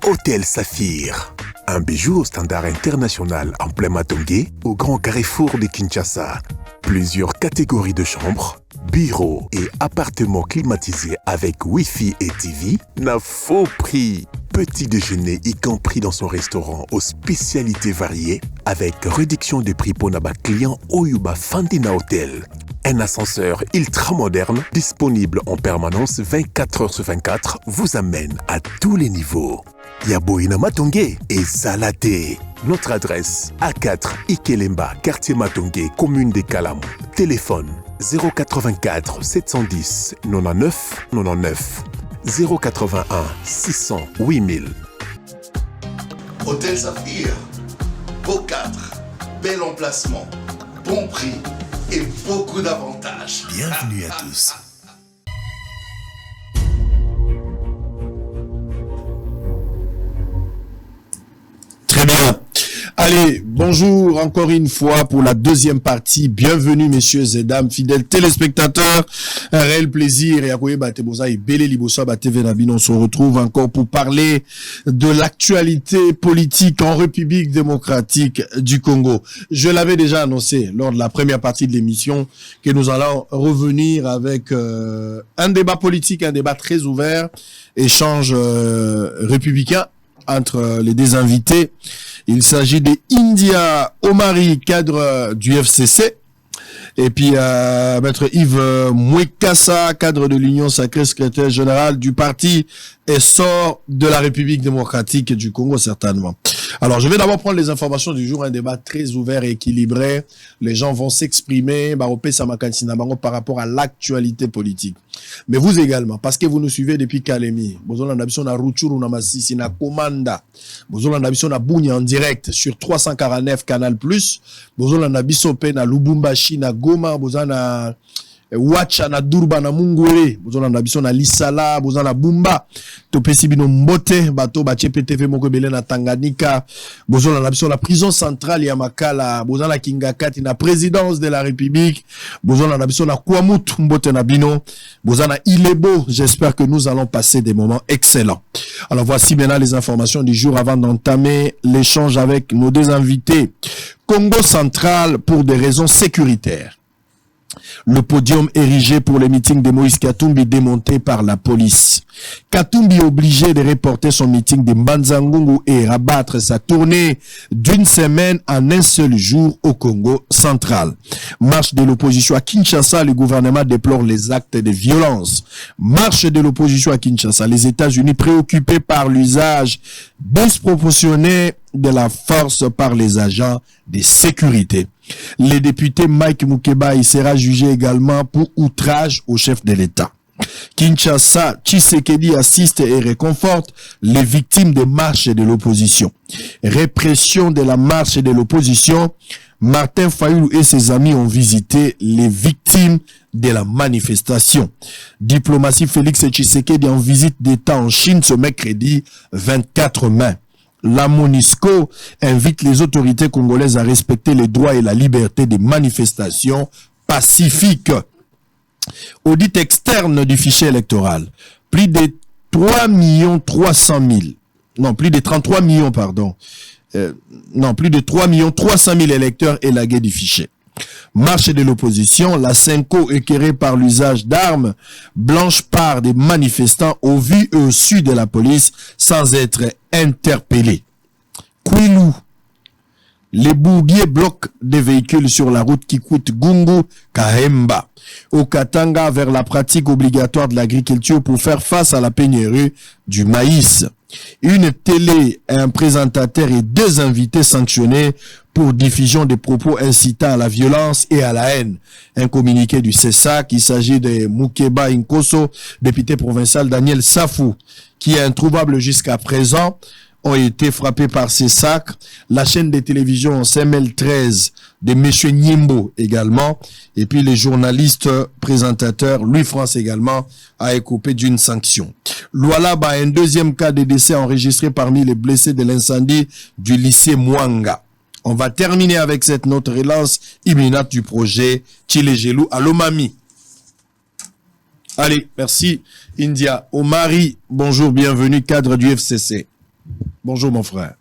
Hôtel Saphir. Un bijou au standard international en plein Matongé, au grand carrefour de Kinshasa. Plusieurs catégories de chambres, bureaux et appartements climatisés avec Wi-Fi et TV n'a faux prix. Petit déjeuner y compris dans son restaurant aux spécialités variées avec réduction des prix pour Naba client Oyuba Fandina Hotel. Un ascenseur ultra moderne disponible en permanence 24 heures sur 24 vous amène à tous les niveaux. Yaboina Matongé et Salaté. Notre adresse A4 Ikelemba, quartier Matongé, commune des Kalamou. Téléphone 084 710 99 99 081 600 8000. Hôtel Saphir, beau cadre, bel emplacement, bon prix et beaucoup d'avantages. Bienvenue à tous. Très bien. Allez, bonjour encore une fois pour la deuxième partie. Bienvenue messieurs et dames, fidèles téléspectateurs. Un réel plaisir. Et on se retrouve encore pour parler de l'actualité politique en République démocratique du Congo. Je l'avais déjà annoncé lors de la première partie de l'émission que nous allons revenir avec un débat politique, un débat très ouvert, échange républicain entre les deux invités. Il s'agit de India Omari, cadre du FCC, et puis maître Yves Mwekassa, cadre de l'Union sacrée, secrétaire général du parti Essor de la République démocratique du Congo, certainement. Alors, je vais d'abord prendre les informations du jour, un débat très ouvert et équilibré. Les gens vont s'exprimer par rapport à l'actualité politique. Mais vous également, parce que vous nous suivez depuis Kalemi. Vous avez na Ruchuru, na Masisi, na Komanda. Vous avez na Bunya en direct sur 349 Canal+. Vous avez na Lubumbashi, na Goma, vous avez na Wacha na Durba na Mungwele, bozona na biso na Lisala, bozona na Bumba, topesi bino mbote, bato ba CPTV moko belé na Tanganyika, bozona na biso la prison centrale ya Makala, bozona na Kingakati na présidence de la République, bozona na biso na Kwamut mbote na bino, bozona na Ilebo. J'espère que nous allons passer des moments excellents. Alors voici maintenant les informations du jour avant d'entamer l'échange avec nos deux invités. Congo central pour des raisons sécuritaires. Le podium érigé pour les meetings de Moïse Katumbi démonté par la police. Katumbi obligé de reporter son meeting de Mbanzangungu et rabattre sa tournée d'une semaine en un seul jour au Congo central. Marche de l'opposition à Kinshasa, le gouvernement déplore les actes de violence. Marche de l'opposition à Kinshasa, les États-Unis préoccupés par l'usage disproportionné de la force par les agents de sécurité. Le député Mike Mukeba y sera jugé également pour outrage au chef de l'État. Kinshasa, Tshisekedi assiste et réconforte les victimes des marches de l'opposition. Répression de la marche de l'opposition, Martin Fayulu et ses amis ont visité les victimes de la manifestation. Diplomatie, Félix Tshisekedi en visite d'État en Chine ce mercredi 24 mai. La MONUSCO invite les autorités congolaises à respecter les droits et la liberté des manifestations pacifiques. Audit externe du fichier électoral. Plus de 3 300 000. Non, plus de 33 millions, pardon. Plus de 3 300 000 électeurs élagués du fichier. Marche de l'opposition, la Senko éclairée par l'usage d'armes blanches par des manifestants au vu et au su de la police sans être interpellés. Kwilu, les bourbiers bloquent des véhicules sur la route qui coûte Gungu Kahemba. Au Katanga, vers la pratique obligatoire de l'agriculture pour faire face à la pénurie du maïs. Une télé, un présentateur et 2 invités sanctionnés pour diffusion des propos incitant à la violence et à la haine. Un communiqué du CESAC, il s'agit de Mukeba Inkoso, député provincial Daniel Safou, qui est introuvable jusqu'à présent, ont été frappés par ces sacs. La chaîne de télévision CML13 de M. Nyimbo également. Et puis les journalistes présentateurs, Louis France également, a écopé d'une sanction. Lualaba, un deuxième cas de décès enregistré parmi les blessés de l'incendie du lycée Mwanga. On va terminer avec cette note relance imminente du projet Tchilegelou à Lomami. Allez, merci India. Omari, bonjour, bienvenue, cadre du FCC. Bonjour mon frère.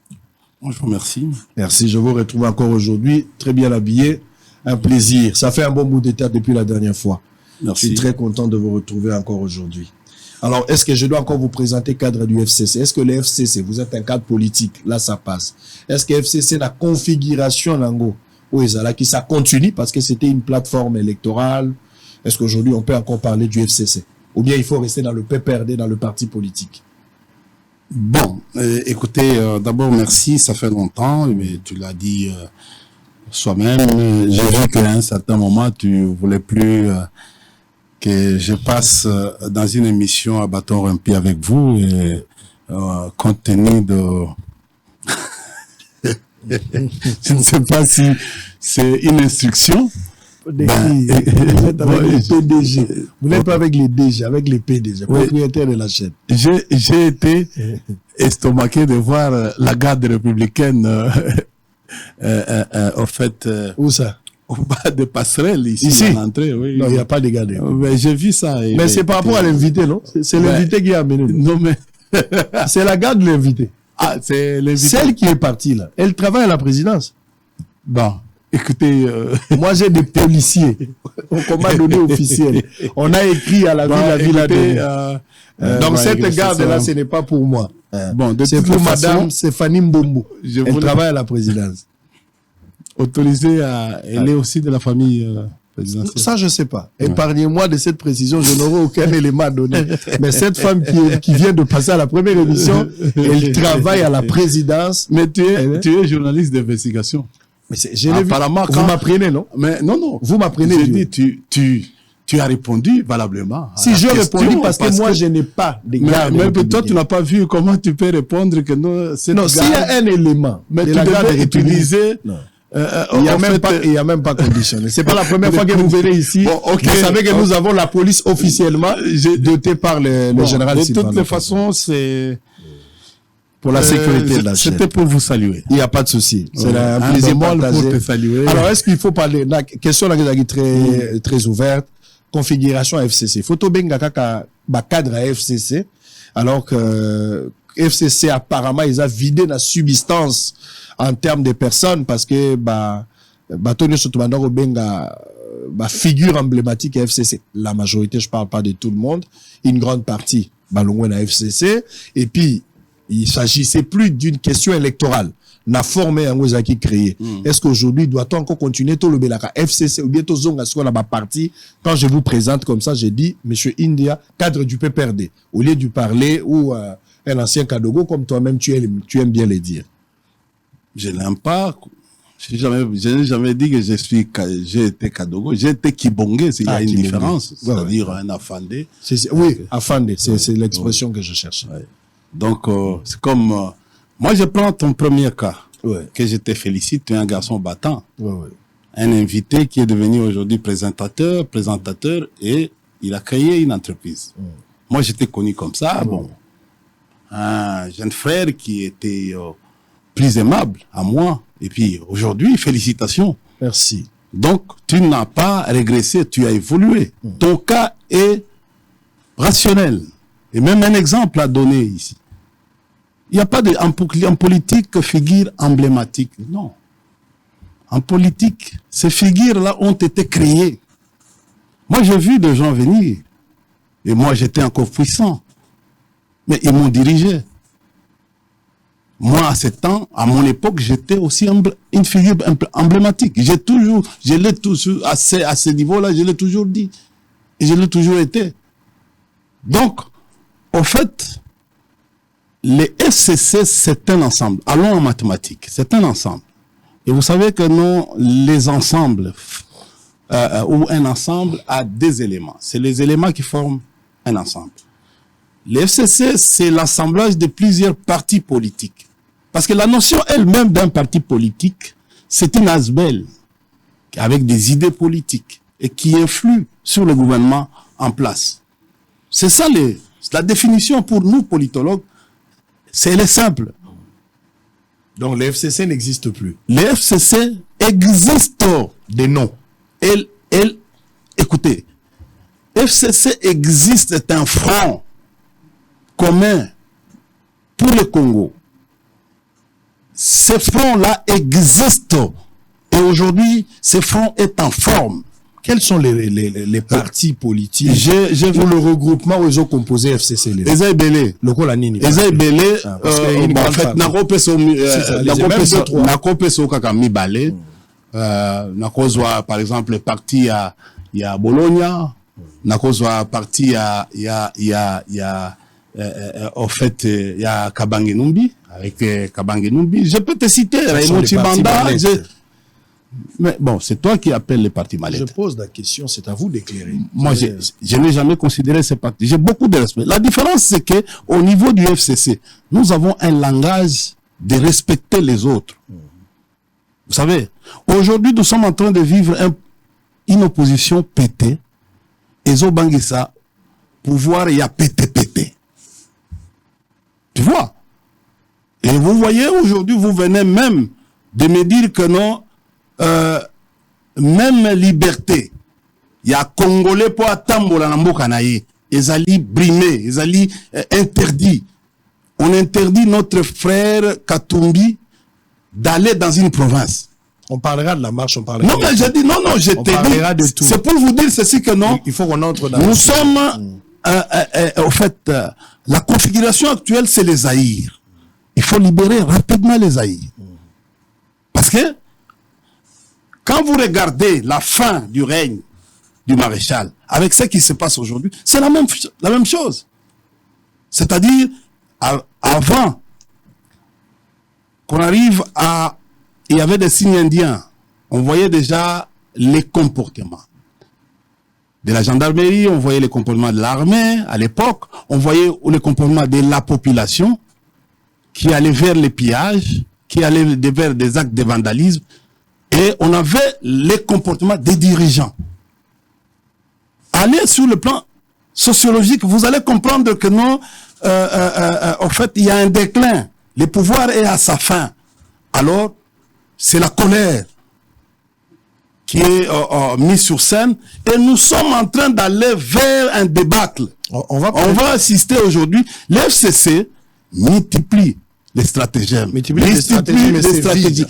Bonjour, merci. Merci, je vous retrouve encore aujourd'hui, très bien habillé. Un plaisir. Ça fait un bon bout de temps depuis la dernière fois. Merci. Je suis très content de vous retrouver encore aujourd'hui. Alors, est-ce que je dois encore vous présenter le cadre du FCC? Est-ce que le FCC, vous êtes un cadre politique? Là, ça passe. Est-ce que le FCC, la configuration, Lango, oui, ça continue parce que c'était une plateforme électorale? Est-ce qu'aujourd'hui, on peut encore parler du FCC? Ou bien il faut rester dans le PPRD, dans le parti politique? Bon, écoutez, d'abord, merci, ça fait longtemps, mais tu l'as dit soi-même. J'ai vu qu'à un certain moment, tu voulais plus que je passe dans une émission à bâton rompu avec vous, et compte tenu de... je ne sais pas si c'est une instruction. Vous êtes avec les PDG. Vous n'êtes pas avec les DG, avec les PDG, propriétaires de la chaîne. J'ai été estomaqué de voir la garde républicaine, en fait, où ça? au bas de passerelle, ici, à l'entrée. Oui. Non, il n'y a pas de garde. Mais j'ai vu ça. Mais c'est par rapport à l'invité, non? C'est l'invité qui a amené. Non, mais... c'est la garde de l'invité. Ah, c'est l'invité. Celle qui est partie, là. Elle travaille à la présidence. Bon. Écoutez, moi j'ai des policiers au combat donné officiel. On a écrit à la ville, la ville a donné. Donc cette garde-là, ce n'est pas pour moi. Bon, c'est pour Madame Stéphanie Mbombo. Elle travaille à la présidence. Autorisée à... Elle est aussi de la famille présidentielle. Ça, je ne sais pas. Épargnez-moi de cette précision, je n'aurai aucun élément à donner. Mais cette femme qui vient de passer à la première émission, elle travaille à la présidence. Mais tu es journaliste d'investigation. Mais apparemment, vous m'apprenez, non? Mais non. Vous m'apprenez. J'ai dit, tu as répondu valablement. Si je réponds, parce que moi, je n'ai pas de garde. Mais toi, tu n'as pas vu comment tu peux répondre que non. Non, s'il y a un élément, mais tu devais utiliser. Il n'y a même pas conditionné. C'est pas la première fois que vous venez ici. Vous savez que nous avons la police officiellement dotée par le général Sylvain. De toutes les façons, c'est pour la sécurité de la chaîne. C'était pour vous saluer. Il n'y a pas de souci. C'est un plaisir partagé. Pour te saluer. Alors, est-ce qu'il faut parler, la question là est très ouverte, configuration FCC. Photo benga kaka cadre à FCC, alors que FCC apparemment ils a vidé la substance en termes de personnes parce que Tony Sotumandoro benga figure emblématique à FCC. La majorité, je parle pas de tout le monde, une grande partie balongwe à FCC, et puis il s'agissait plus d'une question électorale. Na formé un qui créé. Est-ce qu'aujourd'hui, doit-on encore continuer tout le belaka FCC ou bientôt zonga sur la partie? Quand je vous présente comme ça, j'ai dit, Monsieur India, cadre du PPRD. Au lieu de parler ou un ancien Kadogo, comme toi-même, tu aimes bien le dire. Je n'aime pas. Je n'ai jamais dit que j'ai été Kadogo. J'ai été Kibongé, il y a une différence. C'est-à-dire un Afandé. Oui, Afandé, c'est l'expression que je cherche. Ouais. Donc, c'est comme... moi, je prends ton premier cas, que je te félicite, tu es un garçon battant. Un invité qui est devenu aujourd'hui présentateur, et il a créé une entreprise. Moi, j'étais connu comme ça. Bon, un jeune frère qui était plus aimable à moi. Et puis, aujourd'hui, félicitations. Merci. Donc, tu n'as pas régressé, tu as évolué. Ton cas est rationnel. Et même un exemple à donner ici. Il n'y a pas en politique figure emblématique. Non. En politique, ces figures-là ont été créées. Moi, j'ai vu des gens venir. Et moi, j'étais encore puissant. Mais ils m'ont dirigé. Moi, à ce temps, à mon époque, j'étais aussi une figure emblématique. Je l'ai toujours, à ce niveau-là, je l'ai toujours dit. Et je l'ai toujours été. Donc, au fait, les FCC, c'est un ensemble. Allons en mathématiques, c'est un ensemble. Et vous savez que non, les ensembles, ou un ensemble a des éléments. C'est les éléments qui forment un ensemble. Les FCC, c'est l'assemblage de plusieurs partis politiques. Parce que la notion elle-même d'un parti politique, c'est une asbelle avec des idées politiques et qui influe sur le gouvernement en place. C'est ça la définition pour nous, politologues. C'est simple. Donc, les FCC n'existent plus. Les FCC existent. Des noms. Écoutez, FCC existe, c'est un front commun pour le Congo. ces fronts-là existent. Et aujourd'hui, ces fronts est en forme. Quels sont les partis politiques J'ai vu ou le regroupement où ils ont composé FCC? Eza ebele. Lokola nini? Eza ebele. En fait, nakopesa kaka mibale. Nakozwa par exemple parti ya Bologna. Nakozwa parti au fait il y a Kabange Numbi avec Kabange Numbi. Je peux te citer Raymond Chibanda. Mais bon, c'est toi qui appelles les partis mallettes. Je pose la question, c'est à vous d'éclairer. Moi, je n'ai jamais considéré ces partis. J'ai beaucoup de respect. La différence, c'est que au niveau du FCC, nous avons un langage de respecter les autres. Vous savez, aujourd'hui, nous sommes en train de vivre une opposition pétée. Et Zobangisa, pouvoir, il y a pété. Tu vois? Et vous voyez, aujourd'hui, vous venez même de me dire que non, même liberté, il y a Congolais pour attendre la mboka naye, ils allaient brimer, ils allaient interdit. On interdit notre frère Katumbi d'aller dans une province. On parlera de la marche, on parlera. Non, mais j'ai dit non, je t'ai dit. C'est pour vous dire ceci que non. Il faut qu'on entre dans. Nous sommes, au fait, la configuration actuelle, c'est les Zaïre. Il faut libérer rapidement les Zaïre. Parce que quand vous regardez la fin du règne du maréchal, avec ce qui se passe aujourd'hui, c'est la même chose. C'est-à-dire, avant qu'on arrive à... Il y avait des signes indiens. On voyait déjà les comportements de la gendarmerie, on voyait les comportements de l'armée à l'époque, on voyait les comportements de la population qui allait vers les pillages, qui allait vers des actes de vandalisme. Et on avait les comportements des dirigeants. Allez sur le plan sociologique, vous allez comprendre que non, en fait, il y a un déclin. Le pouvoir est à sa fin. Alors, c'est la colère qui est mise sur scène. Et nous sommes en train d'aller vers un débâcle. On va assister aujourd'hui. L'FCC multiplie les stratagèmes. Multiplie les stratégies.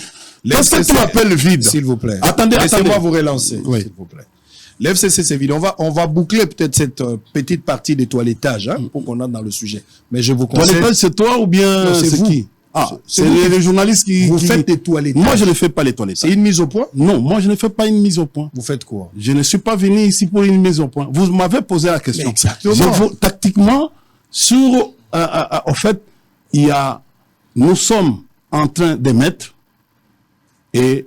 Qu'est-ce que tu appelles le vide? S'il vous plaît. Attendez. Laissez-moi vous relancer, oui. s'il vous plaît. L'FCC, c'est vide. On va boucler peut-être cette petite partie des toilettages pour qu'on entre dans le sujet. Mais je vous conseille... Toilettage, c'est toi ou bien c'est qui? C'est les journalistes qui... Vous faites des toilettages. Moi, je ne fais pas les toilettages. C'est une mise au point? Non, moi, je ne fais pas une mise au point. Vous faites quoi? Je ne suis pas venu ici pour une mise au point. Vous m'avez posé la question. Mais exactement. Tactiquement, en fait, nous sommes en train d'émettre et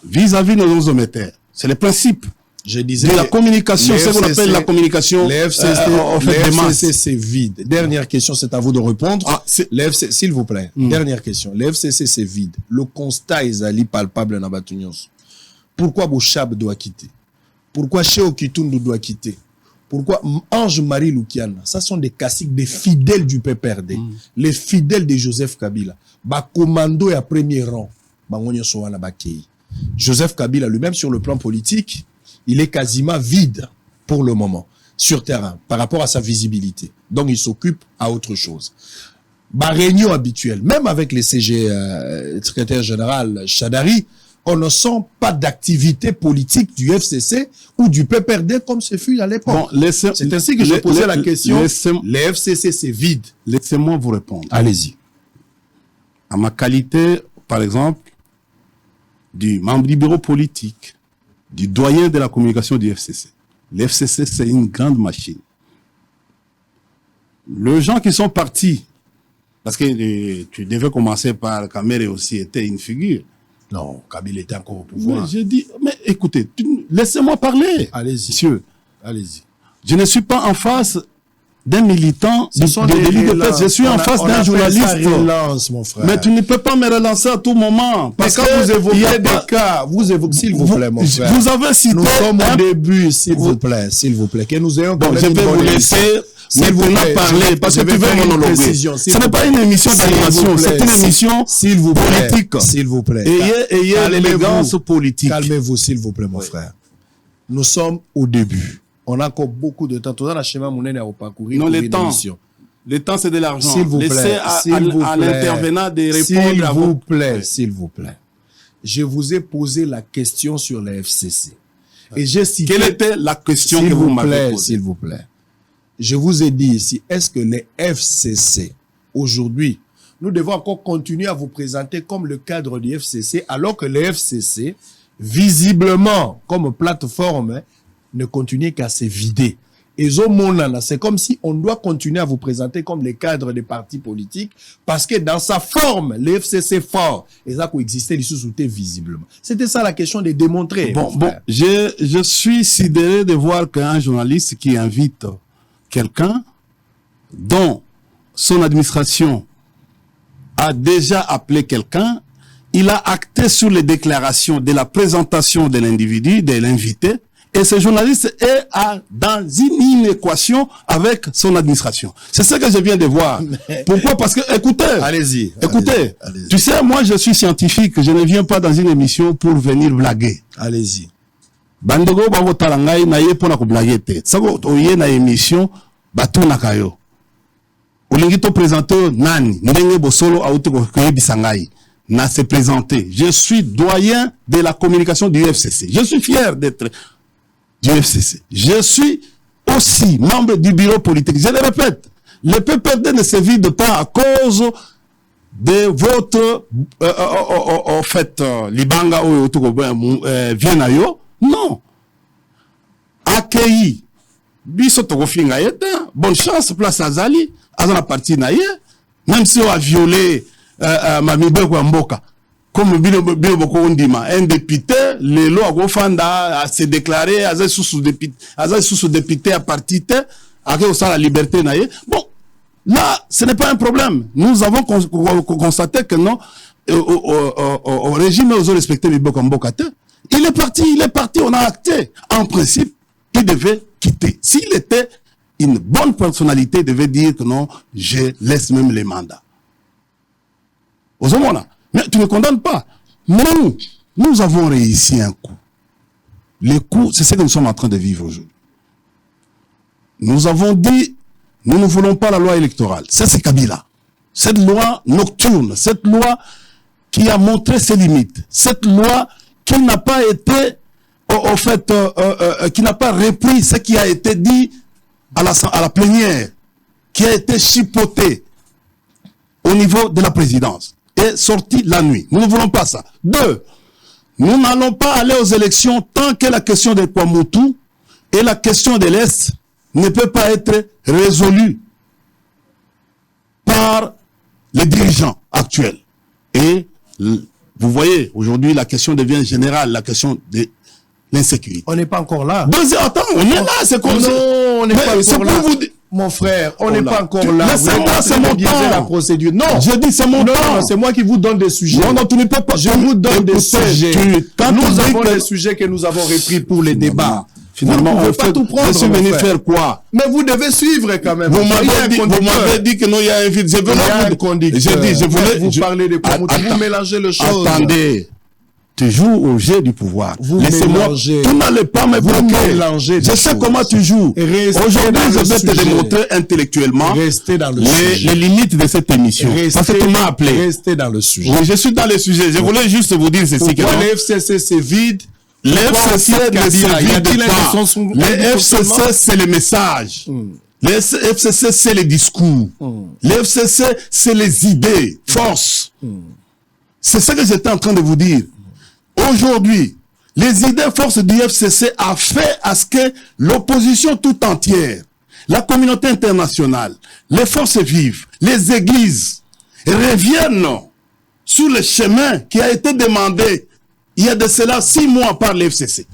vis-à-vis de nos émetteurs. C'est le principe. Je disais de la communication, c'est ce qu'on appelle la communication. Les FCC, c'est vide. Dernière question, c'est à vous de répondre. S'il vous plaît. Dernière question. Les FCC, c'est vide. Le constat est ali palpable dans Batunios. Pourquoi Bouchab doit quitter? Pourquoi Cheo Kitundu doit quitter? Pourquoi Ange-Marie Lukiana? Ça sont des classiques, des fidèles du PPRD. Les fidèles de Joseph Kabila. Ba commando et à premier rang. Joseph Kabila lui-même, sur le plan politique, il est quasiment vide pour le moment sur terrain par rapport à sa visibilité. Donc, il s'occupe à autre chose. Réunion habituelle, même avec les secrétaire général Chadari, on ne sent pas d'activité politique du FCC ou du PPRD comme ce fut à l'époque. Bon, c'est ainsi que je posais la question. Les FCC, c'est vide. Laissez-moi vous répondre. Allez-y. À ma qualité, par exemple, du membre du bureau politique, du doyen de la communication du FCC. L'FCC, c'est une grande machine. Les gens qui sont partis, parce que tu devais commencer par Kamere aussi, était une figure. Non, Kabila était encore au pouvoir. J'ai dit, mais écoutez, laissez-moi parler. Allez-y. Monsieur. Allez-y. Je ne suis pas en face d'un militant de je suis en face d'un journaliste. Relance, mon frère. Mais tu ne peux pas me relancer à tout moment. Parce que vous évoquez des cas, vous évoquez, s'il vous plaît, mon frère. Vous avez cité... Nous sommes au début, s'il vous plaît, que nous ayons... Donc, je vais vous laisser maintenant parler, parce que tu veux monologuer. Ce n'est pas une émission d'animation, c'est une émission politique. S'il vous plaît. Ayez l'élégance politique. Calmez-vous, s'il vous plaît, mon frère. Nous sommes au début. On a encore beaucoup de temps. Tout dans la schéma, mon à parcourir. Non, le temps. Le temps, c'est de l'argent. S'il vous plaît. Laissez à l'intervenant de répondre à vos... S'il vous plaît. Je vous ai posé la question sur les FCC. Et j'ai cité... Quelle était la question que vous m'avez posée? S'il vous plaît. Je vous ai dit ici, est-ce que les FCC, aujourd'hui, nous devons encore continuer à vous présenter comme le cadre du FCC, alors que les FCC, visiblement, comme plateforme, ne continuent qu'à se vider. Et c'est comme si on doit continuer à vous présenter comme les cadres des partis politiques, parce que dans sa forme, les FCC fort, et ça coexistait visiblement. C'était ça la question de démontrer. Bon, je suis sidéré de voir qu'un journaliste qui invite quelqu'un dont son administration a déjà appelé quelqu'un, il a acté sur les déclarations de la présentation de l'individu, de l'invité, et ce journaliste est dans une inéquation avec son administration. C'est ça que je viens de voir. Pourquoi? Parce que, écoutez, allez-y. Tu sais, moi je suis scientifique, je ne viens pas dans une émission pour venir blaguer. Allez-y. Bandogo babo talangai na ye pona ko blaguer te. Sako oye na émission batuna kayo. Olingi to présenter nani ndenge bosolo auto ko bisangai. Na se présenter. Je suis doyen de la communication du FCC. Je suis fier d'être du FCC. Je suis aussi membre du bureau politique. Je le répète, le PPRD ne se vide pas à cause de votre en fait libanga ou vienayo. Non. Accueilli. Biso toko finga yete. Bonne chance place azali. Azana parti na ye. Même si on a violé Mamibe kwa mboka. Comme Bilo Boko Ondima, un député, les lois à se déclarer, à sous député à partir à la liberté naïe. Bon, là, ce n'est pas un problème. Nous avons constaté que non, au régime, ils ont respecté Miboko Mbokate. Il est parti, on a acté. En principe, il devait quitter. S'il était une bonne personnalité, il devait dire que non, je laisse même les mandats. Aux hommes, mais tu ne condamnes pas. Nous avons réussi un coup. Le coup, c'est ce que nous sommes en train de vivre aujourd'hui. Nous avons dit, nous ne voulons pas la loi électorale. C'est Kabila. Cette loi nocturne, cette loi qui a montré ses limites, cette loi qui n'a pas été, au fait, qui n'a pas repris ce qui a été dit à la plénière, qui a été chipoté au niveau de la présidence. Est sorti la nuit. Nous ne voulons pas ça. 2. Nous n'allons pas aller aux élections tant que la question de Kwamutu et la question de l'Est ne peut pas être résolue par les dirigeants actuels. Et vous voyez, aujourd'hui, la question devient générale, la question de l'insécurité. On n'est pas encore là. Attends, on est là, c'est comme ça. Non, on n'est pas encore là. Mon frère, on n'est pas encore là. Mais c'est mon temps. La procédure. Non. Je dis c'est mon temps. Non, c'est moi qui vous donne des sujets. Non, tu ne peux pas. Je vous donne des sujets. Nous avons des sujets que nous avons repris pour les débats. Finalement, on pas tout prendre. Je suis venu faire quoi? Mais vous devez suivre quand même. Vous m'avez dit que non, il y a un vide. Je voulais vous parler de quoi? Vous mélangez les choses. Attendez. Tu joues au jeu du pouvoir. Laissez-moi. Tu n'allez pas me bloquer. Je sais comment tu joues. Aujourd'hui, je vais te démontrer intellectuellement les limites de cette émission. Parce que tu m'as appelé. Restez dans le sujet. Oui, je suis dans le sujet. Je voulais juste vous dire ceci. Pourquoi les FCC c'est vide? Les FCC ne se vide pas. Les FCC c'est le message. Les FCC c'est les discours. Les FCC c'est les idées, force. C'est ce que j'étais en train de vous dire. Aujourd'hui, les idées forces du FCC a fait à ce que l'opposition tout entière, la communauté internationale, les forces vives, les églises reviennent sur le chemin qui a été demandé il y a de cela 6 mois par le FCC.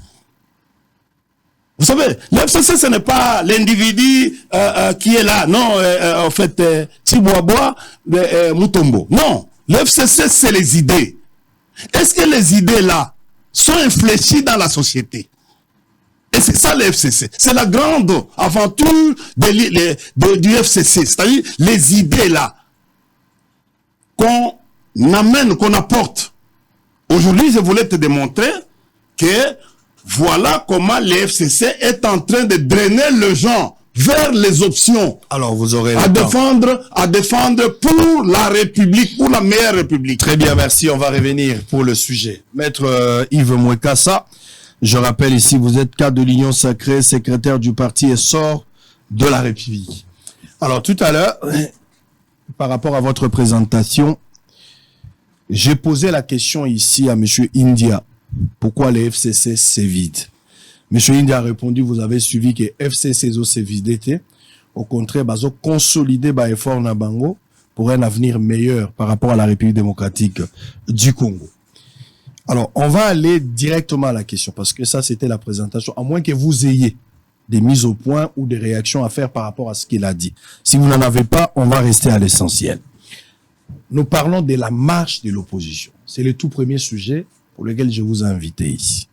Vous savez, le FCC ce n'est pas l'individu qui est là, non, en fait, Tiboaboa, Mutombo. Non, le FCC c'est les idées. Est-ce que les idées-là sont infléchies dans la société? Et c'est ça le FCC. C'est la grande aventure du FCC. C'est-à-dire les idées-là qu'on amène, qu'on apporte. Aujourd'hui, je voulais te démontrer que voilà comment le FCC est en train de drainer les gens vers les options. Alors, vous aurez à défendre pour la République, pour la meilleure République. Très bien, merci. On va revenir pour le sujet. Maître Yves Mwekassa, je rappelle ici, vous êtes cadre de l'Union Sacrée, secrétaire du parti Essor de la République. Alors, tout à l'heure, par rapport à votre présentation, j'ai posé la question ici à M. India. Pourquoi les FCC c'est vide? M. India a répondu, vous avez suivi que FCC c'est vide. Au contraire, bazo consolider ba effort na bango pour un avenir meilleur par rapport à la République démocratique du Congo. Alors, on va aller directement à la question parce que ça, c'était la présentation. À moins que vous ayez des mises au point ou des réactions à faire par rapport à ce qu'il a dit. Si vous n'en avez pas, on va rester à l'essentiel. Nous parlons de la marche de l'opposition. C'est le tout premier sujet pour lequel je vous ai invité ici.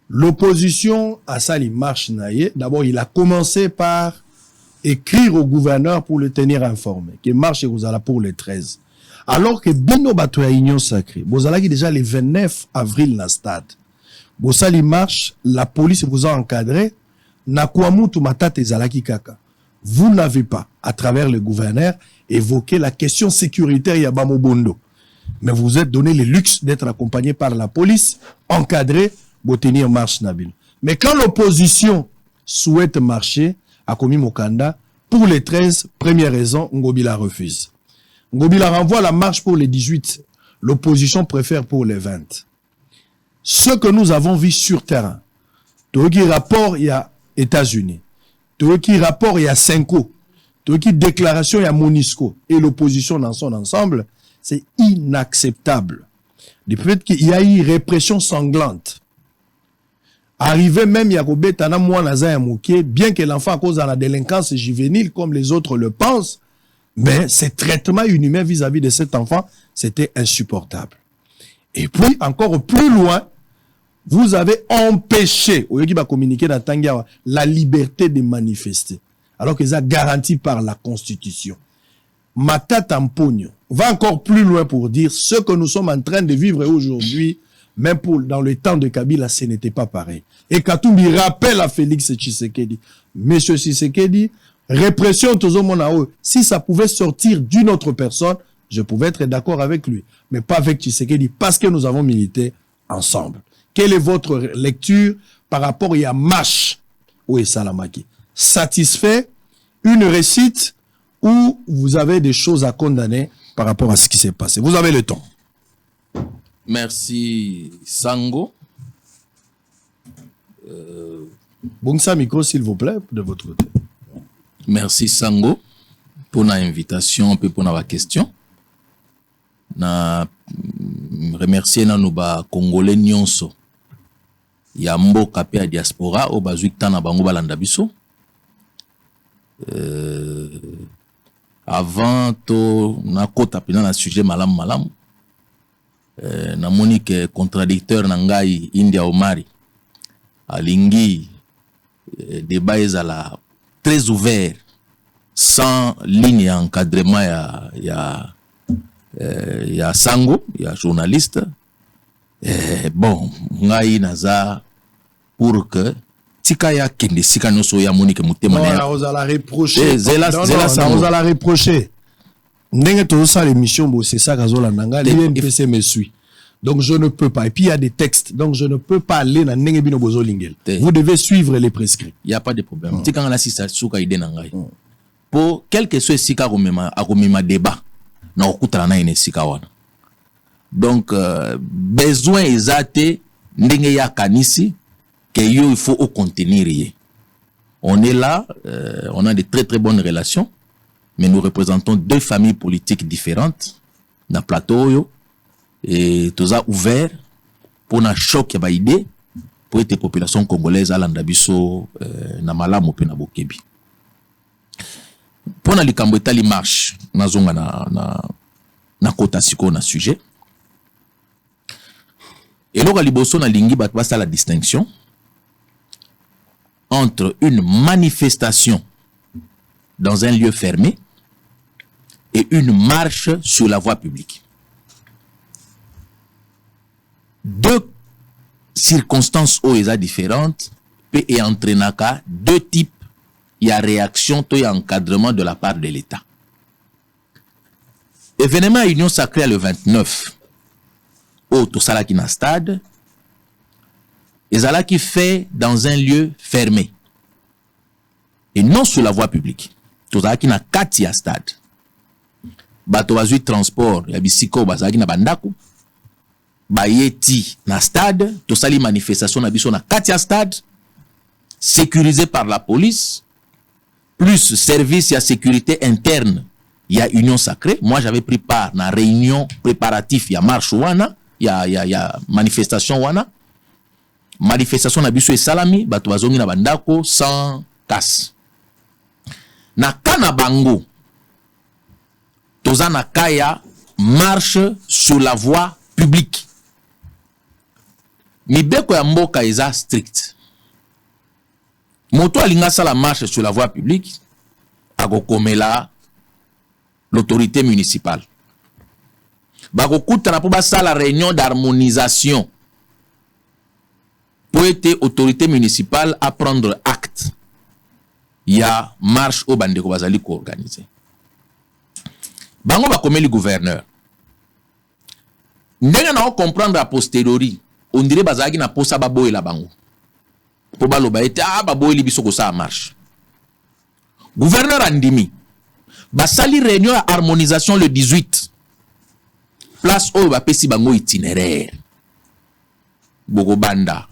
L'opposition a sali marche naïe. D'abord, il a commencé par écrire au gouverneur pour le tenir informé, que marche vous allez pour le 13. Alors que Bino Batoya Union Sacrée, vous allez déjà le 29 avril na stade. Vous sali marche, la police vous a encadré. Nakwamutu matate zalaki kaka. Vous n'avez pas, à travers le gouverneur, évoqué la question sécuritaire Yabamo Bondo. Mais vous êtes donné le luxe d'être accompagné par la police, encadré, pour tenir marche Nabil. Mais quand l'opposition souhaite marcher, à Komi Mokanda, pour les 13, première raison, Ngobila refuse. Ngobila renvoie la marche pour les 18. L'opposition préfère pour les 20. Ce que nous avons vu sur terrain, tout qui rapport, il y a États-Unis. Tout qui rapport, il y a Senko. Tout qui déclaration, il y a Monisco. Et l'opposition dans son ensemble, c'est inacceptable. Du fait qu'il y a eu répression sanglante. Arrivé même, il y a Robetana Mouanaza Mouké, bien que l'enfant, à cause de la délinquance juvénile, comme les autres le pensent, mais ce traitement inhumain vis-à-vis de cet enfant, c'était insupportable. Et puis, encore plus loin, vous avez empêché, au lieu qu'il va communiquer dans Tangiawa, la liberté de manifester. Alors que ça garanti par la Constitution. Matata Mpogno va encore plus loin pour dire ce que nous sommes en train de vivre aujourd'hui, même dans le temps de Kabila, ce n'était pas pareil. Et Katumbi rappelle à Félix Tshisekedi, Monsieur Tshisekedi, répression tout le monde, si ça pouvait sortir d'une autre personne, je pouvais être d'accord avec lui, mais pas avec Tshisekedi, parce que nous avons milité ensemble. Quelle est votre lecture par rapport à Marche ou Salamaki? Satisfait, une réussite, ou vous avez des choses à condamner par rapport à ce qui s'est passé? Vous avez le temps. Merci Sango. Bongsa micro s'il vous plaît de votre côté. Merci Sango pour l'invitation et pour la question. Na remercier na nuba Congolais nyonso ya mboka pe ya diaspora o bazwik tana bango balanda biso. Avant to na kota pina na sujet malam na monique contradicteur na ngai India Omari alingi débat ezala très ouvert sans ligne d'encadrement ya Sango ya journaliste bon ngai naza pour que tika ya kende sika noso ya monique mutema na on la reprocher zela on la reprocher ndenge to ça l'émission bo c'est ça kazola nanga l'INPC me suit. Donc je ne peux pas. Et puis il y a des textes. Donc je ne peux pas aller dans ndenge bino bozo lingel. Vous devez suivre les prescrits. Il y a pas de problème. Tika ngala sisa suka ide nangai. Pour quel que soit sika akomema débat na okutana na ine sika wana. Donc besoin ezate ndenge ya kanisi que yo il faut au contenir yé. On est là, on a de très très bonnes relations, mais nous représentons deux familles politiques différentes na plateau yo. Et tout ça ouvert pour un choc ya idée pour les populations congolaises à l'andabiso na malamu pe na bokebi. Pour na likambo etali marche na zonga na kota siko na sujet. Et là liboso na lingi bat basa la distinction entre une manifestation dans un lieu fermé et une marche sur la voie publique. Deux circonstances OESA différentes et entraînaka deux types il y a réaction, il y a encadrement de la part de l'État. Événement à Union Sacrée le 29, au Tosalaki na stade, Ezala qui fait dans un lieu fermé et non sur la voie publique. Tosalaki na kati ya stade. Bato bazui transport ya bisiko bazalaki na bandako. Bayeti na stade, tosali manifestation na biso na kati ya stade, sécurisé par la police, plus service ya sécurité interne ya Union Sacrée. Moi j'avais pris part na réunion préparatif ya marche wana, ya manifestation wana. Manifestation na biso e salami, bato bazongi na bandako sans casse. Na kana bango, toza na kaya marche sur la voie publique. Mibeko ya mboka eza strict. Moto alinga sala marche sur la voie publique, akokomela l'autorité municipale. Bakokuta na po basala réunion d'harmonisation pour être autorité municipale à prendre acte. Il y a marche au bandeko bazali ko organiser. Bango bakomeli gouverneur. Ndenge na comprendre a posteriori, on dirait bazaki na posa baboy la bango. Po baloba ete baboy li biso ko sa marche. Gouverneur andimi. Basali réunion à harmonisation le 18. Place au bapesi bango itinéraire. Bogo banda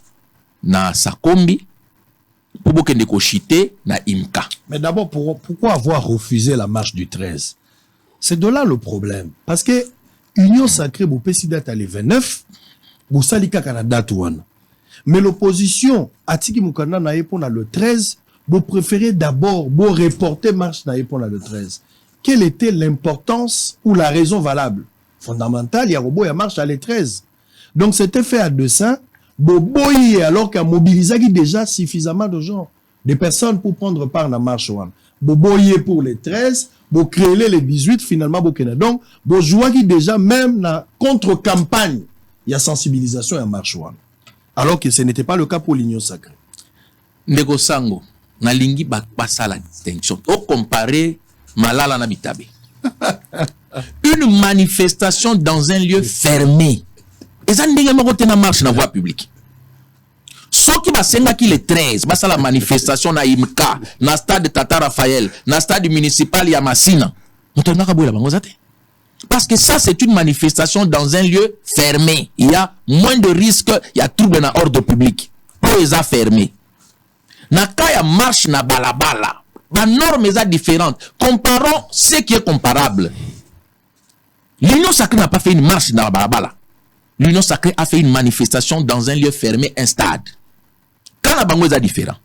na Sakombi pour bokende ko chité na Imka. Mais d'abord, pourquoi avoir refusé la marche du 13? C'est de là le problème. Parce que Union Sacrée, vous pouvez date à le 29, vous salika Canada touane. Mais l'opposition, Atiki Moukanda na épona le 13, vous préférez d'abord, vous reporter marche na épona le 13. Quelle était l'importance ou la raison valable? Fondamentale, il y a Robo, il y a marche à le 13. Donc c'était fait à dessein, Boboye, alors qu'à mobiliser déjà suffisamment de gens, des personnes pour prendre part à la marche one. Boboye pour les 13, bo créer les 18, finalement, bo kena. Donc, bo jouaki déjà même na contre-campagne, il y a sensibilisation à marche one. Alors que ce n'était pas le cas pour l'Union Sacrée. Ndeko sango, na lingi bakpasa la distinction. Au comparé, malala na bitabe. Une manifestation dans un lieu fermé. Et ça ndenge moko tena marche na voie publique. Soki basenga ki le 13, basa la manifestation na Imka, na stade de Tata Raphaël, na stade municipal ya Masina. Parce que ça c'est une manifestation dans un lieu fermé. Il y a moins de risques, il y a trouble dans l'ordre public. Pour les a fermé. Na kaya marche na balabala. La norme est différente. Comparons ce qui est comparable. L'Union Sacrée n'a pas fait une marche dans la balabala. L'Union Sacrée a fait une manifestation dans un lieu fermé, un stade. Quand la bango est différent.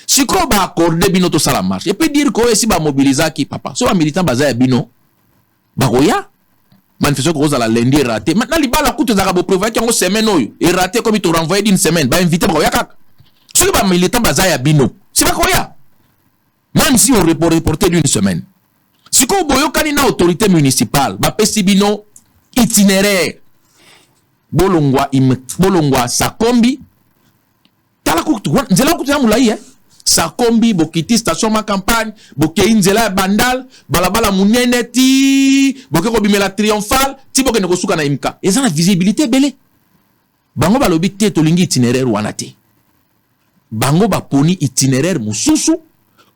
Si on va accorder bino to sala marche, et puis dire que si ba mobiliser qui papa, so ba militant baza bino, ba goya manifestation ko la lundi raté. Maintenant li ba la coûte za ba provoquer en semaine oyo, et raté comme il te renvoyer d'une semaine, ba inviter ba goya kak. So ba militant baza ya bino, si ba goya. Même si on reporter d'une semaine. Si on boyo kanina autorité municipale, ba pesi bino itinéraire bolongwa Sakombi tala kutu nzela kutu ya mulai Sakombi bokiti station ma campagne bokei nzela bandal balabala munene ti bokeko bimela triomphal ti bokene kosuka na Imka eza na visibilité belé bango balobi te tolingi itinéraire wana te bango baponi itinéraire mususu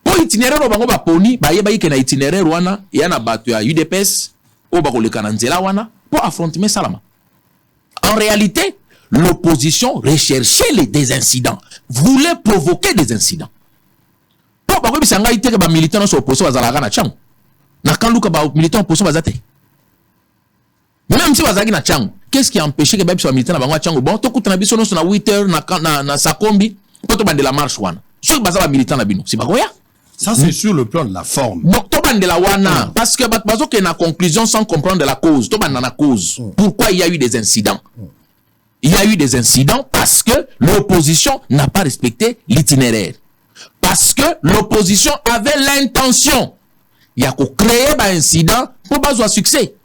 po itinéraire bango baponi bayeba ike na itinéraire wana ya na bato ya UDPS o bakoleka na nzela wana po affronter salama. En réalité, l'opposition recherchait des incidents, voulait provoquer des incidents. Pourquoi parce que les militants sont opposés à la chang. Quand les militants sont opposés à la même si les na chang, qu'est-ce qui a empêché que les militants soient chang? Bon, tout le monde est à 8 heures na Sakombi, pour de la marche. Si les militants c'est pas quoi. Ça, c'est sur le plan de la forme. Donc, tout de la wana, parce que bazo que na conclusion sans comprendre la cause, tout na cause. Pourquoi il y a eu des incidents? Il y a eu des incidents parce que l'opposition n'a pas respecté l'itinéraire. Parce que l'opposition avait l'intention. Il y a créé un incident pour pas avoir succès.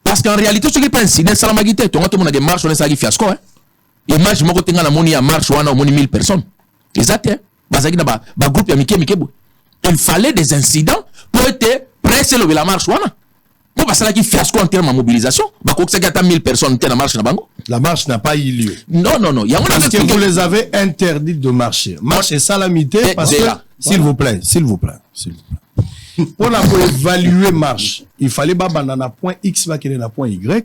Parce qu'en réalité, ce qui n'est pas un incident, c'est la magité. Tout le monde a des marches, on a des fiasco. Et marche, moi, quand on a marche, on a 1000 personnes. Exact, hein? bazaki na ba groupe ya mike mike. Il fallait des incidents pour être pressé le la marche wana. Pour passer là qui fiasco en termes de mobilisation, bah quoi que ça gâte 1000 personnes qui na marche na bango. La marche n'a pas eu lieu. Non. Parce que vous les avez interdits de marcher. Marche salamité parce que s'il vous plaît. Pour évaluer marche, il fallait pas banana point X va qu'il na point Y.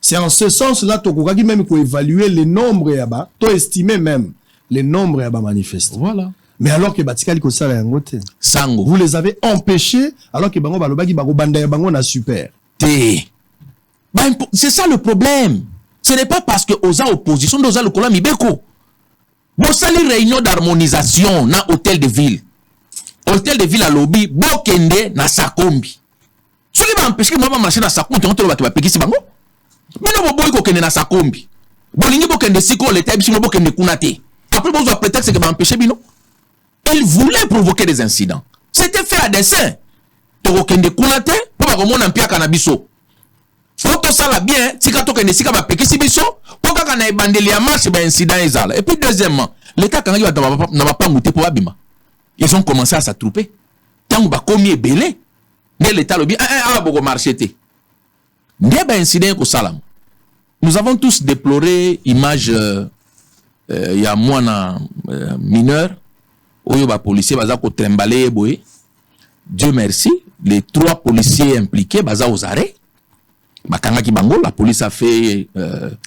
C'est en ce sens-là que même pour évaluer les nombres yaba, to estimer même les nombres yaba manifestés. Voilà. Mais alors que Batikali ko sala yangote. Sango. Vous les avez empêchés alors que bango balobaki bako banda ya bango na super. C'est ça le problème. Ce n'est pas parce que aux oppositions d'osa le kola mibeko. Bon sali réunion d'harmonisation na hôtel de ville. Hôtel de ville à lobby, bokende na Sakombi. Ce qui va empêcher que moi marcher na Sakombi, on te va te pekisi bango. Mais non boy ko kende na Sakombi. Bolingi bokende siko l'état biso bokende kunate. Après bon prétexte que va empêcher bino. Il voulait provoquer des incidents. C'était fait à dessein. Tokende kunate pour ba komona mpia kanabiso. Faut que ça la bien, si quand on est ba pekisi biso, pour ka na ebandeli ya marche ba incident ezala. Et puis deuxièmement, l'état kanaki va pas muter pour abima. Ils ont commencé à s'attrouper. Tant ba komi ebele, mais l'état lobi boko marcher té. Ndé ba incident ko salam. Nous avons tous déploré image il y a mwana mineur oyo ba policier baza ko trembaler boy. Dieu merci, les 3 policiers impliqués baza aux arrêts. Bakangaki bango, la police a fait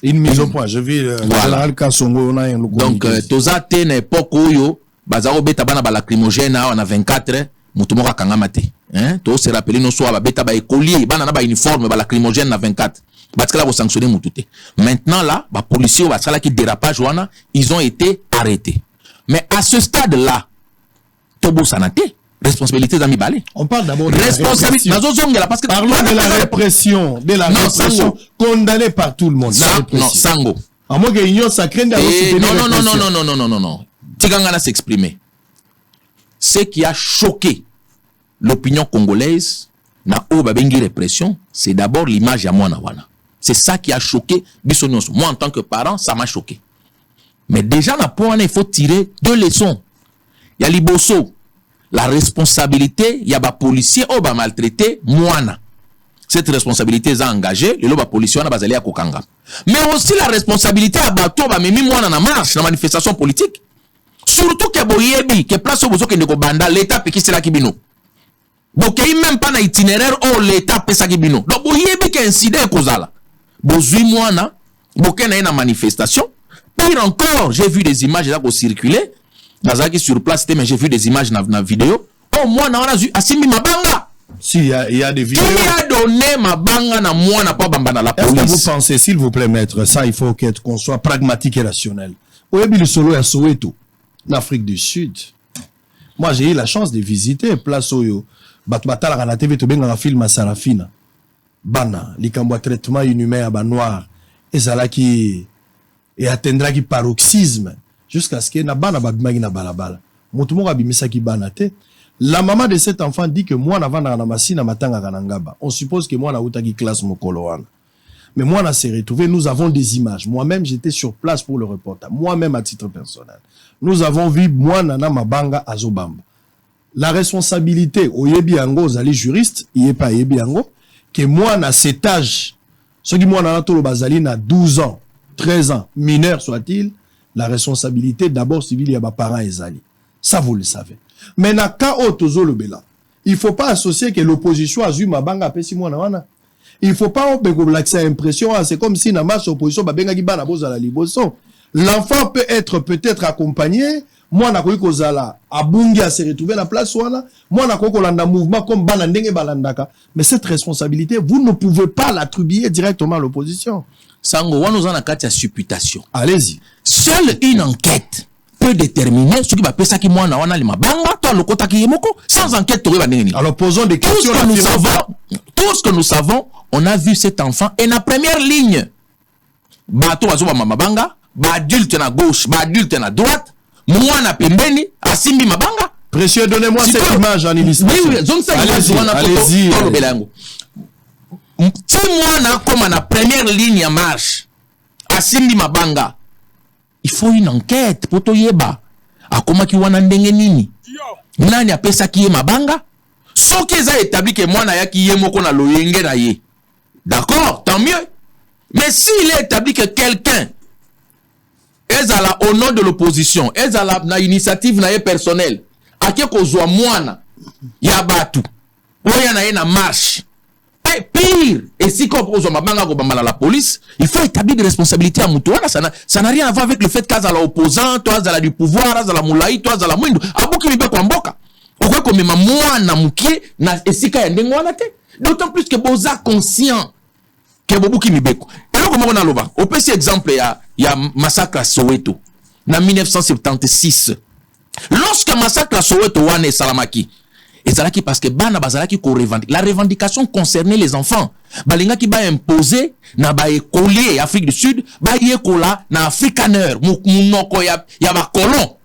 une mise au point. Je vis le général Kassongo. Donc toza te na époque oyo baza ko beta bana ba lacrymogène on a 24 mutu moko kanga mate. Hein? To se rappeler no so ba beta ba écolier bana na ba uniforme ba lacrymogène na 24. Parce que là vous sanctionner mutu te. Maintenant là, ba policiers ba sala ki dérapage wana, ils ont été arrêtés. Mais à ce stade là, tobo sanate responsabilité d'Ami Balé. On parle d'abord de responsabilité. Parce que parlons de la répression, condamnée par tout le monde. Non, Sango. À moins que l'Union sacrée non. Tigangana s'exprimer. Ce qui a choqué l'opinion congolaise na Obabengi répression, c'est d'abord l'image à Mouanawana. C'est ça qui a choqué Bissonios. Moi, en tant que parent, ça m'a choqué. Mais déjà, il faut tirer 2 leçons. Il y a Liboso. La responsabilité, il y a des policiers qui ont maltraité Mouana. Cette responsabilité est engagée, les policiers ont basé à Kokanga. Mais aussi la responsabilité à Bato, Mimi Mouana na marche, na manifestation politique. Surtout que Boyebi, que place au besoin que ne banda, l'État peut qui c'est là qui bino. Donc il même pas na itinéraire où l'État peut ça qui bino. Donc Boyebi qui incident causal. Bozui Mouana, Bokena na manifestation. Pire encore, j'ai vu des images là qui circulaient. Nazaki sur place, mais j'ai vu des images dans la vidéo. Oh, moi, on a vu Assimi Mabanga. Si, il y a des vidéos. Qui a donné Mabanga na moi, n'a pas bambana la police? Est-ce que vous pensez, s'il vous plaît, maître, ça, il faut qu'on soit pragmatique et rationnel. Oyebi le solo à Soweto, l'Afrique du Sud. Moi, j'ai eu la chance de visiter Place Oyo. Batbatala na TV, tu benga un film à Sarafina. Bana, likambo traitement inhumain à Banoir. Et ça là qui atteindra qui paroxysme. Jusqu'à ce que na bana babimagi na balabala. Mutumo abimisa ki bana te. La maman de cet enfant dit que moi na vanda na masina matanga kanangaba. On suppose que moi na utaki classe mokolo wana. Mais moi na s'est retrouvé, nous avons des images. Moi-même j'étais sur place pour le reportage. Moi-même à titre personnel. Nous avons vu moi nana mabanga azobamba. La responsabilité oyebi yango zali juriste, yé pas yebi yango que moi na cet âge, ce qui moi na tolo bazali na 12 ans, 13 ans, mineur soit-il. La responsabilité d'abord civile, il y a des parents et zali. Ça, vous le savez. Mais na ka otozo le bela. Il faut pas associer que l'opposition a eu ma banga pesi moi na. Il faut pas l'accès à impression. C'est comme si na marche opposition ba benga ki bana boza la liboso. L'enfant peut être peut-être accompagné. Moi na koyi kozala abungi a se retrouver la place wana. Moi na koyi kolanda mouvement comme bana ndenge balandaka. Mais cette responsabilité, vous ne pouvez pas l'attribuer directement à l'opposition. Sango, on nous en a quatre supputation. Allez-y. Seule une enquête peut déterminer ce qui va passer qui moi na wana lima banga toi le kota ki yemoko sans enquête tu vas nini. Alors posons des questions. Tout ce que nous savons, on a vu cet enfant et la première ligne. Bato azoba mama banga, ba adulte na gauche, ba adulte na droite, moi na pembeni, asimbi mabanga. Précieux, donnez-moi cette image en illustration. Allez-y. Si moi na comme na première ligne à marche, asimbi mabanga. Il faut une enquête pour to yeba. akomaki wana ndenge nini? Nani apesaki ye mabanga? Soki eza établi que mwana yaki ye moko na loyenge na ye. D'accord, tant mieux. Mais s'il est établi que quelqu'un est là au nom de l'opposition, est là na initiative na ye personnelle, ake kozwa mwana ya batu, oya na ye na marche. Et pire, et si comme ozwa mabanga ko bambala la police, il faut établir des responsabilités à mutu. Ça n'a rien à voir avec le fait qu'à la opposant, toi à la du pouvoir, à la moulaï, toi à la mwindu. Abuki mibe kwa mboka. Pourquoi comme ma mwana mukie na esika ya ndengo wana te? D'autant plus que boza conscient que bobuki mibeko. Et là comment on a lova? Au petit exemple ya massacre à Soweto na 1976. Lorsque massacre à Soweto wane salamaki, et ça parce que bana bazalaki ko revendique. La revendication concernait les enfants. Balinga ki ba imposer na ba écolier Afrique du Sud, ba yekola na africaner munoko ya ba colon.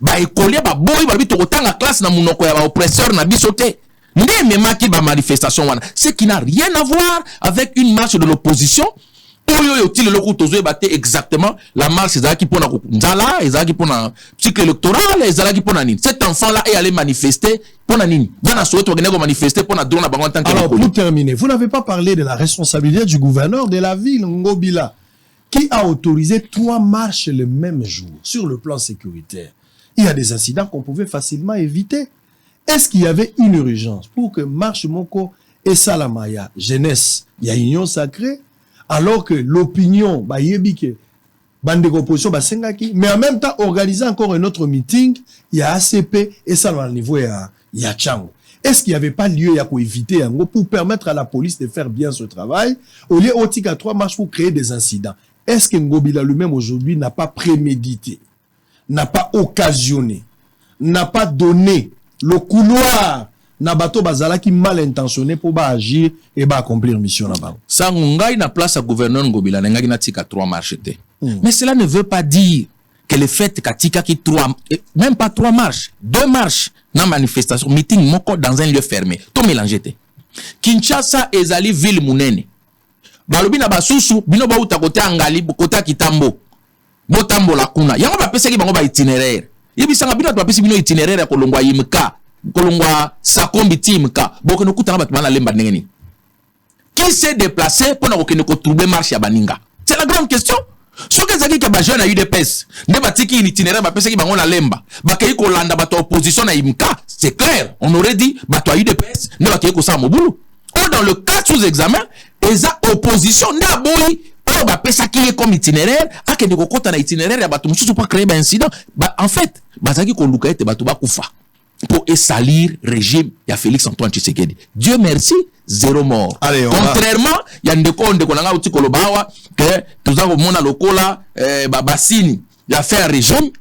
Ba écolier ba boy ba bito kotanga classe na munoko ya ba oppresseur na bisote. Ndé maki ba manifestation wana. Ce qui n'a rien à voir avec une marche de l'opposition. Exactement la marche ezalaki pona nzala, ezalaki pona cycle électoral, ezalaki pona nini. Cet enfant là est allé manifester pona nini. Bana Soweto ngene manifester pona drona bango en tant que. Alors pour terminer, vous n'avez pas parlé de la responsabilité du gouverneur de la ville Ngobila qui a autorisé 3 marches le même jour sur le plan sécuritaire. Il y a des incidents qu'on pouvait facilement éviter. Est-ce qu'il y avait une urgence pour que marche Moko et Salamaya jeunesse, il y a union sacrée? Alors que l'opinion, bah, yébike, bande de opposition, bah, sengaki, mais en même temps, organiser encore un autre meeting, il y a ACP, et ça, à niveau, il y a Tchango. Est-ce qu'il n'y avait pas lieu, pour éviter, en gros, pour permettre à la police de faire bien ce travail, au lieu, à 3 marches pour créer des incidents? Est-ce que Ngobila lui-même aujourd'hui n'a pas prémédité, n'a pas occasionné, n'a pas donné le couloir Nabato bazala qui mal intentionné pour agir et accomplir mission là-bas. Sangungai na place à gouverneur Ngobila n'engagi na tika 3 marches. Mais cela ne veut pas dire que le fait qu'atika qui 3 même pas 3 marches, 2 marches na manifestation meeting moko dans un lieu fermé. To mélanger te. Kinshasa ezali ville munene. Balobi na basusu bino ba uta kote angali kota kitambo. Botambo la kuna. Yango ba pesa ki bango ba itinéraire. Yebisanga bino ba pesa bino itinéraire ko longwa yimka. Kolongwa sakombi timka boko no kutana batu bana lemba ndengeni qui s'est déplacé pour ne ko troubler marche ya baninga. C'est la grande question. Ce que zaki ka ba jeune a eu des pes ne batiki itinéraire ba pesa ki bango na lemba bakay ko landa bato opposition na imka, c'est clair, on aurait dit bato a eu des pes ne bakay ko sa mobulu. Or dans le cas sous examen eza opposition na boy or ba pesa ki comme itinéraire akende ko kota na itinéraire ya bato mususu pas créer ba incident en fait bazaki ko luka ete bato ba kufa pour salir régime ya Félix Antoine Tshisekedi. Dieu merci, 0 mort. Allez, contrairement, il y a des konde konanga uti kolobawa que tous avons mona lokola babasini ya fait un régime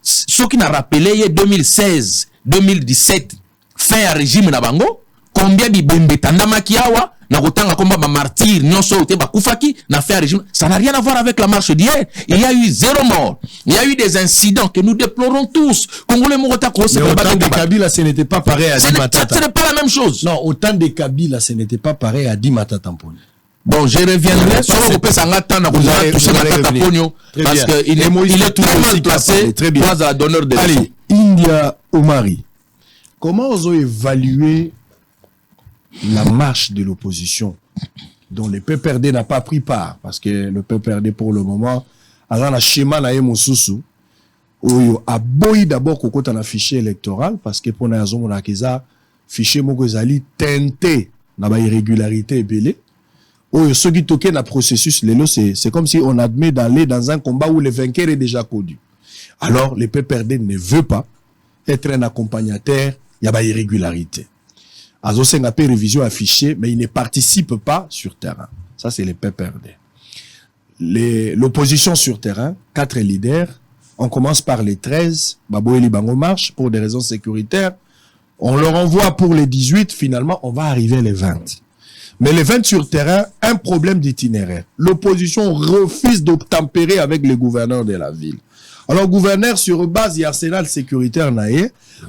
ce qui n'a rappelé 2016, 2017 fait un régime na bango combien bibembe tandama kiawa na kotanga komba ba martyr nyonso te ba kufaki na fait un régime, ça n'a rien à voir avec la marche d'hier. Il y a eu 0 mort. Il y a eu des incidents que nous déplorons tous. Congolais Morota Krosse. Mais au temps de Kabila, ce n'était pas pareil à Dimatata. Ce n'est pas la même chose. Non, au temps de Kabila, ce n'était pas pareil à Dimata Tamponi. Bon, je reviendrai sur le Pesangata na toucher Matata Ponyo parce que il est tout mal placé dans la donneur de Allez, India Omari. Comment on a évalué la marche de l'opposition dont le PPRD n'a pas pris part parce que le PPRD pour le moment a un schéma na Mosusu où a boy d'abord qu'on compte un fichier électoral parce que pour la zone akiza fichier mokozali teinté na ba irrégularité belé où ce qui toquait na processus lelo c'est comme si on admet d'aller dans un combat où le vainqueur est déjà connu. Alors le PPRD ne veut pas être un accompagnateur, il y a ba irrégularité. Azosenga fait révision affichée, mais il ne participe pas sur terrain. Ça, c'est les PPRD. L'opposition sur terrain, 4 leaders. On commence par les 13. Baboeli Bango marche pour des raisons sécuritaires. On leur envoie pour les 18. Finalement, on va arriver les 20. Mais les 20 sur terrain, un problème d'itinéraire. L'opposition refuse d'obtempérer avec le gouverneur de la ville. Alors, gouverneur, sur base du arsenal sécuritaire,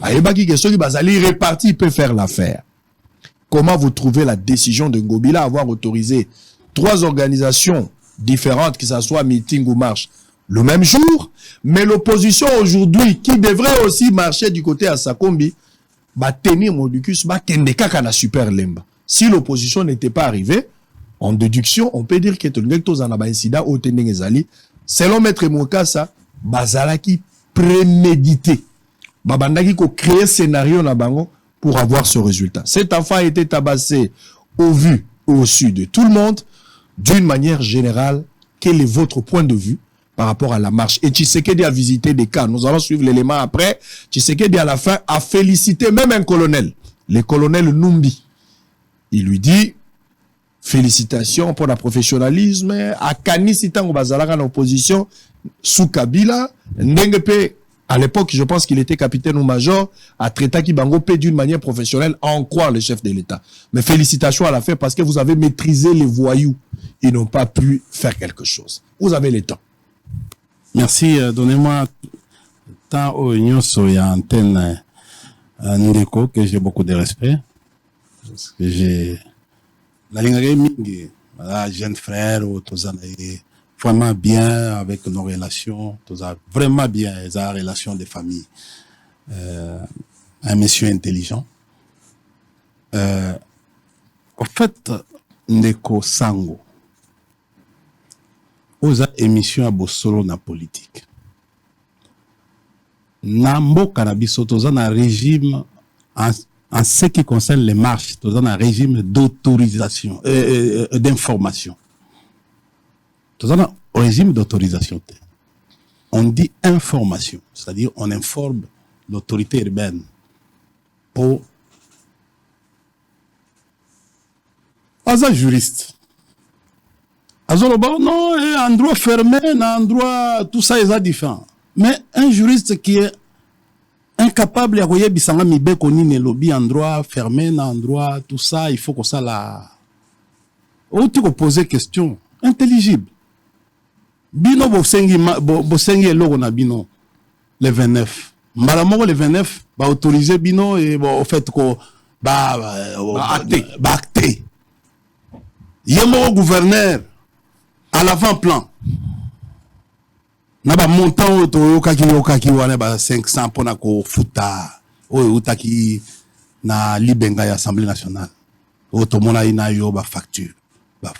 Aïbaki Kessoki Bazali réparti, il peut faire l'affaire. Comment vous trouvez la décision de Ngobila avoir autorisé 3 organisations différentes, que ce soit meeting ou marche, le même jour, mais l'opposition aujourd'hui, qui devrait aussi marcher du côté à Sakombi, va tenir Modicus, va Kendeka na Super Lemba. Si l'opposition n'était pas arrivée, en déduction, on peut dire que Tongekto Zanaba Insida au Tenengezali, selon Maître Mokasa, Bazalaki prémédité. Babandaki ko créer scénario na bango pour avoir ce résultat. Cet enfant a été tabassé au vu et au su de tout le monde. D'une manière générale, quel est votre point de vue par rapport à la marche? Et Tshisekedi a visité des cas. Nous allons suivre l'élément après. Tshisekedi, à la fin, a félicité même un colonel, le colonel Numbi. Il lui dit, félicitations pour le professionnalisme. À Kanisi Tango Bazalaka en opposition, sous Kabila, Ndengepe, à l'époque, je pense qu'il était capitaine ou major, à Tretaki Bango paie d'une manière professionnelle, à en croire le chef de l'État. Mais félicitations à la fin parce que vous avez maîtrisé les voyous. Ils n'ont pas pu faire quelque chose. Vous avez le temps. Merci. Donnez-moi tant au Nyoso et à Antenne Ndeko, que j'ai beaucoup de respect. Parce que j'ai la ligne mingi, voilà, jeune frère, ou tout ça, vraiment bien avec nos relations, tout ça, vraiment bien, les relations de famille. Un monsieur intelligent. En fait, Ndeko Sango, aux émissions à Bossolo na politique. Nambo Kanabiso, tout ça, un régime en ce qui concerne les marches, tout ça, un régime d'autorisation, d'information. Tout ça, un régime d'autorisation. On dit information, c'est-à-dire on informe l'autorité urbaine pour un juriste. Non, un endroit fermé, un endroit, tout ça est différent. Mais un juriste qui est incapable de regarder bisanga mibe koni lobby endroit fermé, un endroit, tout ça, il faut que ça la. Ou tu poser question intelligible. Bino bosengi eloko na bino le 29. Malamoko le 29 ba autoriser bino et au fait ko acté. Yemo gouverneur à l'avant-plan. Na ba montant to kaki wana ba 500 pona ko futa o utaki na libenga ya Assemblée nationale. O to mona ina yo ba facture. Ba.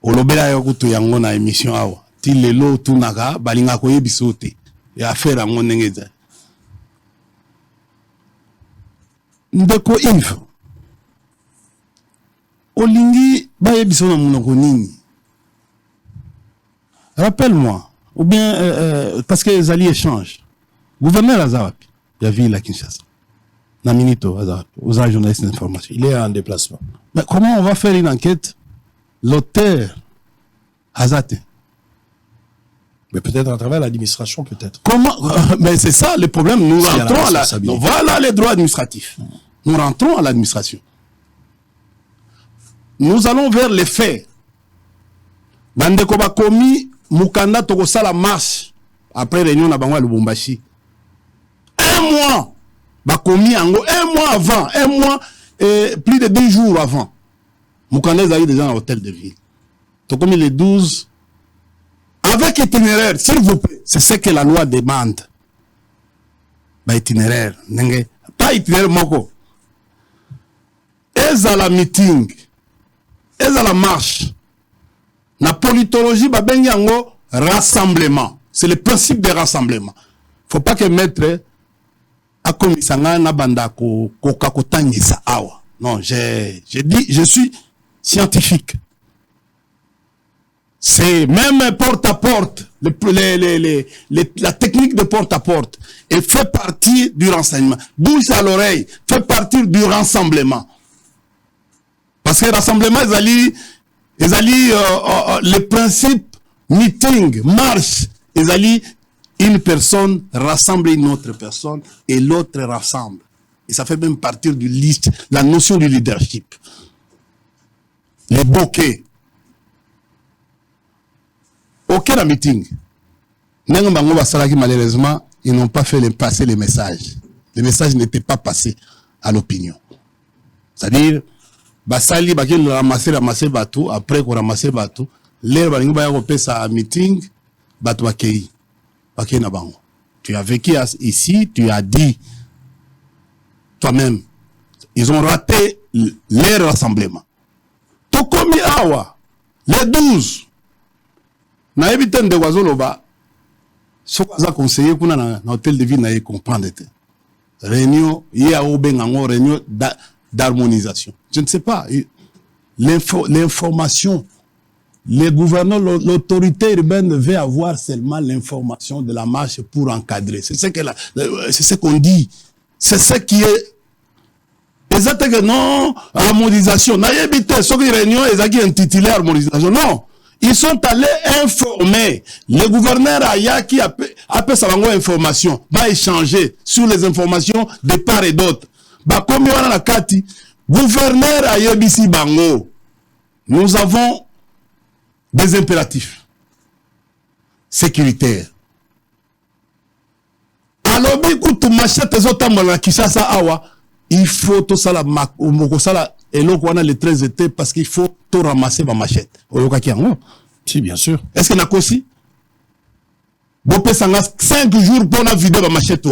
Olobela yo kutu yango na émission awa. Ti lelo tunaka balinga ko yebisote. Ya affaire ngo ndengeza. Ndeko Yves. Olingi ba yebiso na munoko nini? Rappelle-moi, ou bien parce que les alliés échangent. Gouverneur Azawapi, il y a ville à Kinshasa. Naminito Azawapi, aux journalistes d'information. Il est en déplacement. Mais comment on va faire une enquête? L'auteur Azate. Mais peut-être à travers l'administration, peut-être. Comment? Mais c'est ça le problème. Nous rentrons à la. Donc, voilà les droits administratifs. Nous rentrons à l'administration. Nous allons vers les faits. Bandeko bakomi Mukanda Tokosa la marche après réunion na bango à Lubumbashi. Un mois bakomi ango, un mois avant, un mois et plus de 2 jours avant. Mukanda est déjà dans l'hôtel de ville. Tokomi le 12 avec itinéraire, s'il vous plaît. C'est ce que la loi demande. Ba itinéraire, nenge pas itinéraire moko. Eza la meeting, eza la marche. La politologie, babengi yango rassemblement. C'est le principe de rassemblement. Faut pas que maître a commis sanga na banda ko kakotangisa awa. Non, j'ai dit, je suis scientifique. C'est même porte à porte, la technique de porte à porte, et fait partie du renseignement. Bouche à l'oreille, fait partie du rassemblement. Parce que le rassemblement, le principe meeting, marche, une personne rassemble une autre personne et l'autre rassemble. Et ça fait même partir du liste, la notion du leadership. Les bokeh. Aucun meeting. Malheureusement, ils n'ont pas fait passer les messages. Les messages n'étaient pas passés à l'opinion. C'est-à-dire, basali bakeli ramasser bateau après qu'on ramasser bateau l'air balingi ba ko pesa meeting Batouakei, Bakei Nabango. Tu as vécu ici, tu as dit toi-même, ils ont raté leur rassemblement. Tokomi Awa, les 12, na évité de Wazoloba, ce qu'on a conseillé pour na hôtel de ville, na comprendre. Réunion, réunion d'harmonisation. Je ne sais pas, l'information, les gouverneurs, l'autorité urbaine veut avoir seulement l'information de la marche pour encadrer. C'est ce qu'on dit. C'est ce qui est exactement non, harmonisation. N'ayébité, ce qui est réunion, ils ont intitulé harmonisation. Non. Ils sont allés informer. Le gouverneur Ayaki a fait sa information, va échanger sur les informations de part et d'autre. Bah, comme il y a la Kati, gouverneur Ayebisi Bango, nous avons des impératifs sécuritaires. Alors, tu m'achètes tes autres la Kishasa Awa, il faut tout ça la mokosala et là on a les 13 étés parce qu'il faut tout ramasser ma machette. Si, bien sûr. Est-ce qu'il y a aussi? Bon, 5 jours pour la vidéo ma machette.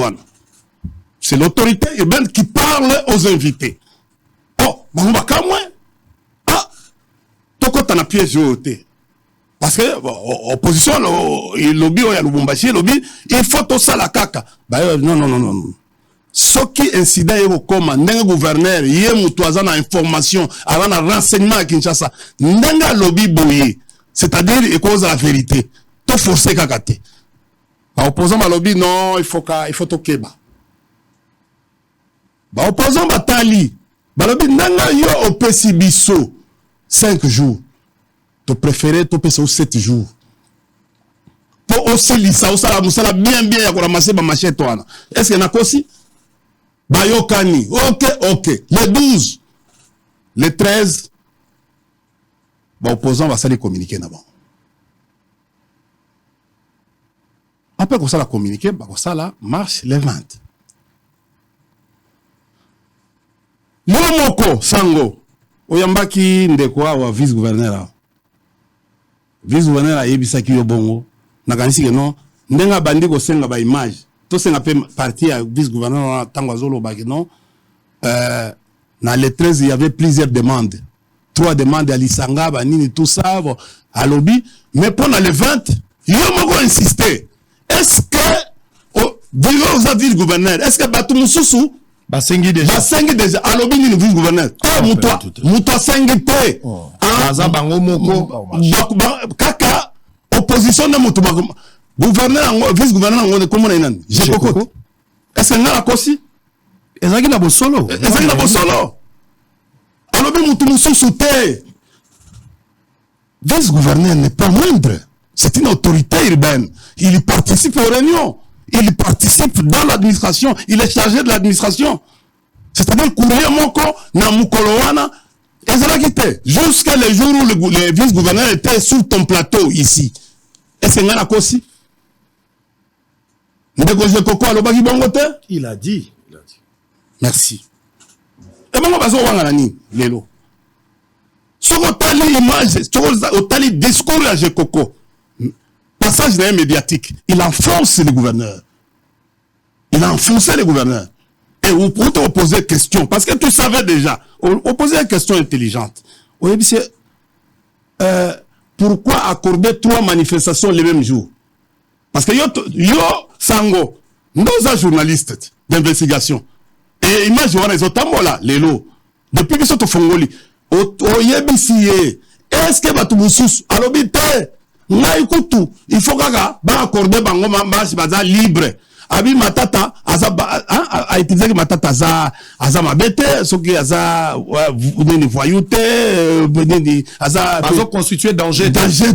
C'est l'autorité urbaine qui parle aux invités. Oh, on va quand même. Ah, toi quand on a piège au thé. Parce que opposition, le lobby, il y a le Lubumbashi, lobby, il faut tout ça la caca. Bah, non. Ce qui incident est comme un gouverneur, il y a une information, avant un renseignement à Kinshasa. N'enga lobby bouillé, c'est-à-dire il cause la vérité. Tout forcé kakate. Bah, opposant à lobby, non, il faut tout keba. Bah, opposant à Tali, bah, lobby, n'enga yo au Pessibiso, 5 jours. Tu préférais tu peux 7 jours. Pour aussi lisa, ça bien, il y a ramasser ma machette toi. Est-ce qu'il y en a aussi? Bayokani, ok. Les 12, les 13, bah, opposants va s'aller communiquer d'abord. Après qu'on s'alla communiquer, bah, ça là marche les 20. Moko, Sango, Oyambaki Ndekwa ou vice-gouverneur. Vice-gouverneur a yebisa ki yo bongo. Nakanisi ke non, ndenga bandi ko senga ba image. To senga pe parti à vice-gouverneur tango azolo ba ke non. Dans les 13, il y avait plusieurs demandes. 3 demandes à l'Isanga, Banini, tout ça, à lobby. Mais pendant les 20, il y a insisté. Est-ce que, vous avez dit le gouverneur, est-ce que Batoumoussou, Basengi déjà, à lobby, il le gouverneur. Moutoua Sengi te. Bango Moko. Kaka, opposition de Moutoua. Gouverneur, vice-gouverneur, comment on est? J'ai coco. Est-ce que n'a aussi? Ezaki na bosolo. Alors, vice-gouverneur n'est pas moindre. C'est une autorité urbaine. Il participe aux réunions. Il participe dans l'administration. Il est chargé de l'administration. C'est-à-dire que Moko, na Mukolowana, jusqu'à le jour où le vice-gouverneur était sur ton plateau ici. Est-ce qu'il y a aussi? Il a dit. Merci. Et bon, on va se ni Lélo. Si on a l'image, si on a le discours à Jekoko, passage médiatique, il enfonce les gouverneurs. Il a enfoncé les gouverneurs. Et vous pouvez te poser des questions, parce que tu savais déjà, on posait des questions intelligentes. On dit, pourquoi accorder 3 manifestations le même jour? Parce que yo Sango, nos journalistes d'investigation, et imagine les autres là, les lots, depuis qu'ils sont au Fongoli, au Yebisiye, est-ce que Batoumoussous, alors bité, il faut accorder Bango Mambash Baza libre. Abi Matata, a utilisé Matata Aza Mabete, ce qui Aza, voyouté, Aza, constitué danger. Danger,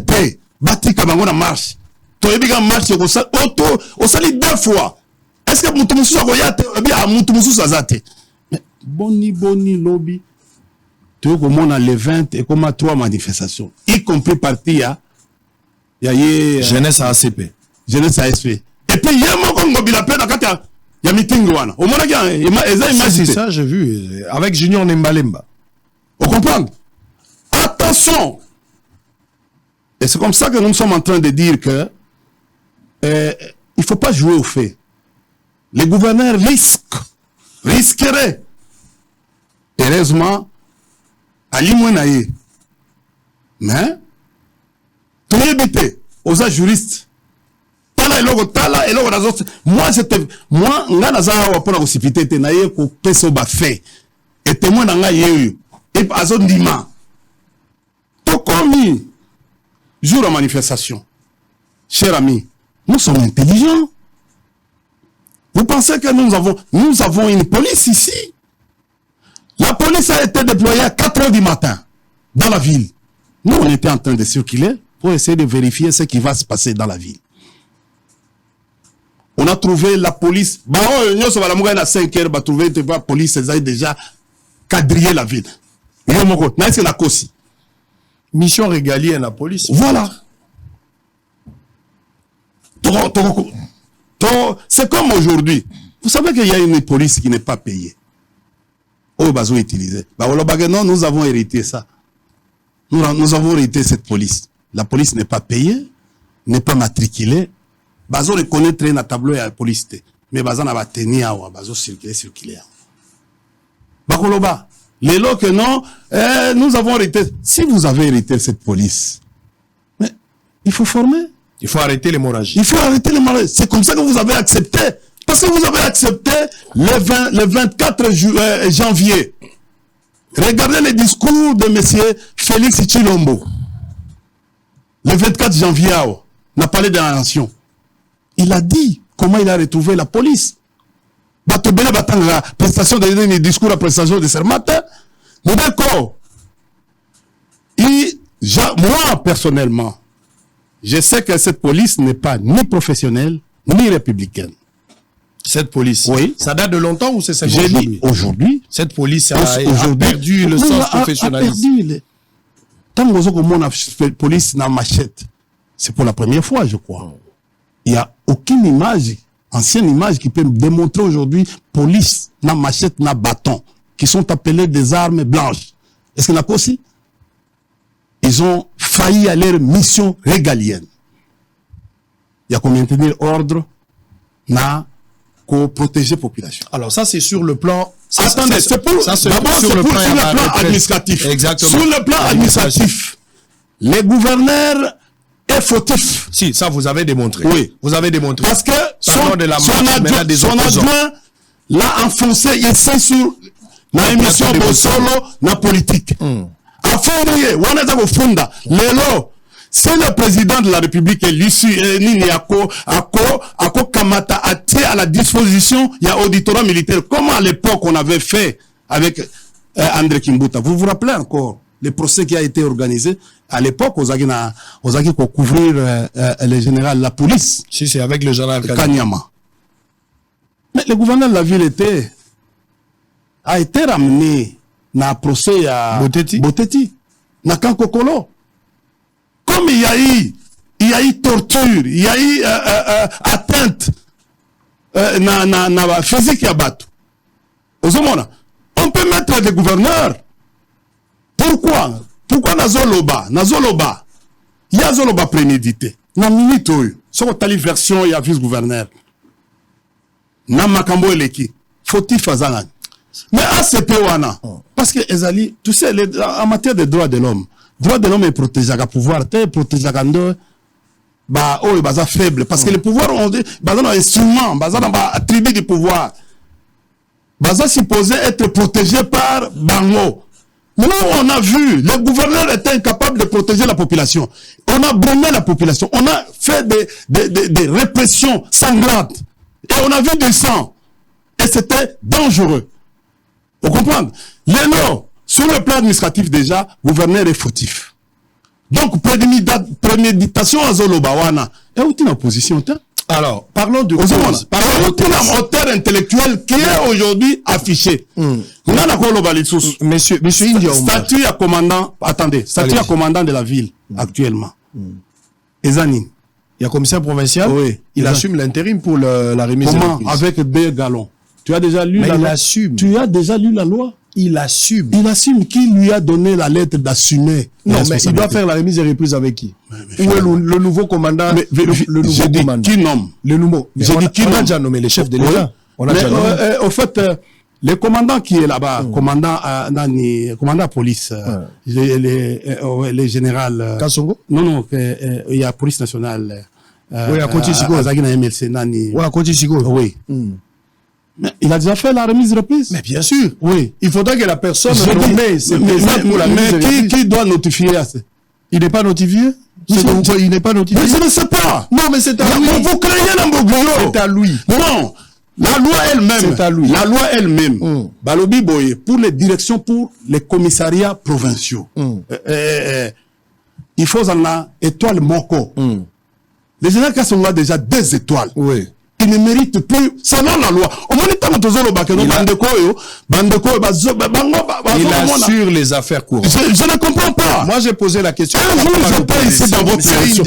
Bati Kabango na marche. Toyebiga marche, au sali 2 fois. Est-ce que Moutoumoussou a voyate, bien Moutoumoussou Azate? Mais boni lobby. Tu vois comment on a les 20 et comment 3 manifestations, y compris parti à Jeunesse à ACP. Jeunesse à ASP. Et puis, il y a un Congo Bilapé, il y a un meeting. Au moins, c'est ça, j'ai vu. Avec Junior Nembalemba. Vous comprenez? Attention! Et c'est comme ça que nous sommes en train de dire que il ne faut pas jouer au fait. Les gouverneurs risqueraient. Heureusement, à l'Imonaïe. Mais, tout le monde aux juristes. Moi, nga naza wapona kusipite te na ye ko peso ba fait. Et témoin na nga yeyu. Et azo ndima. To komi jour de manifestation. Chers amis, nous sommes intelligents. Vous pensez que nous avons une police ici? La police a été déployée à 4 heures du matin dans la ville. Nous, on était en train de circuler pour essayer de vérifier ce qui va se passer dans la ville. On a trouvé la police. Bah, nous sommes à 5 heures, bah, trouver la police, ils ont déjà quadrillé la ville. C'est la cause. Mission régalienne la police. Voilà. C'est comme aujourd'hui. Vous savez qu'il y a une police qui n'est pas payée. Oh, bazo utilisé. Bah, non, nous avons hérité ça. Nous avons hérité cette police. La police n'est pas payée, n'est pas matriculée. Bazo reconnaît très dans tableau à la police. Mais bazo n'a pas tenu à bazo circuler. Bakoloba. Les lots que non, nous avons hérité. Si vous avez hérité cette police, mais il faut former. Il faut arrêter l'hémorragie. Il faut arrêter l'hémorragie. C'est comme ça que vous avez accepté. Parce que vous avez accepté le 24 janvier. Regardez le discours de M. Félix Tshilombo. Le 24 janvier, on a parlé de la nation. Il a dit comment il a retrouvé la police. Batobele batanga prestation de discours à prestation de serment. Mais d'accord. Moi, personnellement, je sais que cette police n'est pas ni professionnelle, ni républicaine. Cette police, oui. Ça date de longtemps ou c'est aujourd'hui? Aujourd'hui. Cette police a perdu le sens professionnalisme. Tant que la police n'a machette, c'est pour la première fois, je crois. Il n'y a aucune image, ancienne image, qui peut démontrer aujourd'hui police n'a machette, n'a bâton, qui sont appelés des armes blanches. Est-ce qu'il y en a pas aussi? Ils ont failli à leur mission régalienne. Il y a qu'on maintenir ordre, n'a qu'au protéger la population. Alors ça c'est sur le plan... Attendez, c'est pour le plan administratif. Exactement. Sur le plan administratif, les gouverneurs est fautif. Si, ça vous avez démontré. Oui. Vous avez démontré. Parce que son adjoint l'a enfoncé ici sur la émission de solo, la politique. C'est le président de la République Nini Ako Kamata a été à la disposition, il y a auditorat militaire. Comme à l'époque on avait fait avec André Kimbuta. Vous vous rappelez encore le procès qui a été organisé à l'époque aux Agui pour couvrir le général, la police. Si, c'est avec le général Kanyama. Mais le gouverneur de la ville a été ramené dans le procès à Boteti, dans Kankokolo. Comme il y a eu torture, il y a eu atteinte na physique à battu. On peut mettre des gouverneurs. Pourquoi? Pourquoi Nazoloba? Il y a Zoloba prémédité. Na minute, sur la version, il y a vice-gouverneur. Na makambo eleki. Fautif azangan. Mais ACP wana. Parce que Ezali, tu sais, en matière de droits de l'homme est protégé à pouvoir, protégé à bah, oh, baza faible. Parce que le pouvoir, on dit, baza un instrument, baza un attribut du pouvoir. Baza supposé être protégé par Bango. Nous, on a vu, le gouverneur était incapable de protéger la population. On a brûlé la population. On a fait des répressions sanglantes. Et on a vu du sang. Et c'était dangereux. Vous comprenez? Léno, sur le plan administratif déjà, gouverneur est fautif. Donc, préméditation à Zolobawana. Et où est la position? Alors, parlons de cause. Parlons hauteur intellectuelle qui est aujourd'hui affichée. Monsieur India, statut à commandant, attendez, statut à commandant de la ville, actuellement. Ezanine. Il y a commissaire provincial. Oui. Il assume l'intérim pour la remise. Comment? Avec 2 galons. Tu as déjà lu la loi? Assume. Tu as déjà lu la loi? Il assume. Il assume qui lui a donné la lettre d'assumer. Non, mais il doit faire la remise et reprise avec qui? Où est le nouveau commandant? Le nouveau commandant. Qui nomme? Le nouveau. On a déjà nommé les chefs de l'État. On a déjà nommé. Au fait, le commandant qui est là-bas, commandant police, les générales. Kassongo? Non, il y a police nationale. Oui, à Koti Siko. Oui, à Koti Siko. Oui. Mais il a déjà fait la remise-reprise. Mais bien sûr. Oui. Il faudra que la personne nommée pour la remise. Mais qui doit notifier? Il n'est pas notifié? Il n'est pas notifié? Mais je ne sais pas. Non, mais c'est à lui. Vous créez l'ambroglio. C'est à lui. Non. La loi elle-même. C'est à lui. La loi elle-même. Balobi Boye, pour les directions, pour les commissariats provinciaux. Il faut en avoir étoile Moko. Les généraux qui ont déjà 2 étoiles. Oui. Qui ne méritent plus, selon la loi. Il assure les affaires courantes. Je ne comprends pas. Moi, j'ai posé la question. Un jour, je paye ici dans votre émission.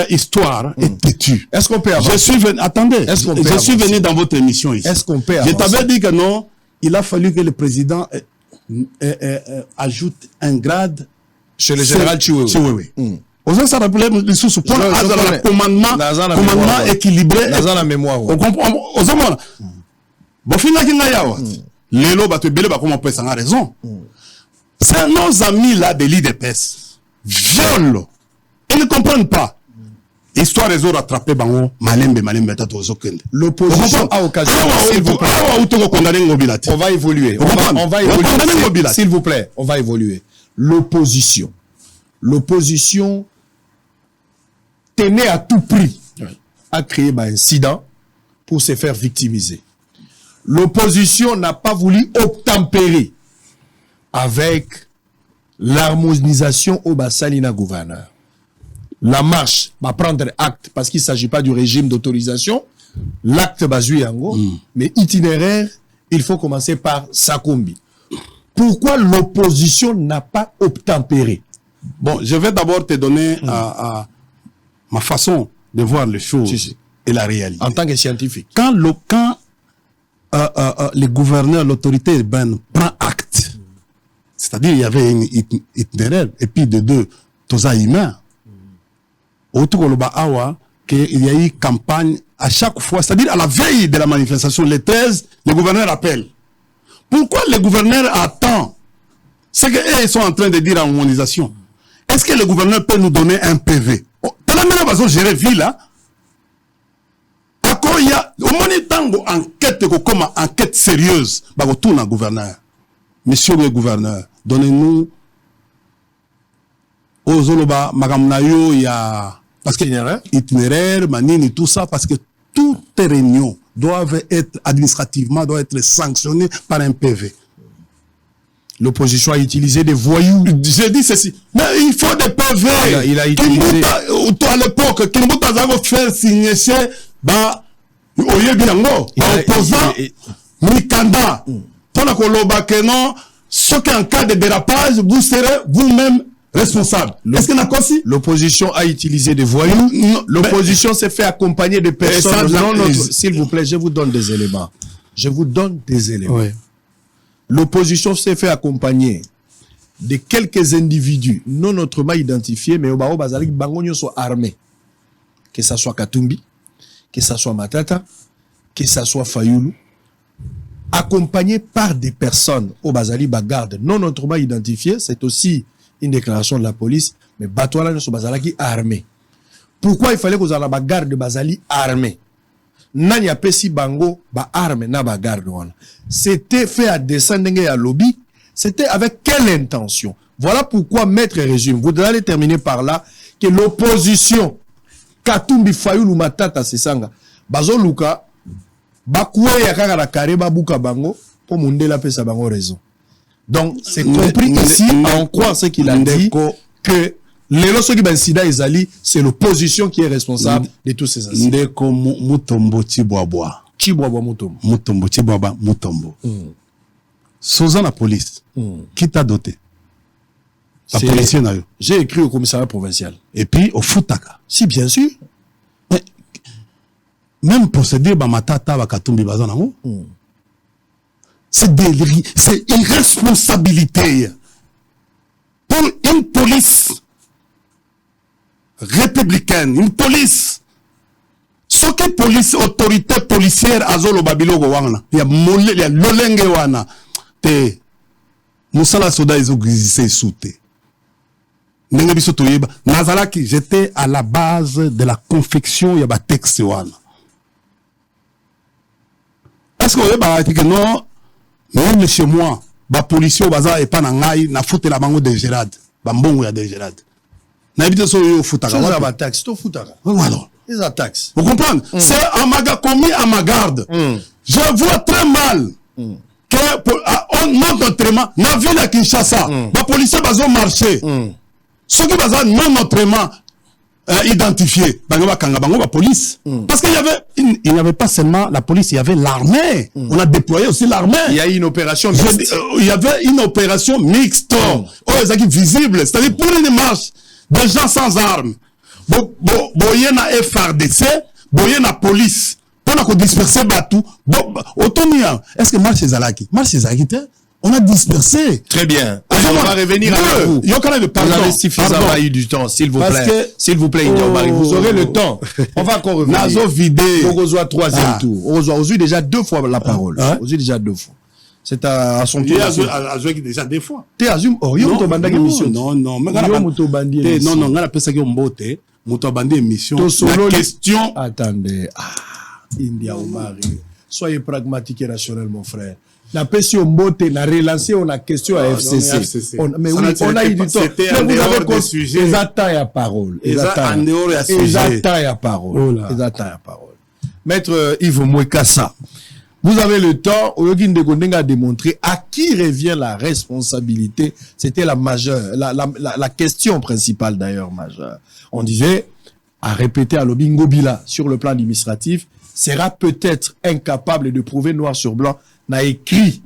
Histoire est têtue. Est-ce qu'on peut avoir? Je suis venu, attendez, je suis venu dans votre émission ici. Est-ce qu'on peut Je t'avais dit que non, il a fallu que le président ajoute un grade chez le général Chiwewe. Aux gens, ça rappelle les sous pour le commandement équilibré. Dans la mémoire. On comprend. Aux gens, bon, finalement, les lots, comment on peut s'en raison. C'est nos amis là de l'IDPS. Violent. Ils ne comprennent pas. Histoire des autres attrapés, l'opposition a occasion. On va évoluer. On va évoluer. S'il vous plaît, on va évoluer. L'opposition tenait à tout prix à créer un incident pour se faire victimiser. L'opposition n'a pas voulu obtempérer avec l'harmonisation au Bassalina gouverneur. La marche va prendre acte parce qu'il ne s'agit pas du régime d'autorisation. L'acte va jouer en gros. Mais itinéraire, il faut commencer par Sakombi. Pourquoi l'opposition n'a pas obtempéré? Bon, je vais d'abord te donner ma façon de voir les choses et la réalité. En tant que scientifique. Quand le gouverneur, l'autorité urbaine prend acte, c'est-à-dire il y avait une itinéraire, et puis de 2, Toza humain, autour de Awa, qu'il y a eu campagne à chaque fois, c'est-à-dire à la veille de la manifestation, les 13, le gouverneur appelle. Pourquoi le gouverneur attend? C'est qu'ils sont en train de dire en harmonisation. Est-ce que le gouverneur peut nous donner un PV? Dans la même façon, gérer ville, là. Il y a au moins tango enquête comme enquête sérieuse. Bah, retourne à gouverneur. Monsieur le gouverneur, donnez-nous aux Zoloba, Magamnayo, il y a parce que itinéraire, manini, tout ça, parce que toutes les réunions doivent être administrativement, doivent être sanctionnées par un PV. L'opposition a utilisé des voyous. J'ai dit ceci. Mais il faut des PV. Il a utilisé. À l'époque, Kimbuta Zago faire signer chez Oyebiango, opposant, Mikanda. Pendant qu'on l'a que non, ce qui en cas de dérapage, vous serez vous-même responsable. Est-ce que aussi? L'opposition a utilisé des voyous. L'opposition s'est fait accompagner de personnes. S'il vous plaît, je vous donne des éléments. Je vous donne des éléments. Oui. L'opposition s'est fait accompagner de quelques individus non autrement identifiés, mais au Bazalik Bangonyo soit armés. Que ce soit Katumbi, que ce soit Matata, que ce soit Fayoulou, accompagnés par des personnes au Bazali Bagarde non autrement identifiées. C'est aussi une déclaration de la police, mais Batouala ne soit Bazalaki armé. Pourquoi il fallait que vous ayez la bagarre de Bazali armé? Nani a pesi bango ba arme na bagarre. C'était fait à descendre à lobby. C'était avec quelle intention? Voilà pourquoi maître résume. Vous allez terminer par là que l'opposition Katumbi Fayoulou Matata Sesanga Bazo Luka Bakoué Yakara la Kareba Buka Bango pour Mundela pesa bango raison. Donc c'est compris ici à en croire ce qu'il a dit que les lorsque l'incident Ezali, c'est l'opposition qui est responsable de tous ces incidents. Ndeko Mutombo Chibwabwa. Chibwabwa Mutombo. Mutombo Chibwabwa Mutombo. Sozan la police. Qui t'a doté? La police n'a eu. J'ai écrit au commissariat provincial. Et puis au Futaka. Si, bien sûr. Mais, même procédé Bamatata Bakatumbi Bazanamo. c'est irresponsabilité. Pour une police républicaine, une police, ce que police, autorité policière, azolo babilogo wana, il y a lolenge wana, te, musala soda iso grisise soute. Nengabiso toyeba, nazalaki, j'étais à la base de la confection, il y a ba texte wana. Est-ce que vous avez dit que non, même chez moi, les policiers et pas na foute la bango de Gérard. Bambongo ya de Gérard. Na habite so yo foutaka. Ça va taxe, to foutaka. Alors, ils attaquent. vous comprenez? C'est un maga commis à ma garde. Je vois très mal que non autrement, na ville à Kinshasa, les policiers bazo marché. Ceux qui bazo non autrement identifié, la police. Parce qu'il y avait pas seulement la police, il y avait l'armée. On a déployé aussi l'armée. Il y a eu une opération mixte. Il y avait une opération mixte. Visible. C'est-à-dire pour une marche des gens sans armes. Il y a FRDC, il y a police. Pour qu'on disperser Batou. Est-ce que marche Zalaki? Marche Zalaki, on a dispersé. Très bien. On va revenir à vous. Vous avez suffisamment eu du temps, s'il vous plaît. S'il vous plaît, vous aurez le temps. On va encore revenir. Nazo vidé. On reçoit troisième tour. On reçoit déjà 2 fois la parole. On reçoit déjà 2 fois. C'est à son tour. Il a joué déjà 2 fois. Tu as joué. Oh, non, émission. Non. Non, on a ça Mbote. Moutobandi émission. La question. Attendez. India Omari. Soyez pragmatique et rationnel, mon frère. La PSI Mbote n'a relancé, on a question à FCC. Mais oui, on a eu du temps. C'était en dehors des sujets. Ils attendent à parole. Ils attendent à parole. Maître Yves Mouekassa, vous avez le temps. Oyogin Degondenga a démontré à qui revient la responsabilité. C'était la majeure, la question principale d'ailleurs majeure. On disait, à répéter à Lobingo Bila sur le plan administratif, sera peut-être incapable de prouver noir sur blanc, n'a écrit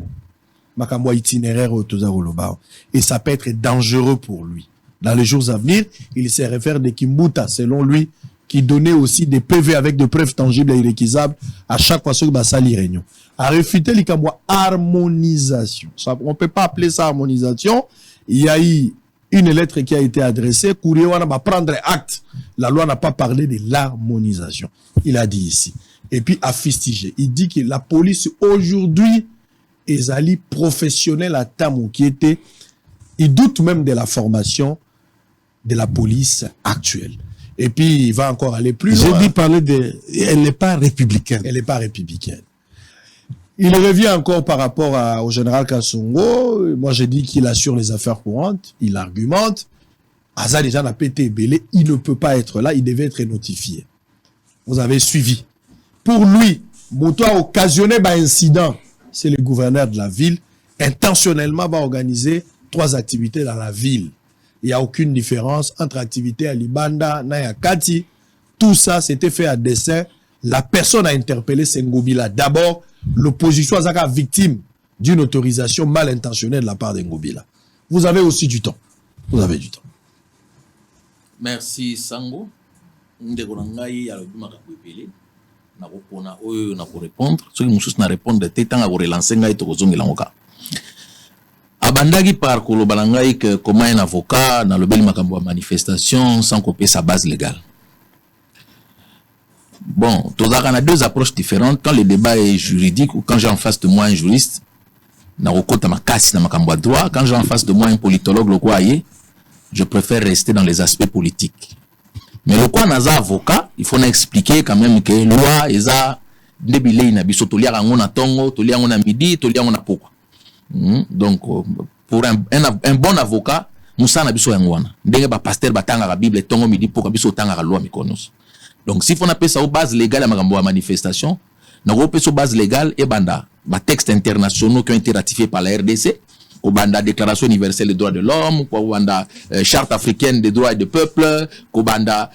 Makambo itinéraire au Tozaroloba. Et ça peut être dangereux pour lui. Dans les jours à venir, il se réfère de Kimbuta, selon lui, qui donnait aussi des PV avec des preuves tangibles et irrécusables à chaque fois que Bassali réunion. À réfuter l'Ikambo harmonisation. On ne peut pas appeler ça harmonisation. Il y a eu une lettre qui a été adressée. Kouriouana va prendre acte. La loi n'a pas parlé de l'harmonisation. Il a dit ici. Et puis, à fustiger. Il dit que la police, aujourd'hui, est allée professionnelle à Tamou, qui était, il doute même de la formation de la police actuelle. Et puis, il va encore aller plus loin. J'ai dit parler de, elle n'est pas républicaine. Elle n'est pas républicaine. Il revient encore par rapport au général Kassongo. Moi, j'ai dit qu'il assure les affaires courantes. Il argumente. Aza déjà n'a pas été belé. Il ne peut pas être là. Il devait être notifié. Vous avez suivi. Pour lui, Moto a occasionné un incident. C'est le gouverneur de la ville. Intentionnellement, va organiser 3 activités dans la ville. Il n'y a aucune différence entre activités à Libanda, Nayakati. Tout ça, c'était fait à dessein. La personne a interpellé Sengobila. D'abord, l'opposition a été victime d'une autorisation mal intentionnée de la part d'Engobila. Vous avez aussi du temps. Vous avez du temps. Merci, Sango. Ndegonangai alobima kapepele. Nakopona oyo na ko répondre. Ceux qui mususu na répondre te tanga ko relancer ngai to kozongela ngoka. Abandagi par koloba ngai que comment un avocat na lobeli makambo ya manifestation sans couper sa base légale. Bon, on a 2 approches différentes. Quand le débat est juridique ou quand j'ai en face de moi un juriste, na rokota makasi na makambo droit, quand j'ai en face de moi un politologue le quoi je préfère rester dans les aspects politiques. Mais le quoi naza avocat, il faut expliquer quand même que loi eza ndebile na biso tolia rango na tongo, tolia ngo na midi, tolia ngo na poko. Donc pour un bon avocat, musa na biso yangwana. Ndenge ba pasteur batanga la Bible tongo midi poko biso tanga la loi mikonos. Donc si on appelle ça aux bases légales à ma manifestation, nous appelle ça aux bases légales et banda, textes internationaux qui ont été ratifiés par la RDC, au banda Déclaration universelle des droits de l'homme, au banda Charte africaine des droits du peuple, au banda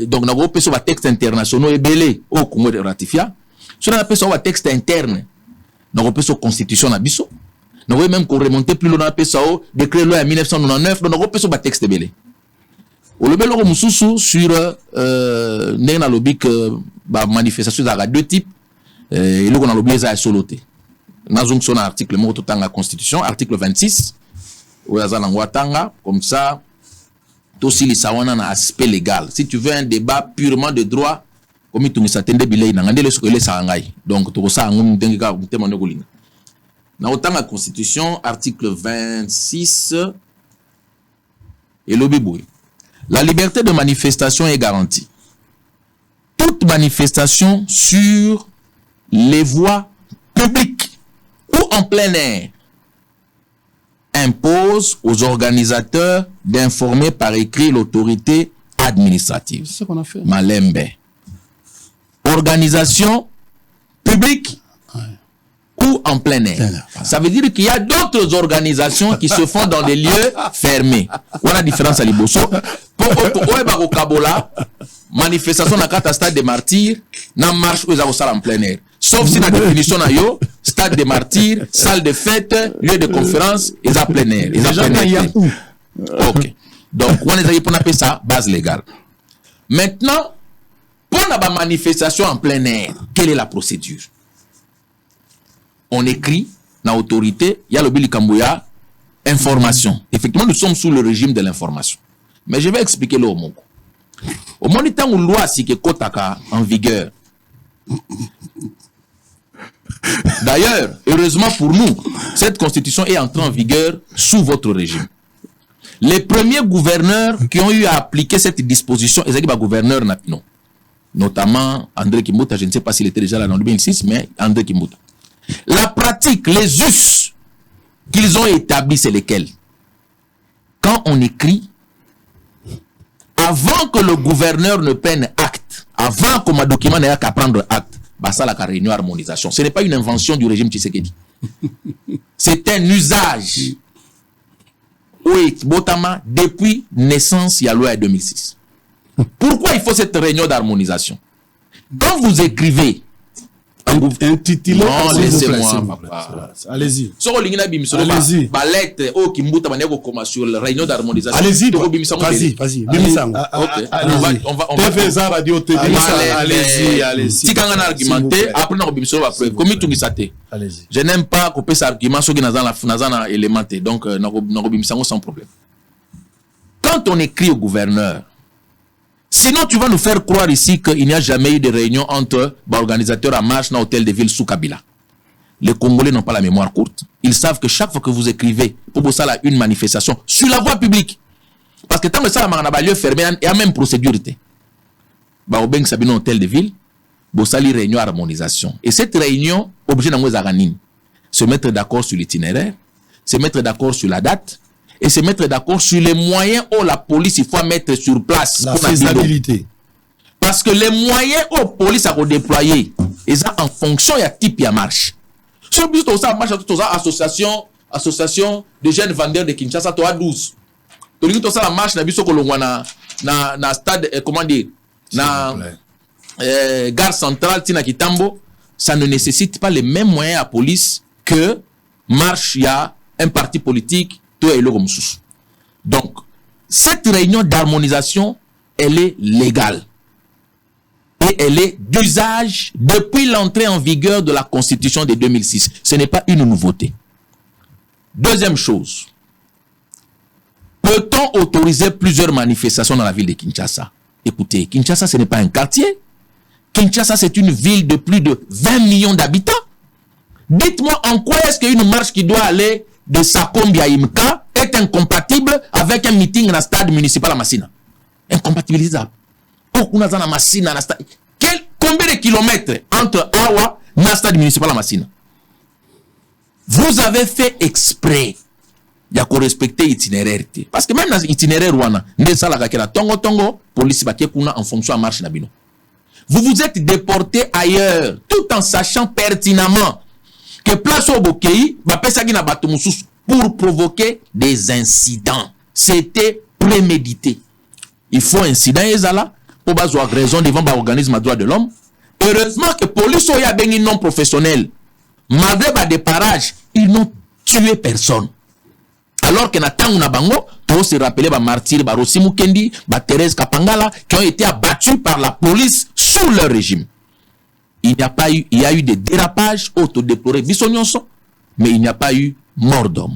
donc nous appelle ça aux textes internationaux et belé au Congo ratifié. Si on appelle ça aux textes internes, nous appelle ça Constitution nabiso. Nous voyons même qu'on remonte plus loin, on appelle ça au décret loi en 1999, donc nous appelle ça aux textes belé. Au lobelo mususu sur nena lobby que ba manifestation à 2 types et le qu'on a lobby ça soloté nazung sona article moko tanga constitution article 26 tanga comme ça aussi les sawana na aspect légal. Si tu veux un débat purement de droit comme tu s'attendait bilay na ngandele sokole sangai. Donc to ça ngum denga mutema ngolinga. Na otanga constitution article 26 et l'obéboui. La liberté de manifestation est garantie. Toute manifestation sur les voies publiques ou en plein air impose aux organisateurs d'informer par écrit l'autorité administrative. C'est ce qu'on a fait. Malembe. Organisation publique ou en plein air. Ça veut dire qu'il y a d'autres organisations qui se font dans des lieux fermés. Voilà la différence à Liboso. Pour Kabola, manifestation dans le stade des martyrs, n'a marche aux en plein air. Sauf si la définition na yo, stade des martyrs, salle de fête, lieu de conférence, ils en plein air. Ok. Donc, on est appeler ça base légale. Maintenant, pour la manifestation en plein air, quelle est la procédure? On écrit dans l'autorité, il y a le Bili Kambouya, information. Effectivement, nous sommes sous le régime de l'information. Mais je vais expliquer le mot. Au moment où la loi si que Kotaka en vigueur. D'ailleurs, heureusement pour nous, cette constitution est entrée en vigueur sous votre régime. Les premiers gouverneurs qui ont eu à appliquer cette disposition, ils étaient gouverneurs Napino. Notamment André Kimbuta, je ne sais pas s'il était déjà là en 2006, mais André Kimbuta. La pratique, les us qu'ils ont établis, c'est lesquels? Quand on écrit, avant que le gouverneur ne prenne acte, avant que mon document n'ait qu'à prendre acte, bah ça la réunion harmonisation. Ce n'est pas une invention du régime Tshisekedi. C'est un usage. Oui, Botama, depuis naissance, il y a loi 2006. Pourquoi il faut cette réunion d'harmonisation? Quand vous écrivez, intitulé. Non, laissez-moi, papa. Allez-y. Allez-y. Balette, oh, qui mouta manière comment sur la réunion d'harmonisation. Allez-y. Vas-y, vas-y. Bimisango. On va. TVSA Radio TV. Allez-y. Si quand on a argumenté, après on va preuve. Comme tout disate. Allez-y. Je n'aime pas couper cet argument sur qui n'a élémenté. Donc, on sans problème. Quand on écrit au gouverneur, sinon, tu vas nous faire croire ici qu'il n'y a jamais eu de réunion entre organisateurs à marche dans l'hôtel de ville sous Kabila. Les Congolais n'ont pas la mémoire courte. Ils savent que chaque fois que vous écrivez pour ça une manifestation sur la voie publique, parce que tant que ça a lieu fermé, il y a même procédure. Au Beng Sabino hôtel de ville, Bossali réunion harmonisation. Et cette réunion, objet d'Angouzaranine, se mettre d'accord sur l'itinéraire, se mettre d'accord sur la date, et se mettre d'accord sur les moyens où la police il faut mettre sur place. La faisabilité. Parce que les moyens où la police a déployé, ils sont en fonction de type de marche. Si vous avez ça marche, vous avez association de jeunes vendeurs de Kinshasa, tu as 12. Tu as la marche, na stade, comment dire, na gare centrale, Tina Kitambo, ça ne nécessite pas les mêmes moyens à la police que marche, il y a un parti politique. Donc, cette réunion d'harmonisation, elle est légale. Et elle est d'usage depuis l'entrée en vigueur de la Constitution de 2006. Ce n'est pas une nouveauté. Deuxième chose. Peut-on autoriser plusieurs manifestations dans la ville de Kinshasa? Écoutez, Kinshasa, ce n'est pas un quartier. Kinshasa, c'est une ville de plus de 20 millions d'habitants. Dites-moi en quoi est-ce qu'une marche qui doit aller de Sakombi à Imka est incompatible avec un meeting dans le stade municipal à Massina. Incompatibilisable. Combien de kilomètres entre Awa et le stade municipal à Massina? Vous avez fait exprès de respecter l'itinéraire. Parce que même dans l'itinéraire, police en fonction de marche. Vous vous êtes déporté ailleurs tout en sachant pertinemment que place au Bokei pour provoquer des incidents. C'était prémédité. Il faut incident ezala pour avoir raison devant l'organisme de droits de l'homme. Heureusement que la police a béni non professionnel. Malgré des parages, ils n'ont tué personne. Alors que Nathan Nabango, tous se rappelaient les martyrs Rossi Mukendi, Thérèse Kapangala, qui ont été abattus par la police sous leur régime. Il y a eu des dérapages autodéplorés. mais il n'y a pas eu mort d'homme.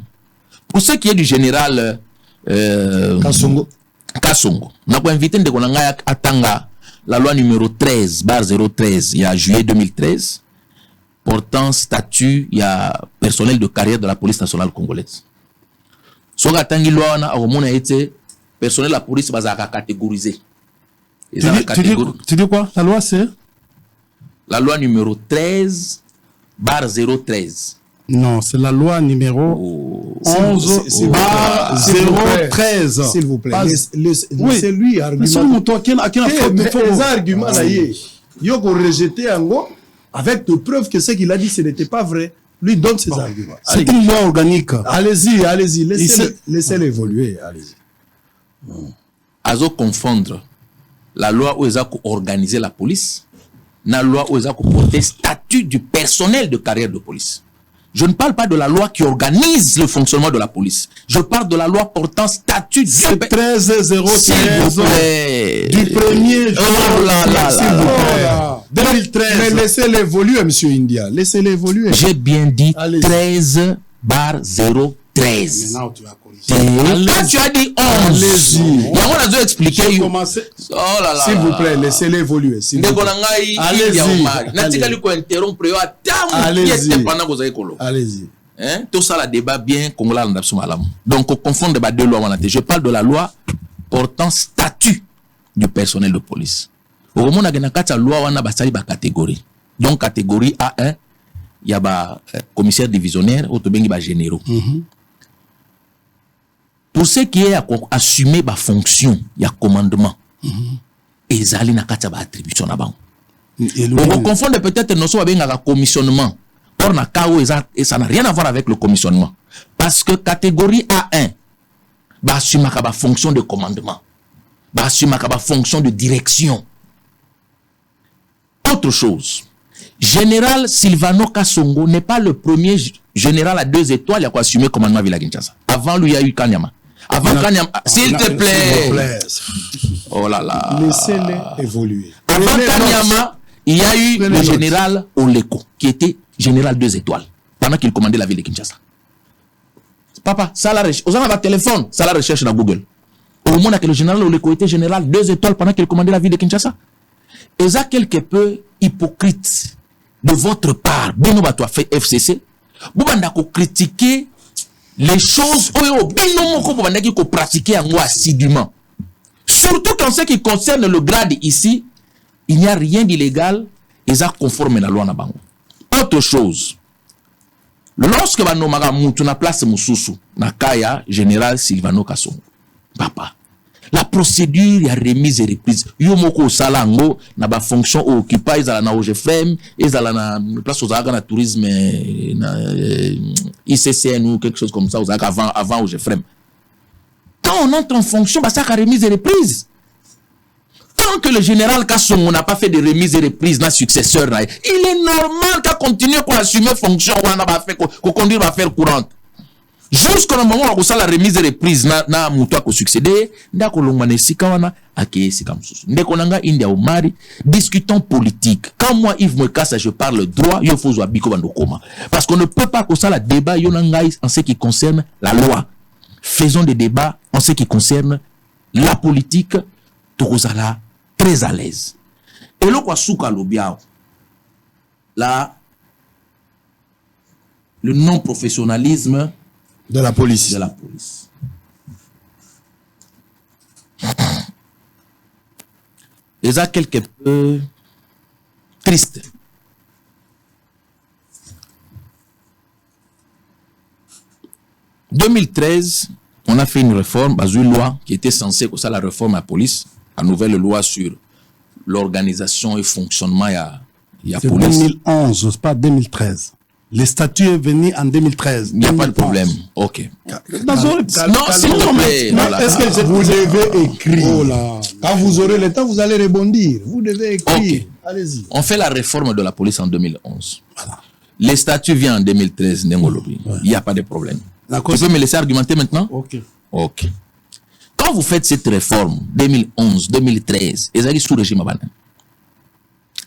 Pour ce qui est du général Kassongo, on a invité Ndekonanga Atanga la loi numéro 13/013 il y a juillet 2013 portant statut il y a personnel de carrière de la police nationale congolaise. So gatangi loi na omona été personnel de la police bazaka catégorisé. Tu dis quoi? La loi c'est la loi numéro 13/013. Non, c'est la loi numéro 11/013. S'il vous plaît. C'est lui argument. Les arguments là, il a rejeté en gros avec de preuves que ce qu'il a dit ce n'était pas vrai. Lui donne ses arguments. C'est une loi organique. Allez-y, laissez-le évoluer. Allez-y. Azo confondre la loi où ils ont organisé la police, la loi où ils ont porté statut du personnel de carrière de police. Je ne parle pas de la loi qui organise le fonctionnement de la police. Je parle de la loi portant statut du 13/013 du 1er juin 2013. Mais laissez-le évoluer, monsieur India. Laissez-le évoluer. J'ai bien dit 13/013. Maintenant, tu vas corriger. Quand tu as dit 11, allez-y. on a dû expliquer. Oh là là. S'il vous plaît, laissez-le évoluer. Allez-y. Allez-y. Tout ça, le débat bien congolais. Donc, on confond les deux lois. Je parle de la loi portant statut du personnel de police. Au moment où on a une loi, on a une catégorie. Donc, catégorie A1, il y a un commissaire divisionnaire, ou généraux. Pour ce qui est assumer ma fonction, il y a commandement. Et ils allaient dans la attribution. On confond peut-être notion avec un commissionnement. Or, et ça n'a rien à voir avec le commissionnement. Parce que catégorie A1, bah assumer ma fonction de commandement, bah assumer ma fonction de direction. Autre chose, général Silvano Kassongo n'est pas le premier général à 2 étoiles qui a assumé le commandement de Villa Kinshasa. Avant lui, il y a eu Kanyama. Avant Kanyama, s'il te plaît. Oh là là. Laissez-les évoluer. Avant Kanyama, il y a eu le général Oleko, qui était général 2 étoiles, pendant qu'il commandait la ville de Kinshasa. Papa, ça la recherche. Aux gens téléphone, ça la recherche dans Google. Au moment où le général Oleko était général 2 étoiles pendant qu'il commandait la ville de Kinshasa. Et ça quelque peu hypocrite de votre part. Bino Bato fait FCC. Vous avez critiquer les choses que pratiquer assidûment. Surtout en ce qui concerne le grade ici, il n'y a rien d'illégal et ça conforme à la loi. Autre chose, lorsque nous avons na place Moussousou, na Kaya, général Silvano Kassongo, papa, la procédure y a remise et reprise. Yomoko salango na ba fonction occupée ils na OGFM, ils na place aux na tourisme na ICCN ou quelque chose comme ça aux avant OGFM. Quand on entre en fonction, bah ça a remise et reprise. Tant que le général Kassongo n'a pas fait de remise et reprise dans successeur, il est normal qu'il continue à assumer fonction qu'on conduire à faire courante. Jusqu'au moment où ça la remise et reprise na muto ko succéder, ndako longmane sikawana akeye sikamsusu. Ndekonanga India Omari, discutons politique. Quand moi Yves Mwekassa je parle droit, il faut zo biko bandokoma. Parce qu'on ne peut pas que ça la débat yonangai en ce qui concerne la loi. Faisons des débats en ce qui concerne la politique, tozala très à l'aise. Et le quoi souka lobiao. Là le non-professionnalisme de la police. De la police. Et ça quelque peu triste. En 2013, on a fait une réforme, une loi qui était censée que ça la réforme à la police, la nouvelle loi sur l'organisation et fonctionnement de la police. 2011, pas 2013. Le statut est venu en 2013. Il n'y a pas de problème. Ok. Non, s'il te plaît. Est-ce que vous devez écrire? Oh là. Quand vous aurez le temps, vous allez rebondir. Vous devez écrire. Okay. Allez-y. On fait la réforme de la police en 2011. Voilà. Le statut vient en 2013, Nengolobi. Il n'y a pas de problème. Tu peux me laisser argumenter maintenant? Ok. Ok. Quand vous faites cette réforme, 2011, 2013, ils allaient sous régime Abana.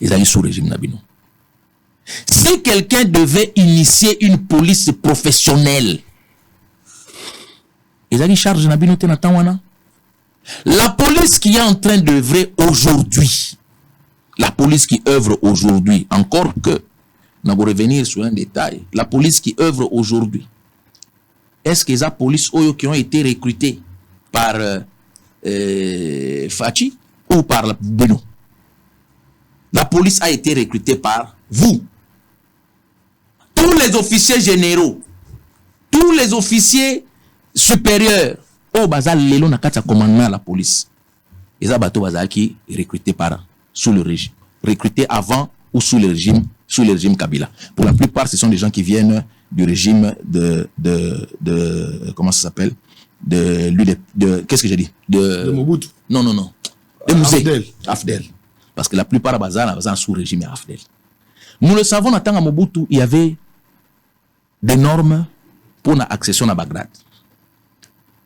Ils allaient sous régime Nabino. Si quelqu'un devait initier une police professionnelle, ils ont charge na bino te na tawana. La police qui est en train d'œuvrer aujourd'hui, la police qui œuvre aujourd'hui, encore que, nous allons revenir sur un détail, la police qui œuvre aujourd'hui, est-ce que les polices qui ont été recrutés par Fachi ou par Beno? La police a été recrutée par vous. Tous les officiers généraux, tous les officiers supérieurs, au bazal lelo na kata commandement à la police. Ils ont bateau bazal qui recruté par sous le régime, recruté avant ou sous le régime Kabila. Pour la plupart, ce sont des gens qui viennent du régime de comment ça s'appelle, qu'est-ce que j'ai dit, de Mobutu. Non. De Musée. Afdel. Parce que la plupart de bazal sous régime Afdel. Nous le savons, en tant que Mobutu, il y avait des normes pour l'accession à Bagdad.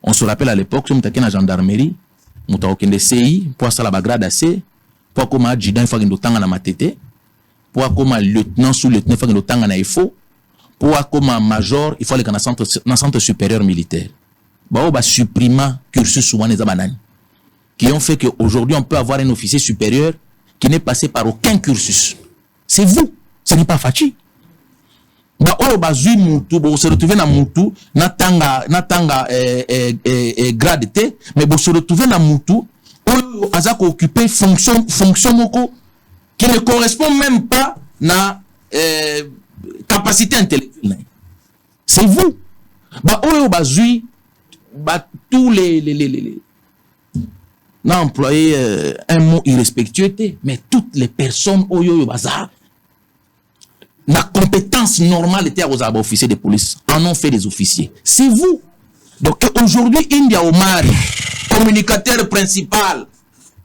On se rappelle à l'époque, si on était à la gendarmerie, on était au CI, pour ça la Bagdad assez, pour comme adjudant, il faut que on ait matete, pour comme lieutenant, sous-lieutenant, il faut que on ait IFO, pour comme major, il faut aller dans le centre supérieur militaire. Bah, on va supprimer cursus souvent les abanani, qui ont fait qu'aujourd'hui, on peut avoir un officier supérieur qui n'est passé par aucun cursus. C'est vous, ce n'est pas Fachi. Ba olo bazui mutu bo se retrouver na mutu na tanga grade T, mais bo se retrouver na mutu olo azako occuper fonction moko qui ne correspond même pas na capacité intellectuelle. C'est vous. Ba olo bazui ba tous les n'a employé un mot irrespectueux, mais toutes les personnes oyo bazar la compétence normale était aux officiers de police. En ont fait des officiers. C'est vous. Donc aujourd'hui, India Omar, communicateur principal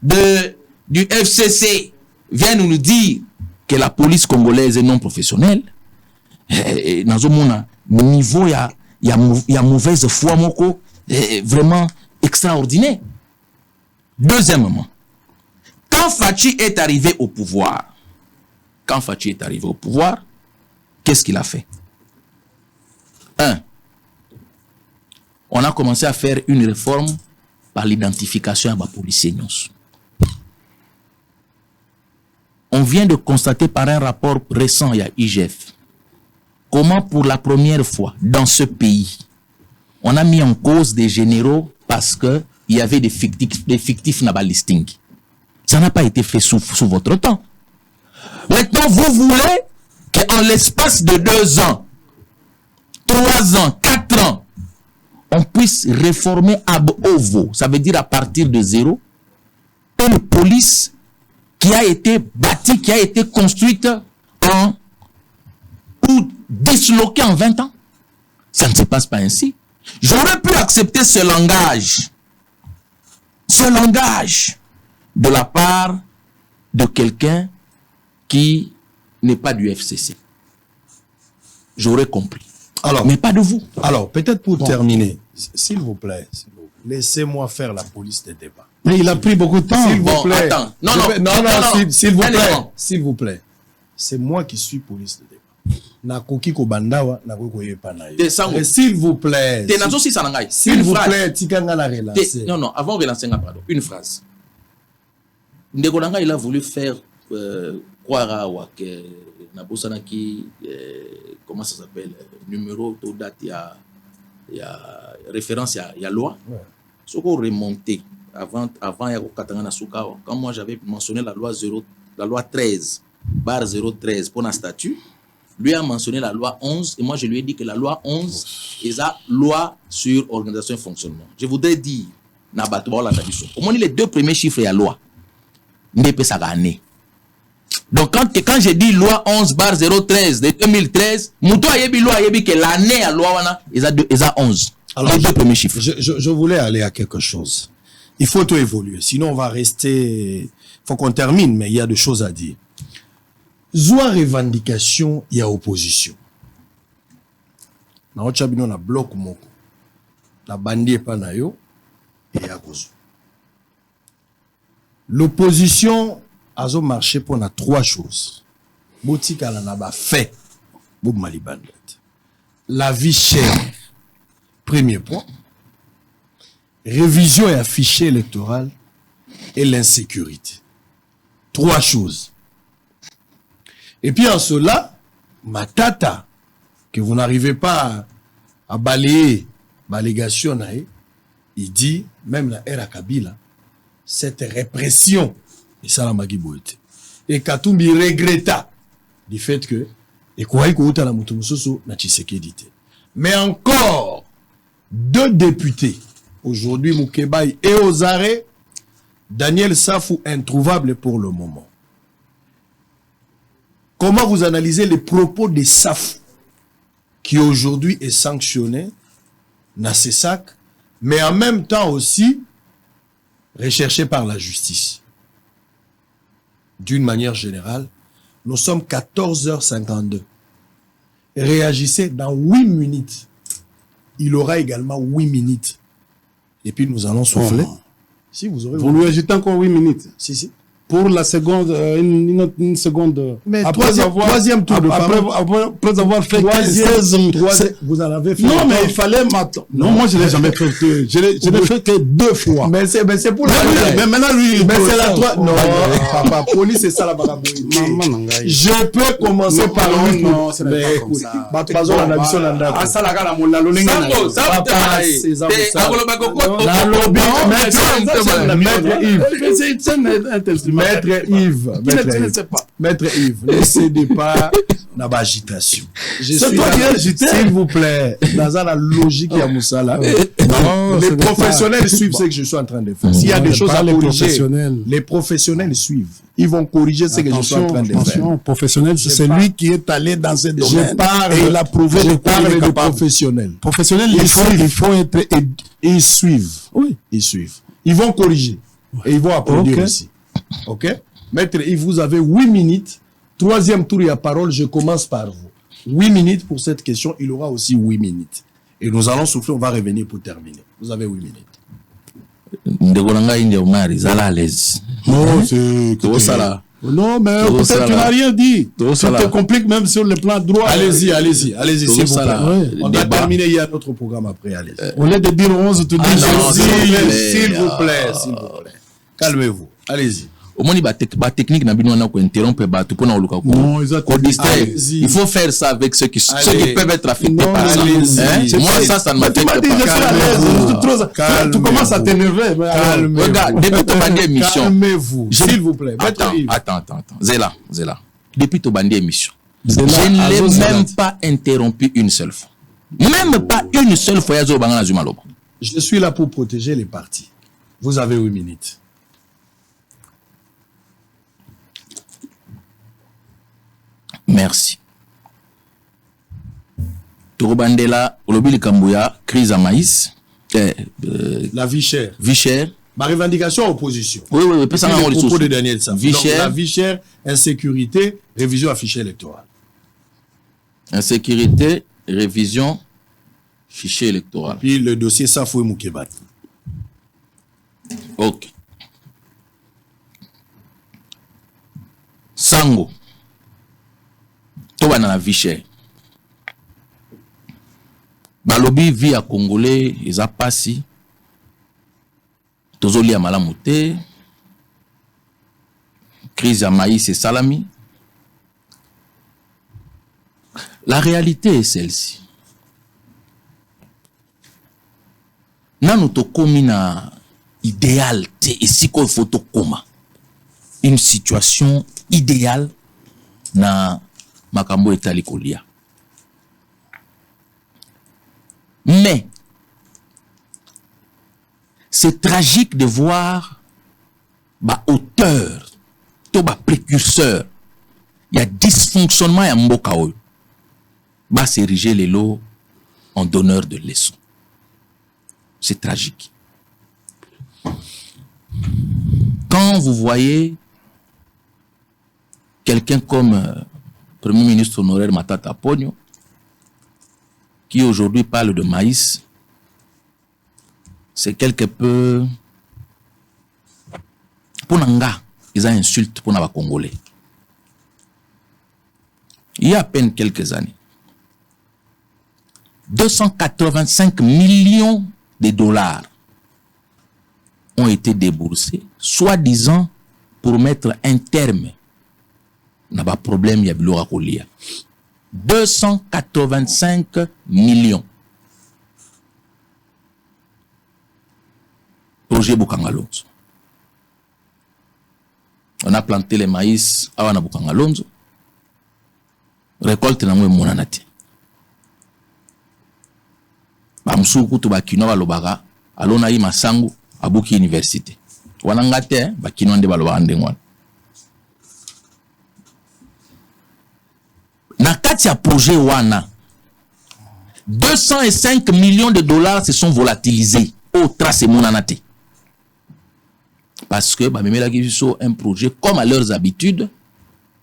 du FCC, vient nous dire que la police congolaise est non professionnelle. Dans un niveau, il y a mauvaise foi, moko, vraiment extraordinaire. Deuxièmement, quand Fachi est arrivé au pouvoir, qu'est-ce qu'il a fait? On a commencé à faire une réforme par l'identification à la policiers. On vient de constater par un rapport récent, il y a IGF, comment pour la première fois dans ce pays, on a mis en cause des généraux parce qu'il y avait des fictifs dans le listing. Ça n'a pas été fait sous votre temps. Maintenant, vous voulez qu'en l'espace de 2 ans, 3 ans, 4 ans, on puisse réformer ab ovo, ça veut dire à partir de zéro, une police qui a été bâtie, qui a été construite ou disloquée en 20 ans. Ça ne se passe pas ainsi. J'aurais pu accepter ce langage de la part de quelqu'un qui n'est pas du FCC. J'aurais compris. Alors, mais pas de vous. Alors, peut-être pour terminer, s'il vous plaît, laissez-moi faire la police des débats. Mais il a pris beaucoup de temps. S'il vous plaît. Attends. Non, s'il vous plaît. S'il vous plaît. C'est moi qui suis police de débat. Nakoki ko bandawa, nakoki yepa na yo. Mais s'il vous plaît. S'il vous plaît, tikanga la relancer. Non, avant de relancer, pardon. Une phrase. Ndekolanga, il a voulu faire croire à que Nabosanaki, comment ça s'appelle, numéro, date, il y a référence, il y a loi. Ce qu'on remontait avant quand moi j'avais mentionné la loi 13, barre 013 pour un statut, lui a mentionné la loi 11 et moi je lui ai dit que la loi 11 est la loi sur organisation et fonctionnement. Je voudrais dire, au moins les 2 premiers chiffres, il y a loi. Donc quand j'ai dit loi 11 barre 013 de 2013, Moutou ayebi loi ayebi que l'année à loi wana ils a 11. Alors les 2 premiers chiffres. Je voulais aller à quelque chose. Il faut tout évoluer, sinon on va rester. Faut qu'on termine, mais il y a des choses à dire. Zoa revendication, il y a opposition. Na ochabino na bloc moko. La bandie pa na yo et ya kozo. L'opposition a marché pour 3 choses. Botika la naba fait. Bob Malibandet. La vie chère. Premier point. Révision et affiché électoral et l'insécurité. 3 choses. Et puis en cela, Matata, que vous n'arrivez pas à balayer ma légation, il dit, même la ère à Kabila, cette répression, et ça la Magiboete. Et Katumbi regretta du fait que, et quoi que la Mutumusoso n'a Tshisekedi. Mais encore 2 députés, aujourd'hui Moukebaï et Ozare, Daniel Safou introuvable pour le moment. Comment vous analysez les propos de Safou, qui aujourd'hui est sanctionné, n'a ses sacs, mais en même temps aussi recherché par la justice? D'une manière générale, nous sommes 14h52. Réagissez dans 8 minutes. Il aura également 8 minutes. Et puis nous allons souffler. Oh. Si vous aurez... Vous lui ajoutez encore 8 minutes. Si. Pour la seconde, une seconde. Mais troisième tour de parole. Après avoir fait 16... Vous en avez fait. Non, mais il fallait m'attendre. Non, moi je ne l'ai jamais fait. Je l'ai fait que 2 fois. Mais c'est pour la Mais maintenant, lui... Mais c'est la 3. Non, papa, police, c'est ça la barabouille. Je peux commencer par lui. Non, ce n'est pas comme ça. Ah, ça la gala, mon lalo. Maître Yves, ne cédez pas dans l'agitation. C'est toi qui as agité. S'il vous plaît, dans la logique à Moussala, les professionnels suivent ce que je suis en train de faire. S'il y a des choses à corriger, les professionnels suivent. Ils vont corriger ce que je suis en train de faire. Attention, professionnel, c'est celui qui est allé dans ce domaine. Et il a prouvé de professionnels. Professionnels, il faut être... Ils suivent. Oui. Ils suivent. Ils vont corriger. Et ils vont applaudir aussi. OK? Maître Yves, vous avez 8 minutes. 3e tour, il y a parole. Je commence par vous. 8 minutes pour cette question. Il aura aussi 8 minutes. Et nous allons souffler. On va revenir pour terminer. Vous avez 8 minutes. Non, c'est... Non, mais peut-être tu n'as rien dit. Ça te complique même sur le plan droit. Allez-y, s'il vous plaît. On va terminer, il y a notre programme après. Allez. Au lieu de dire 11, tu dis... S'il vous plaît. Calmez-vous. Allez-y. Au moins, la technique n'a pas interrompre il faut faire ça avec ceux qui peuvent être affectés par ça. Moi, ça ne m'affecte pas. Tu commences à t'énerver. Regarde, depuis ton bandit émission. Calmez-vous, s'il vous plaît. Attends. Zéla. Depuis ton bandit émission. Je ne l'ai même pas interrompu une seule fois. Même pas une seule fois. Je suis là pour protéger les partis. Vous avez 8 minutes. Merci. Torobandela, Olobili Kambouya, crise à maïs. La vie chère. Vie chère. Ma revendication opposition. Oui. Le propos de Daniel Safou. Vie chère. La vie chère, insécurité, révision affichée électorale. Insécurité, révision, fichier électoral. Puis le dossier Safou et Moukebaï. Ok. Sango. Toba na la vie chère. Balobi vie à Congolais, ils a passé. Tozoli à Malamoute. Crise à maïs et salami. La réalité est celle-ci. Nanu to komina idéal te ici qu'il faut to koma. Une situation idéale na makambo etali kolia. Mais c'est tragique de voir ba auteur, to ba précurseur, il y a dysfonctionnement ya mboka oyo. Ba s'ériger les lots en donneur de leçons. C'est tragique. Quand vous voyez quelqu'un comme Premier ministre honoraire Matata Ponyo, qui aujourd'hui parle de maïs, c'est quelque peu... Pour Nanga, ils ont insulte pour les Congolais. il y a à peine quelques années, 285 millions de dollars ont été déboursés, soi-disant pour mettre un terme. N'a pas de problème, il y a besoin de 285 millions. Projet Bukangalonzo. On a planté les maïs à Bukangalonzo. Récolte na mwe monanate. Bamsuku to bakino balobaka alona yi masangu abuki université. Wanangate bakino ande baloba ndengwana. Na kati ya projet wana 205 millions de dollars se sont volatilisés au trace monanate. Parce que bamemela kiso un projet comme à leurs habitudes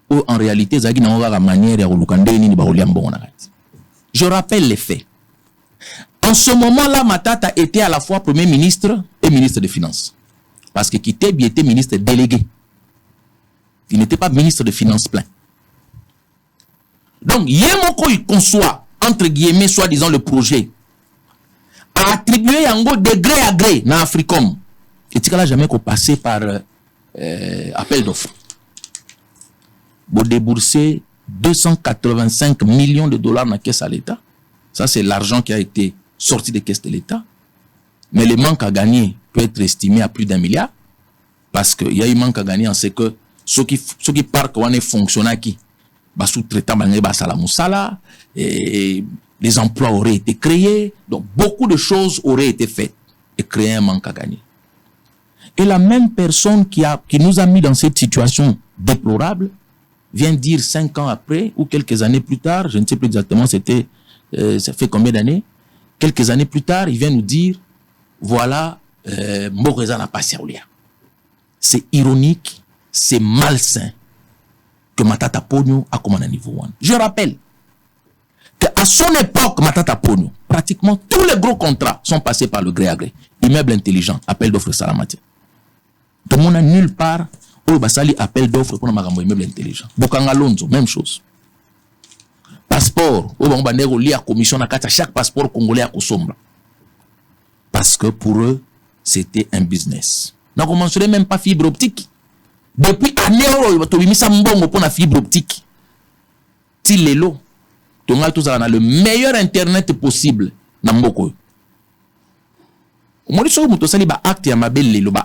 ou en réalité zaki na ngaka manière ya kolukande nini ba olia mbongo na kati. Je rappelle les faits. En ce moment-là, Matata était à la fois Premier ministre et ministre des Finances. Parce que Kitebi était ministre délégué. Il n'était pas ministre de Finances plein. Donc, Yemoko il conçoit, entre guillemets, soi-disant le projet, a attribué Yango de gré à gré dans Africom. Et tu n'as jamais passé par appel d'offres. Pour débourser 285 millions de dollars dans la caisse à l'État. Ça, c'est l'argent qui a été sorti des caisses de l'État. Mais le manque à gagner peut être estimé à plus d'1 milliard. Parce qu'il y a eu manque à gagner en ce que ceux qui partent on est fonctionnaires qui sous-traitant et les emplois auraient été créés. Donc, beaucoup de choses auraient été faites et créer un manque à gagner. Et la même personne qui nous a mis dans cette situation déplorable vient dire 5 ans après ou quelques années plus tard, je ne sais plus exactement c'était ça fait combien d'années, quelques années plus tard, il vient nous dire voilà Moreza n'a pas servi. C'est ironique, c'est malsain que Matata Ponyo a commandé à niveau 1. Je rappelle qu'à son époque, Matata Ponyo, pratiquement tous les gros contrats sont passés par le gré à gré. Immeuble intelligent, appel d'offres Salamati. Tout le monde n'a nulle part où Basali appel d'offres pour un immeuble intelligent. Bukangalonzo, même chose. Passeport, où on va lire commission à chaque passeport congolais à Kosombra. Parce que pour eux, c'était un business. Donc on ne mentionne même pas fibre optique. Depuis année, on a mis ça pour la fibre optique. Tilelo, on a le meilleur internet possible. Namboko. On dit que acte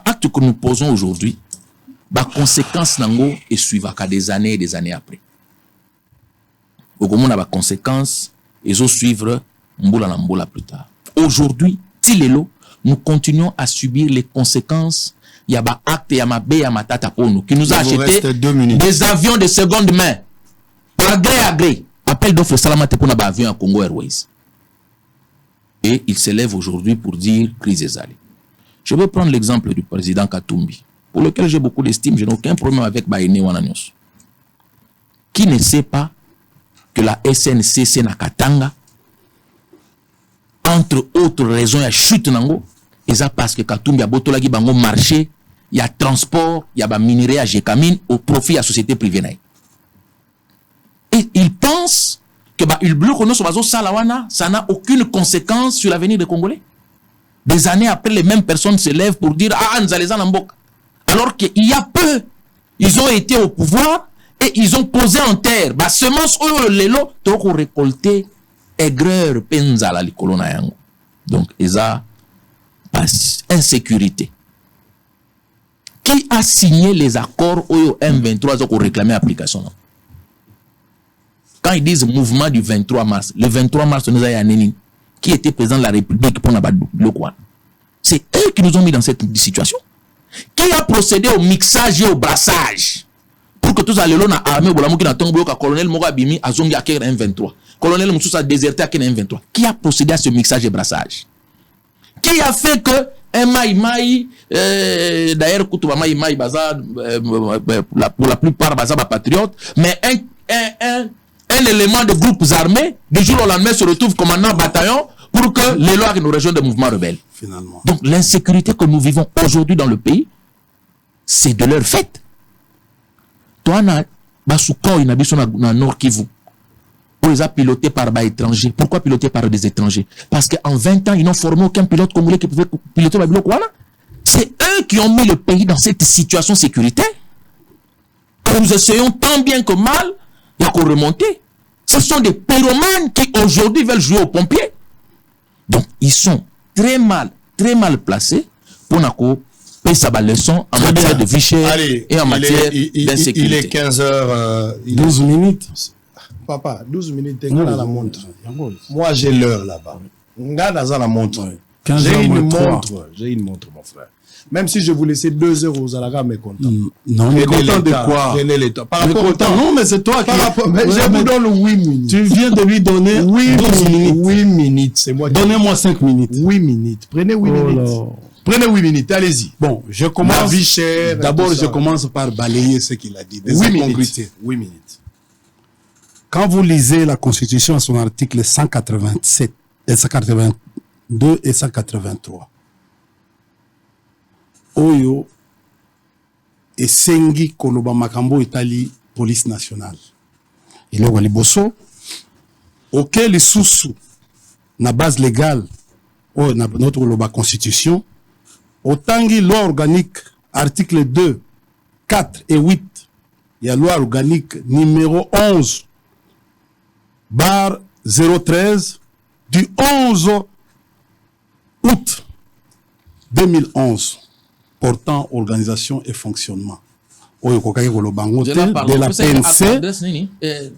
acte que nous posons aujourd'hui, les conséquences nango et suivent des années et des années après. Au moment des conséquences, ils vont suivre Mboula plus tard. Aujourd'hui, Tilelo, nous continuons à subir les conséquences. Il y a des actes, il y a des Matata Ponyo qui nous a acheté des avions de seconde main. Par gré à gré. Appel d'offres Salamate pour un avion à Congo Airways. Et il s'élève aujourd'hui pour dire crise Ezali. Je vais prendre l'exemple du président Katumbi, pour lequel j'ai beaucoup d'estime, je n'ai aucun problème avec Baïné Wananyos. Qui ne sait pas que la SNCC na Katanga, entre autres raisons, il y a chute nango, et ça parce que Katumbi a botolagi bango marché, il y a transport, il y a minerai à Jekamine au profit de la société privée. Et il pense que ça n'a aucune conséquence sur l'avenir des Congolais. Des années après, les mêmes personnes se lèvent pour dire ah, nous allons en Mboka. Alors qu'il y a peu, ils ont été au pouvoir et ils ont posé en terre. Bah, semence les lots, donc on récolté aigreur penzala li kolona yango. Donc, ils ont insécurité. Qui a signé les accords au M23 pour réclamer l'application? Quand ils disent mouvement du 23 mars, le 23 mars, nous avons Nénin, qui était président de la République pour Nabadou, le quoi. C'est eux qui nous ont mis dans cette situation. Qui a procédé au mixage et au brassage pour que tous les gens na armée ou la tombe colonel Mogabimi a zongi à M23. Colonel Moussous a déserté à M23. Qui a procédé à ce mixage et brassage? Qui a fait que un maï, d'ailleurs, Koutouba maï, bazar, pour la plupart, bazar, patriote, mais un élément de groupes armés, du jour au lendemain, se retrouve commandant bataillon pour que les lois nous rejoignent des mouvements rebelles. Finalement. Donc, l'insécurité que nous vivons aujourd'hui dans le pays, c'est de leur fait. Toi, Basuka, il y a Nord Kivu. ils ont piloté par des étrangers. Pourquoi piloté par des étrangers? Parce qu'en 20 ans, ils n'ont formé aucun pilote congolais qui pouvait piloter le bloc. C'est eux qui ont mis le pays dans cette situation sécuritaire. Nous essayons tant bien que mal de remonter. Ce sont des pyromanes qui aujourd'hui veulent jouer aux pompiers. Donc, ils sont très mal placés pour payer sa leçon en matière de vie chère et en matière d'insécurité. Il est 15h. 12 minutes. Papa, 12 minutes, t'es dans la montre. Moi, j'ai l'heure là-bas. Regarde dans la montre. J'ai une montre, mon frère. Même si je vous laissais 2 heures aux Alaga, mais content. Non, mais content de quoi? Par rapport au temps. Non, mais c'est toi qui... Je vous donne 8 minutes. Tu viens de lui donner 8 minutes. C'est moi. Donnez-moi 5 minutes. 8 minutes. Prenez 8 minutes. Prenez 8 minutes, allez-y. Bon, je commence. La vie chère. D'abord, je commence par balayer ce qu'il a dit. Des 8 incongruités. 8 minutes. Quand vous lisez la Constitution à son article 187, et 182 et 183, Oyo et Sengi Koloba Makambo Itali Police Nationale. Il est liboso, auquel les sous na base légale, notre Koloba Constitution, autangi loi organique, article 2, 4 et 8, il y a loi organique numéro 11, bar 013, du 11 août 2011, portant organisation et fonctionnement. De la PNC,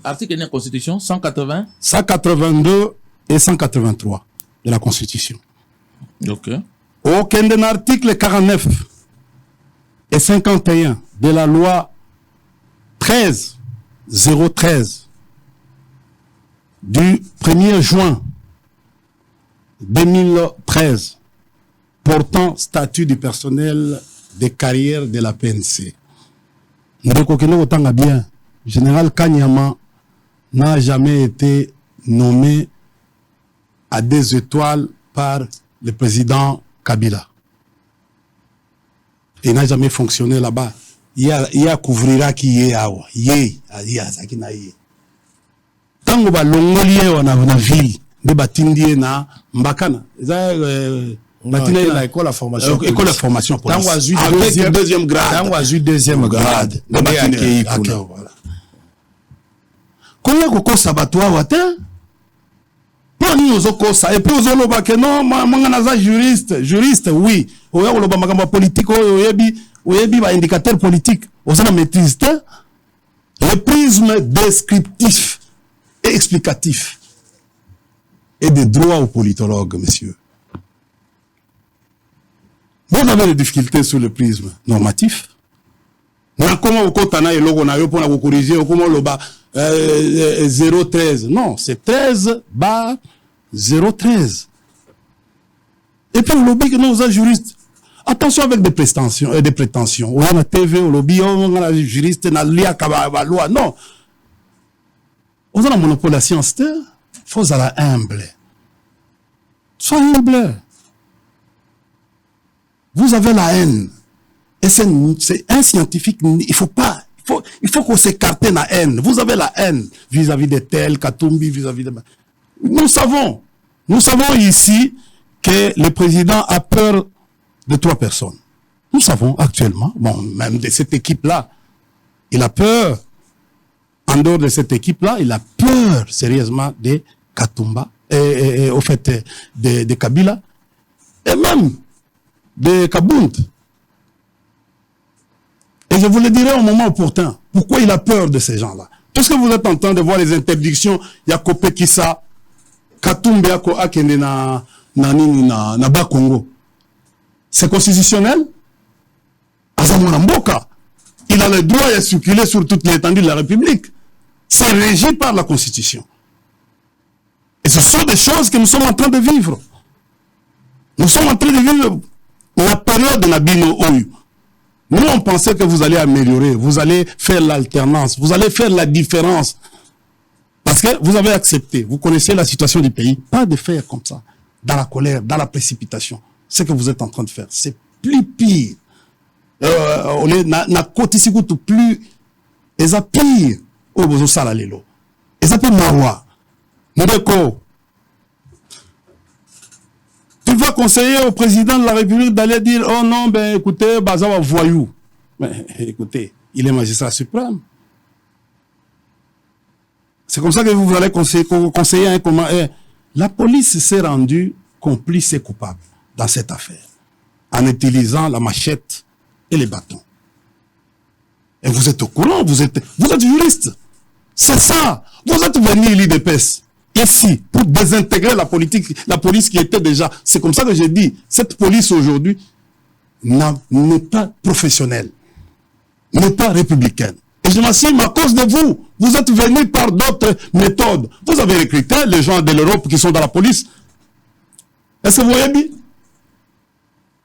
article de la Constitution 180, 182 et 183 de la Constitution. Ok. Aucun d'un article 49 et 51 de la loi 013 du 1er juin 2013 portant statut du personnel des carrières de la PNC. Bien, Général Kanyama n'a jamais été nommé à 2 étoiles par le président Kabila. Il n'a jamais fonctionné là-bas. Il y a couvrira qui y est awa. Yé, zaki na yé. Tango ba longolié wana na ville de batindie na mbakana. École de formation. École de formation police. Avec deuxième grade. Tango azu deuxième grade. Voilà. Konya koko sabatwa wate. Pani ozoko sa et puis ozoloba que non manga naza juriste oui. Oya oloba makambo politique oyebi ba indicateur politique. Ozana maîtrise te. Le prisme descriptif et explicatif et des droits aux politologues, messieurs. Vous avez des difficultés sur le prisme normatif. Comment vous comptez et logo na yo pour vous corriger comment le bas 013 non c'est 13 bar 013 et puis le lobby que nous avons juristes attention avec des prétentions on a TV au lobby on a juriste na lia kaba loi non on a un monopole de la science faut être humble soyez humble. Vous avez la haine. Et c'est un scientifique, il faut qu'on s'écarte de la haine. Vous avez la haine vis-à-vis de tel, Katumbi, vis-à-vis de... Nous savons ici que le président a peur de 3 personnes. Nous savons actuellement, bon, même de cette équipe-là, il a peur. En dehors de cette équipe-là, il a peur sérieusement de Katumba, et au fait de Kabila, et même de Kabound. Et je vous le dirai au moment opportun. Pourquoi il a peur de ces gens-là? Parce que vous êtes en train de voir les interdictions. Il y a Kopekisa, Katumbi, Akende na Bas Congo. C'est constitutionnel? Azamwana Mboka. Il a le droit de circuler sur toute l'étendue de la République. C'est régi par la Constitution. Et ce sont des choses que nous sommes en train de vivre. Nous sommes en train de vivre la période de Nabino Oyu. Nous, on pensait que vous allez améliorer, vous allez faire l'alternance, vous allez faire la différence. Parce que vous avez accepté, vous connaissez la situation du pays. Pas de faire comme ça, dans la colère, dans la précipitation. Ce que vous êtes en train de faire, c'est plus pire. Na côté si plus, et ça pire. Oh, vous ça la lelo. Et ça peut marwa. Ndeko, tu vas conseiller au président de la République d'aller dire, oh non, ben écoutez, Bazawa voyou. Mais écoutez, il est magistrat suprême. C'est comme ça que vous allez conseiller un comment. La police s'est rendue complice et coupable dans cette affaire, en utilisant la machette et les bâtons. Et vous êtes au courant, vous êtes juriste. C'est ça. Vous êtes venu l'IDPS ici pour désintégrer la police qui était déjà. C'est comme ça que j'ai dit, cette police aujourd'hui n'est pas professionnelle, n'est pas républicaine. Et je m'assume à cause de vous. Vous êtes venus par d'autres méthodes. Vous avez recruté les gens de l'Europe qui sont dans la police. Est-ce que vous voyez bien?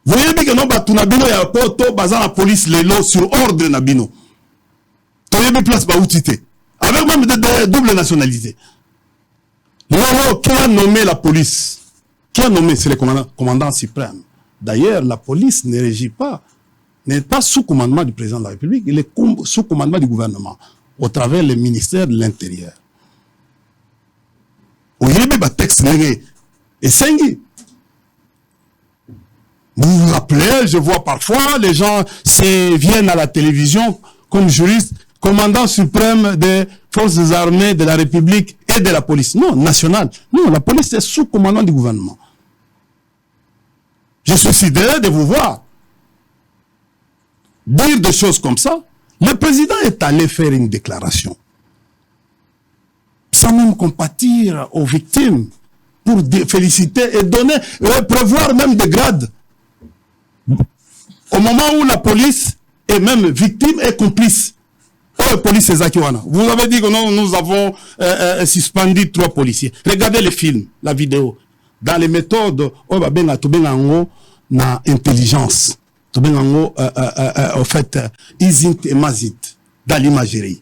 Vous voyez bien que non, Tunabino et Apoto, bazar la police, les lots sur ordre de Nabino. Vous voyez bien place Baoutité. Avec même de double nationalité. Lolo, qui a nommé la police? Qui a nommé? C'est le commandant suprême. D'ailleurs, la police ne régit pas, n'est pas sous commandement du président de la République, il est sous commandement du gouvernement, au travers le ministère de l'Intérieur. Vous voyez bien, texte et Sengi. Vous vous rappelez, je vois parfois, les gens viennent à la télévision comme juristes, commandant suprême des forces armées de la République et de la police. Non, nationale. Non, la police est sous commandement du gouvernement. Je suis sidéré de vous voir dire des choses comme ça. Le président est allé faire une déclaration, sans même compatir aux victimes, pour féliciter et donner, prévoir même des grades. Au moment où la police est même victime et complice. La police Ezakiwana. Vous avez dit que non, nous avons suspendu 3 policiers. Regardez le film, la vidéo. Dans les méthodes, on va bien na intelligence. En fait, Isint et Mazit, dans l'imagerie.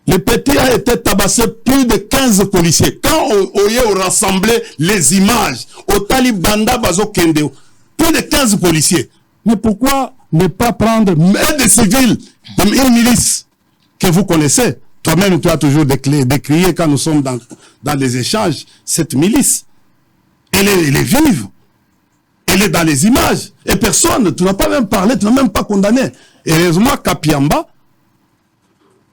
Le petit a été tabassé plus de 15 policiers. Quand on rassemblait les images, au Talibanda Bazo Kendeo, plus de 15 policiers. Mais pourquoi ne pas prendre des civils, comme une milice que vous connaissez? Toi-même, tu as toujours décrié quand nous sommes dans les échanges, cette milice. Elle est vive. Elle est dans les images. Et personne, tu n'as pas même parlé, tu n'as même pas condamné. Et heureusement, Kapiamba,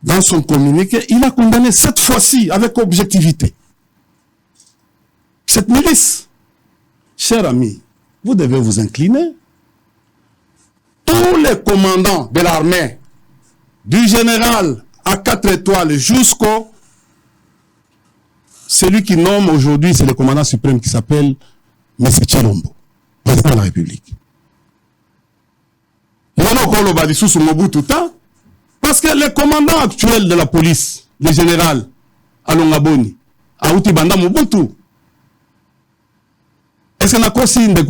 dans son communiqué, il a condamné cette fois-ci avec objectivité. Cette milice. Cher ami, vous devez vous incliner. Tous les commandants de l'armée, du général à 4 étoiles jusqu'au celui qui nomme aujourd'hui, c'est le commandant suprême qui s'appelle M. Chilombo, président de la République. Parce que le commandant actuel de la police, le général Alongaboni, Aouti Banda Mobutu. Est-ce qu'on a consigne de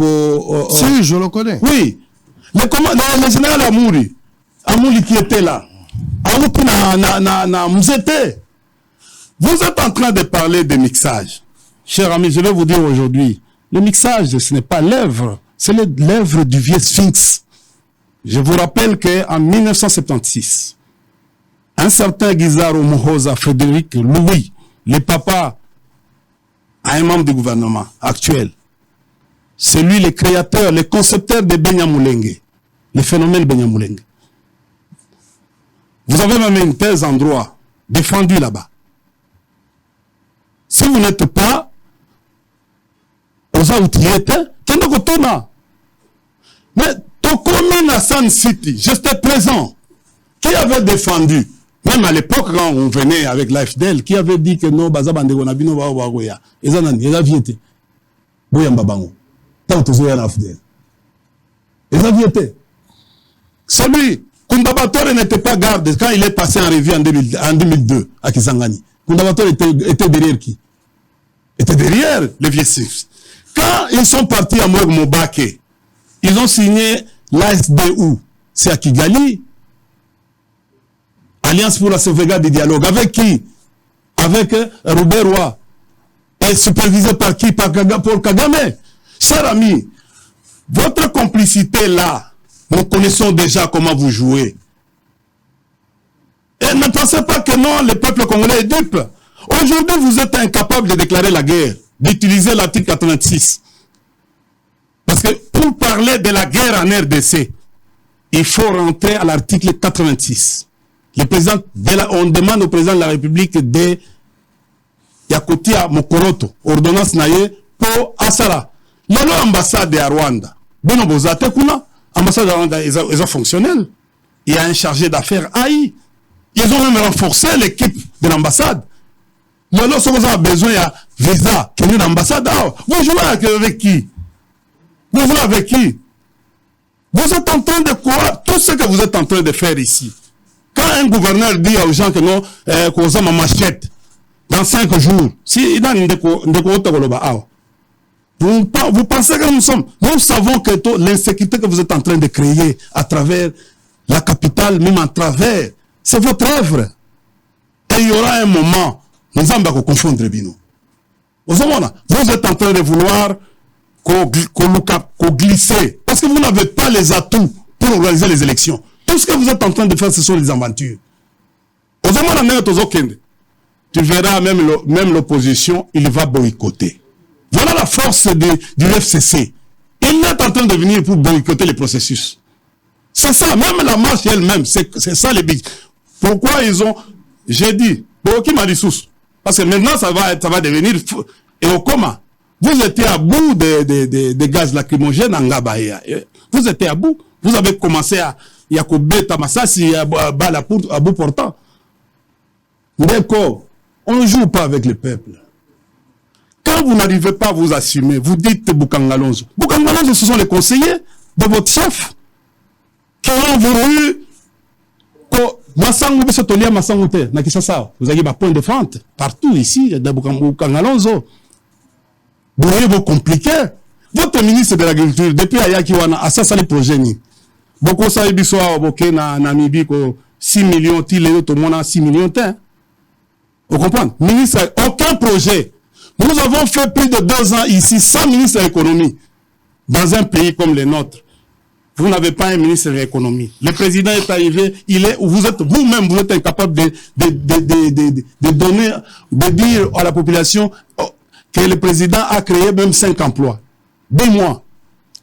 Si, je le connais. Oui. Le général Amouri qui était là, Aouti na Mzete. Vous êtes en train de parler de mixage. Chers amis, je vais vous dire aujourd'hui, le mixage, ce n'est pas l'œuvre, c'est l'œuvre du vieux Sphinx. Je vous rappelle qu'en 1976, un certain Guizaro Mohoza Frédéric Louis, le papa à un membre du gouvernement actuel, c'est lui le créateur, le concepteur de Benyamulenge, le phénomène Benyamulenge. Vous avez même une thèse en droit défendue là-bas. Si vous n'êtes pas aux outils, mais Tokomi à San City, j'étais présent. Qui avait défendu, même à l'époque quand on venait avec l'AFDL, qui avait dit que non, Bazabande Gonabino va Wagoya, et ça n'a pas été. Boyamba Bango. Tant que vous avez l'AFDL. Et ça été. Celui, Kundabatore n'était pas garde quand il est passé en revue en 2002 à Kisangani. Kundabatore était derrière qui? Était derrière les vieux Six. Quand ils sont partis à Mobake, ils ont signé l'ASDU. C'est à Kigali. Alliance pour la sauvegarde du dialogue. Avec qui? Avec Robert Roy. Et supervisé par qui? Par Kagame. Chers amis, votre complicité là, nous connaissons déjà comment vous jouez. Et ne pensez pas que non, le peuple congolais est dupe. Aujourd'hui, vous êtes incapable de déclarer la guerre, d'utiliser l'article 86. Parce que pour parler de la guerre en RDC, il faut rentrer à l'article 86. On demande au président de la République de Yakotia Mokoroto, ordonnance naye pour Asara. Lolo ambassade de Rwanda. Bon, bozate kuna, ambassade de Rwanda, ils sont fonctionnels. Il y a un chargé d'affaires AI. Ils ont même renforcé l'équipe de l'ambassade. Lolo, si vous avez besoin de visa, qui est l'ambassade, vous jouez avec qui? Vous jouez avec qui? Vous êtes en train de quoi? Tout ce que vous êtes en train de faire ici. Quand un gouverneur dit aux gens que non, qu'on a ma machette, dans 5 jours, si il a une vous pensez que nous savons que l'insécurité que vous êtes en train de créer à travers la capitale, même à travers, c'est votre œuvre. Et il y aura un moment, nous allons confondre Bino. Vous êtes en train de vouloir qu'on glisser, parce que vous n'avez pas les atouts pour organiser les élections. Tout ce que vous êtes en train de faire, ce sont des aventures. Tu verras même l'opposition, il va boycotter. Voilà la force du FCC. Il est en train de venir pour boycotter les processus. C'est ça, même la marche elle-même, c'est ça les big. Pourquoi ils ont... J'ai dit, qui m'a dit sous? Parce que maintenant, ça va devenir... Et au coma, vous étiez à bout de gaz lacrymogènes en Gabaïa. Vous étiez à bout. Vous avez commencé à... Yakoube Tamassasi à bout portant. D'accord, on ne joue pas avec le peuple. Quand vous n'arrivez pas à vous assumer, vous dites Boukangalonzo. Boukangalonzo, ce sont les conseillers de votre chef qui ont voulu vous avez un point de vente partout ici, de Boukangalonzo. Vous voyez vos compliqués. Votre ministre de l'Agriculture, depuis Ayakiwana, a ça les projets. Beaucoup ça biswa boké na Namibie ko 6 millions tilé tout le monde a 6 millions temps. Vous comprenez? Ministre, aucun projet. Nous avons fait plus de 2 ans ici sans ministre de l'économie. Dans un pays comme le nôtre, vous n'avez pas un ministre de l'économie. Le président est arrivé, vous êtes vous-même, vous êtes incapable de donner, de dire à la population que le président a créé même 5 emplois. 2 mois.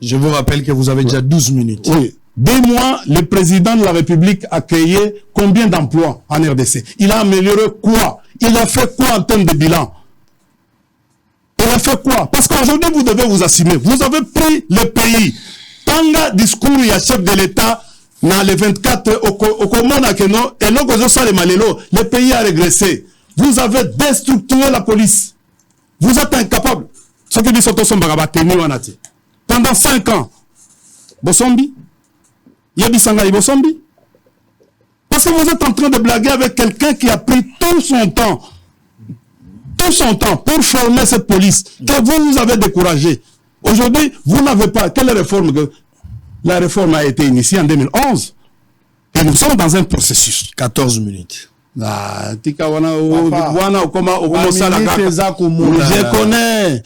Je vous rappelle que vous avez déjà 12 minutes. Oui. 2 mois, le président de la République a créé combien d'emplois en RDC? Il a amélioré quoi? Il a fait quoi en termes de bilan? Il a fait quoi? Parce qu'aujourd'hui, vous devez vous assumer. Vous avez pris le pays. Tanga discours, il y a chef de l'État, dans les 24, au Komona Keno, et non, le pays a régressé. Vous avez déstructuré la police. Vous êtes incapable. Ce que dit Soto pendant 5 ans. Bosombi? Yabisanga Bosombi? Parce que vous êtes en train de blaguer avec quelqu'un qui a pris tout son temps pour former cette police, que vous avez découragé. Aujourd'hui, vous n'avez pas... Quelle réforme? La réforme a été initiée en 2011. Et nous sommes dans un processus. 14 minutes. Je connais.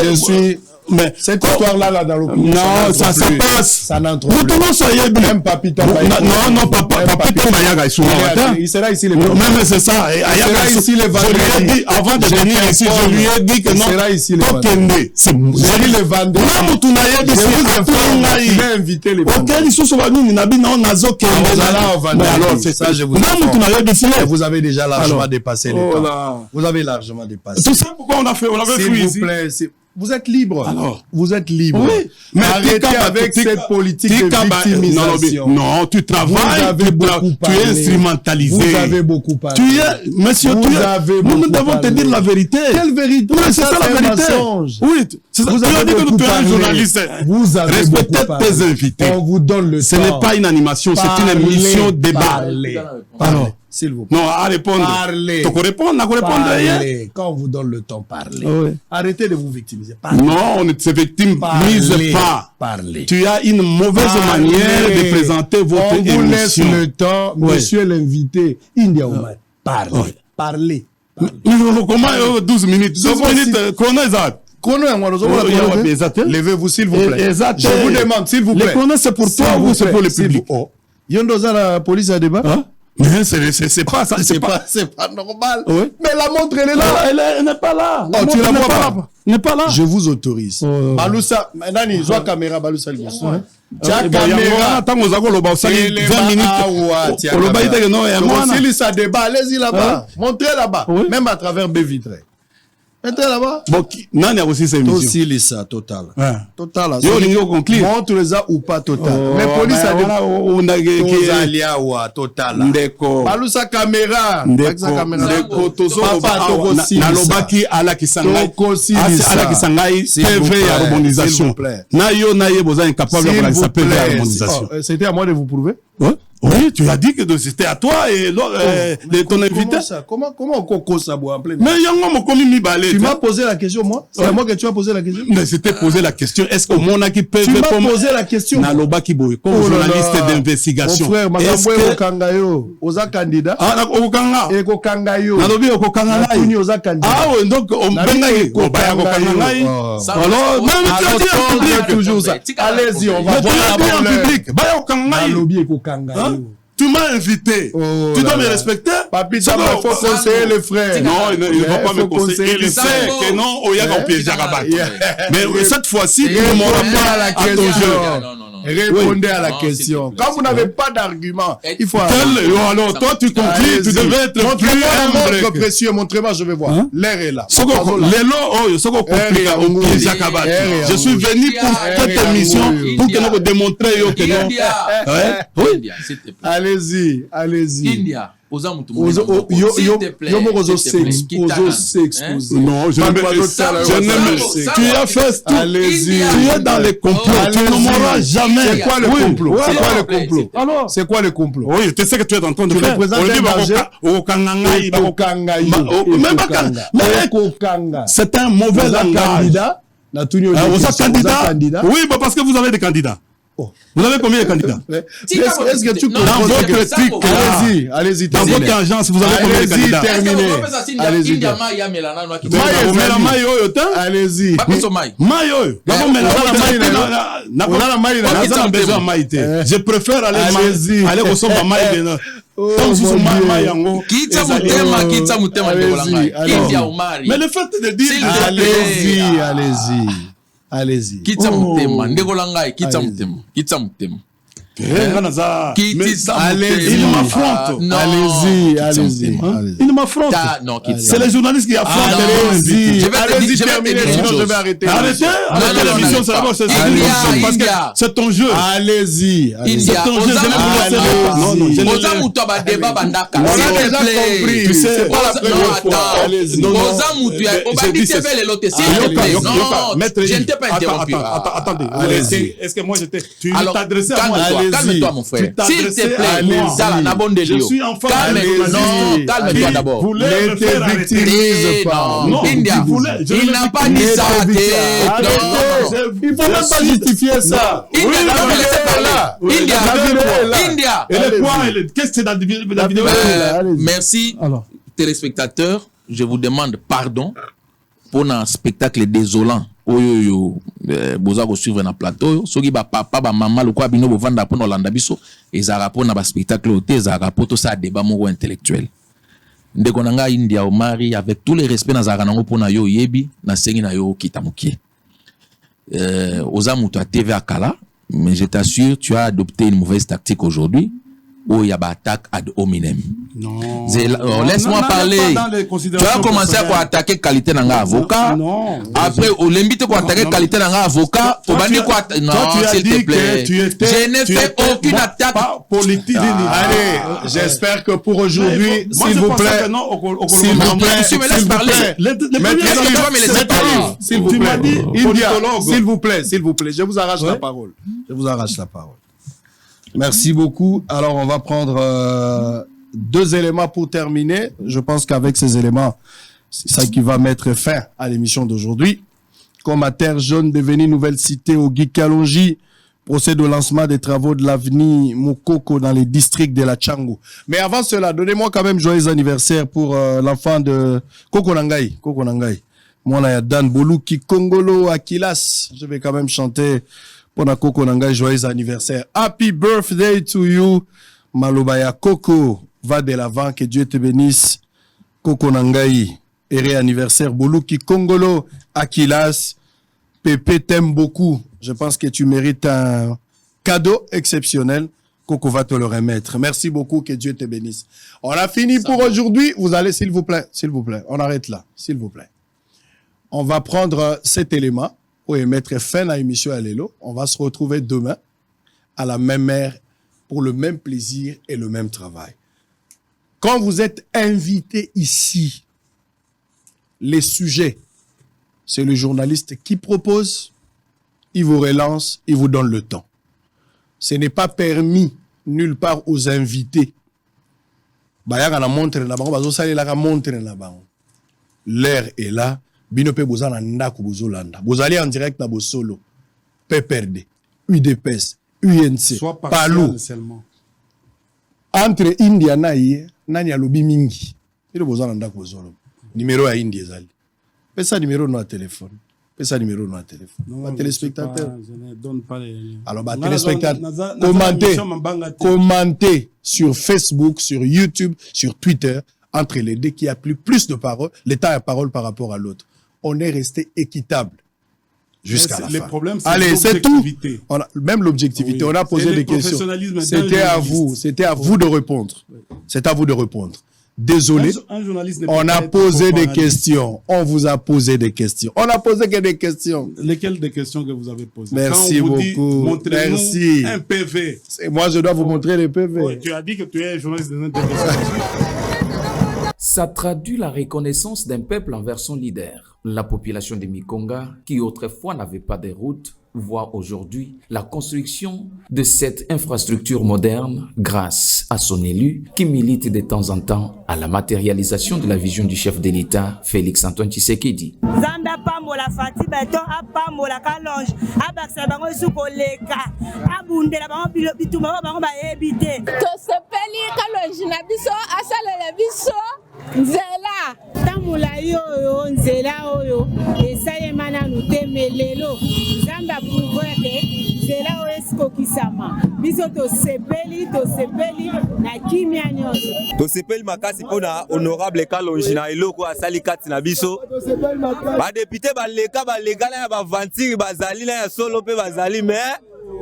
Je suis... Mais cette histoire-là, dans l'opinion, non, ça se passe. Ça n'entre plus. Même Papito Mayaga. Non, Papito Mayaga, il sera ici le vendredi. Même c'est ça. Il sera ici le vendredi. Avant de venir ici, je lui ai dit que non. Il sera ici le vendredi. C'est le vendredi. Il va inviter les vendredis. Alors, c'est ça, je vous dis. Vous avez déjà largement dépassé le temps. Vous avez largement dépassé. Tout ça, pourquoi on a fait fui ici? S'il vous plaît, vous êtes libre. Alors, vous êtes libre. Oui. Mais arrêtez avec cette politique de victimisation. Non, tu travailles, tu es instrumentalisé. Vous avez beaucoup parlé. Monsieur, nous devons te dire la vérité. Quelle vérité? Oui, c'est ça la vérité. Oui, vous avez dit que tu es un journaliste. Vous avez respectez tes invités. On vous donne le temps. Ce n'est pas une animation, c'est une émission débat. Parlez. S'il vous plaît. Non, à répondre. Parlez. Tu répondre, parlez. Quand on vous donne le temps, parlez. Oui. Arrêtez de vous victimiser. Parlez. Non, on ne se victimise pas. Parlez. Tu as une mauvaise manière de présenter votre émission. On vous laisse le temps, monsieur l'invité. India Oumar. Parlez. Parlez. Comment 12 minutes? 12 minutes, chrono exact. Levez-vous, s'il vous plaît. Je vous demande, s'il vous plaît. Les chronos, c'est pour toi ou c'est pour le public? Yondoza, la police a débat? Mais c'est pas ça. C'est pas normal. Oui. Mais la montre, elle est là. Elle n'est pas là. Oh, tu la vois pas? N'est pas là. Je vous autorise. Balusa, Nani, zoa caméra, Balusa, tu as caméra. Tant aux agos, 20 minutes. Si ça débat, allez-y là-bas. Montrez là-bas. Même à travers baie vitrée. Entrez là-bas. Bon, Nani a aussi ses émissions. Aussi, Lisa, total. Total. Montre les ou pas total. Mais police a des alia ou total. Ndeko. Balusa caméra. Ndeko. Nalobaki ala kisangai. Ala kisangai. PV à harmonisation. Na ye boza incapable de faire PV à harmonisation. C'était à moi de vous prouver. Oui, tu as dit que c'était à toi et ton invité. Comment on coco ça boit en plein? Mais yango mo komi mi balé. Tu m'as posé la question, moi? C'est à moi que tu as posé la question? Mais c'était posé la question. Est-ce que mon aki peut... Tu m'as posé la question. Nalobaki boy, comme journaliste d'investigation. Mon frère, Makambo Okangayo, Oza candidat. Ah, Okanga. Et Okangayo. Nalobi Okanga. Kuni Oza candidat. Ah oui, donc on bengaye. Okanga. Alors, même tu as dit toujours ça. Allez-y, on va voir en public. Bah Okanga. Nalobi Okanga. Tu m'as invité. Tu dois me respecter. Papi, il faut conseiller les frères. Non, il ne va pas me conseiller. Il sait que non, il y a un piège à rabattre. Mais cette fois-ci, il ne m'aura pas à la question. Répondez à la question. Quand vous n'avez pas d'argument, il faut... Alors, toi, tu conclus, tu devais être plus humble. Montre précieux, montrez-moi, je vais voir. L'air est là. Je suis venu pour cette émission pour que nous démontrions que non. Allez-y. India. S'il te plaît. Non, je n'aime. Tu as fait tout. Allez-y. Tu es dans les complots. Tu ne mourras jamais. C'est quoi le complot? Alors, c'est quoi le complot? Oui, tu sais que tu es en train de faire. C'est un mauvais langage. Vous êtes candidat? Oui, parce que vous avez des candidats. Vous avez combien de candidats? Est-ce que tu comprends dans votre truc? Allez-y, dans votre agence, vous avez combien de candidats? Allez-y, je préfère aller recevoir maï. Mais le fait de dire allez-y. Kitsa mutema, ndekola ngai, kitsa mutema. Il m'affronte. Allez-y. Il m'affronte. C'est les journalistes qui affrontent. Allez-y, terminez, sinon je vais arrêter. Arrêtez. La télévision, c'est ton jeu. Allez-y. C'est ton jeu. On a déjà compris. C'est pas la première fois. Allez-y. Je ne t'ai pas interrompu. Attendez. Est-ce que moi j'étais... Tu t'adressais à moi. Calme-toi, mon frère. S'il te plaît, je suis en face. Calme-toi d'abord. Vous ne te victimise pas. Non, India, il n'a pas dit ça. Il ne faut même pas justifier ça. India. Qu'est-ce que c'est dans la vidéo? Merci, téléspectateurs. Je vous demande pardon pour un spectacle désolant. Boza ko suivre na plateau soki ba papa ba mama lo kwa bino bo vanda po na landa biso ezara po na ba spectacle ote ezara po to sa débat moko intellectuel ndeko nanga India Omari avec tous les respects na zara nango po na yo yebi na sengi na yo kitamukie oza muto a TV akala mais je t'assure tu as adopté une mauvaise tactique aujourd'hui où il y a une attaque ad hominem. Non. Laisse-moi parler. Tu as commencé à attaquer qualité d'un avocat. Non. Après, on l'invite à attaquer qualité d'un avocat. Non, s'il te plaît. Je n'ai fait aucune attaque politique. Allez, j'espère que pour aujourd'hui, s'il vous plaît, s'il vous plaît, s'il vous plaît, je vous arrache la parole. Merci beaucoup. Alors, on va prendre 2 éléments pour terminer. Je pense qu'avec ces éléments, c'est ça qui va mettre fin à l'émission d'aujourd'hui. Comme à Terre Jaune devenue nouvelle cité au Guy Kalonji, procède au lancement des travaux de l'avenue Mokoko dans les districts de la Tchango. Mais avant cela, donnez-moi quand même joyeux anniversaire pour l'enfant de Koko Nangai. Moi, là, il y a Dan Boluki Kongolo Akilas. Je vais quand même chanter pour na Koko Nangai, joyeux anniversaire. Happy birthday to you, Malobaya Koko. va de l'avant. Que Dieu te bénisse. Koko Nangai, heureux anniversaire. Boluki Kongolo, Akilas. Pépé t'aime beaucoup. Je pense que tu mérites un cadeau exceptionnel. Coco va te le remettre. Merci beaucoup, que Dieu te bénisse. On a fini pour aujourd'hui. Vous allez, s'il vous plaît, on arrête là, s'il vous plaît. On va prendre cet élément pour mettre fin à l'émission à l'élo. On va se retrouver demain à la même heure pour le même plaisir et le même travail. Quand vous êtes invité ici, les sujets, c'est le journaliste qui propose, il vous relance, il vous donne le temps. Ce n'est pas permis nulle part aux invités. L'air est là. Binope bozala ndako bozolanda. Bozali en direct na bosolo. PPRD, UDPS, UNC, Palou. Entre Indiana et nani alobi mingi. Bino bozala ndako bozolo. Numéro à India ezali. Pesa numéro no téléphone. Pesa numéro no téléphone. Ba téléspectateur. Je ne donne pas les liens. Alors ba téléspectateur, commentez sur Facebook, sur YouTube, sur Twitter. Entre les deux qui a plus de paroles, l'État a parole par rapport à l'autre. On est resté équitable jusqu'à la fin. Les problèmes, c'est allez, c'est tout. Même l'objectivité, oui. On a posé des questions. C'était à vous de répondre. C'est à vous de répondre. Désolé, on a posé des questions. On vous a posé des questions. On a posé que des questions. Lesquelles des questions que vous avez posées? Merci beaucoup. Merci. Un PV. Moi, je dois vous montrer les PV. Ouais, tu as dit que tu es journaliste de l'intervention. Ça traduit la reconnaissance d'un peuple envers son leader. La population de Mikonga, qui autrefois n'avait pas de route, voit aujourd'hui la construction de cette infrastructure moderne grâce à son élu qui milite de temps en temps à la matérialisation de la vision du chef de l'État, Félix Antoine Tshisekedi. Zanda pamola fati beto apamola kalonge abaksa bango sukoleka abundela bango bituma bango ba ebite to sepeli kalonge na biso asalele biso nzela tamula yo nzela oyo esalema nanu temelelo zamba pouvoete nzela oyo esikokisama biso tosepeli na kimia nyonso tosepeli makasi mpona honorable kalonge na eloko asali kati na biso badepute balegala ya bavantiri bazali na ya solo mpe bazali me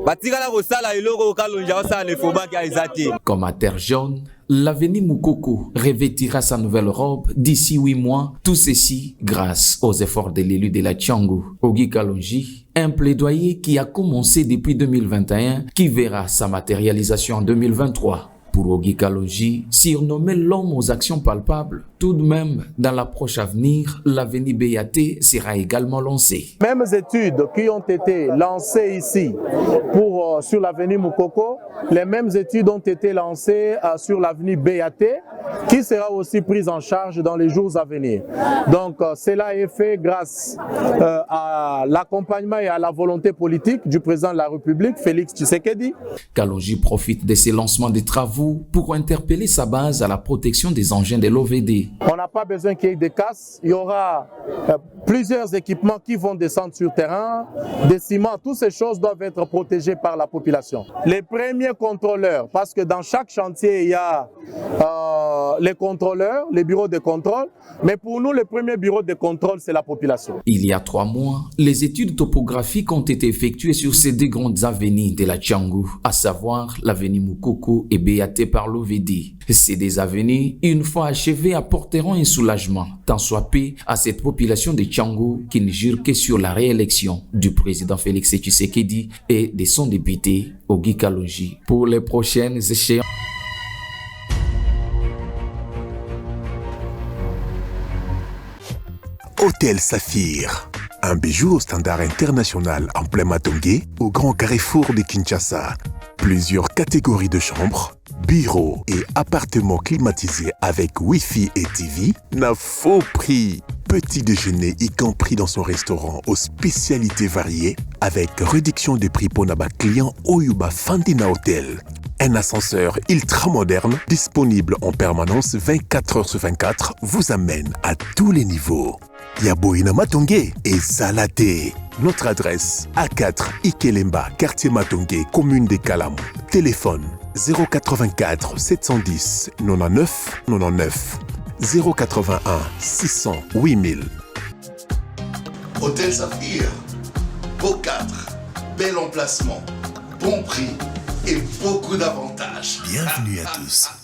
batikala kosala eloko kalonge osala nefobaki eza te. Comme à Terre Jaune, l'avenir Moukoko revêtira sa nouvelle robe d'ici 8 mois. Tout ceci grâce aux efforts de l'élu de la Tchangou, Ogi Kalonji. Un plaidoyer qui a commencé depuis 2021, qui verra sa matérialisation en 2023. Pour Ogi Kalonji, surnommé l'homme aux actions palpables, tout de même, dans l'approche à venir, l'avenir BAT sera également lancé. Mêmes études qui ont été lancées ici sur l'avenir Moukoko, les mêmes études ont été lancées sur l'avenir BAT, qui sera aussi prise en charge dans les jours à venir. Donc cela est fait grâce à l'accompagnement et à la volonté politique du président de la République, Félix Tshisekedi. Kalonji profite de ces lancements de travaux pour interpeller sa base à la protection des engins de l'OVD. On n'a pas besoin qu'il y ait des casses. Il y aura plusieurs équipements qui vont descendre sur terrain, des ciments, toutes ces choses doivent être protégées par la population. Les premiers contrôleurs, parce que dans chaque chantier, il y a les contrôleurs, les bureaux de contrôle, mais pour nous, le premier bureau de contrôle, c'est la population. Il y a 3 mois, les études topographiques ont été effectuées sur ces 2 grandes avenues de la Tchangou, à savoir l'avenue Moukoko et BAT par l'OVD. Ces 2 avenues, une fois achevées, apporteront un soulagement, tant soit peu à cette population de Tchangou qui ne jure que sur la réélection du président Félix Tshisekedi et de son député Ogi Kalonji pour les prochaines échéances. Hôtel Saphir, un bijou au standard international en plein Matongé, au grand carrefour de Kinshasa. Plusieurs catégories de chambres, bureaux et appartements climatisés avec Wi-Fi et TV, n'a faux prix. Petit déjeuner y compris dans son restaurant aux spécialités variées avec réduction des prix pour naba clients Oyuba Fandina Hotel. Un ascenseur ultra moderne disponible en permanence 24 heures sur 24 vous amène à tous les niveaux. Yaboina Matongé et Salaté. Notre adresse A4 Ikelemba, quartier Matongé, commune de Kalam. Téléphone 084 710 99 99 081 600 8000. Hôtel Saphir, beau cadre, bel emplacement, bon prix et beaucoup d'avantages. Bienvenue à tous.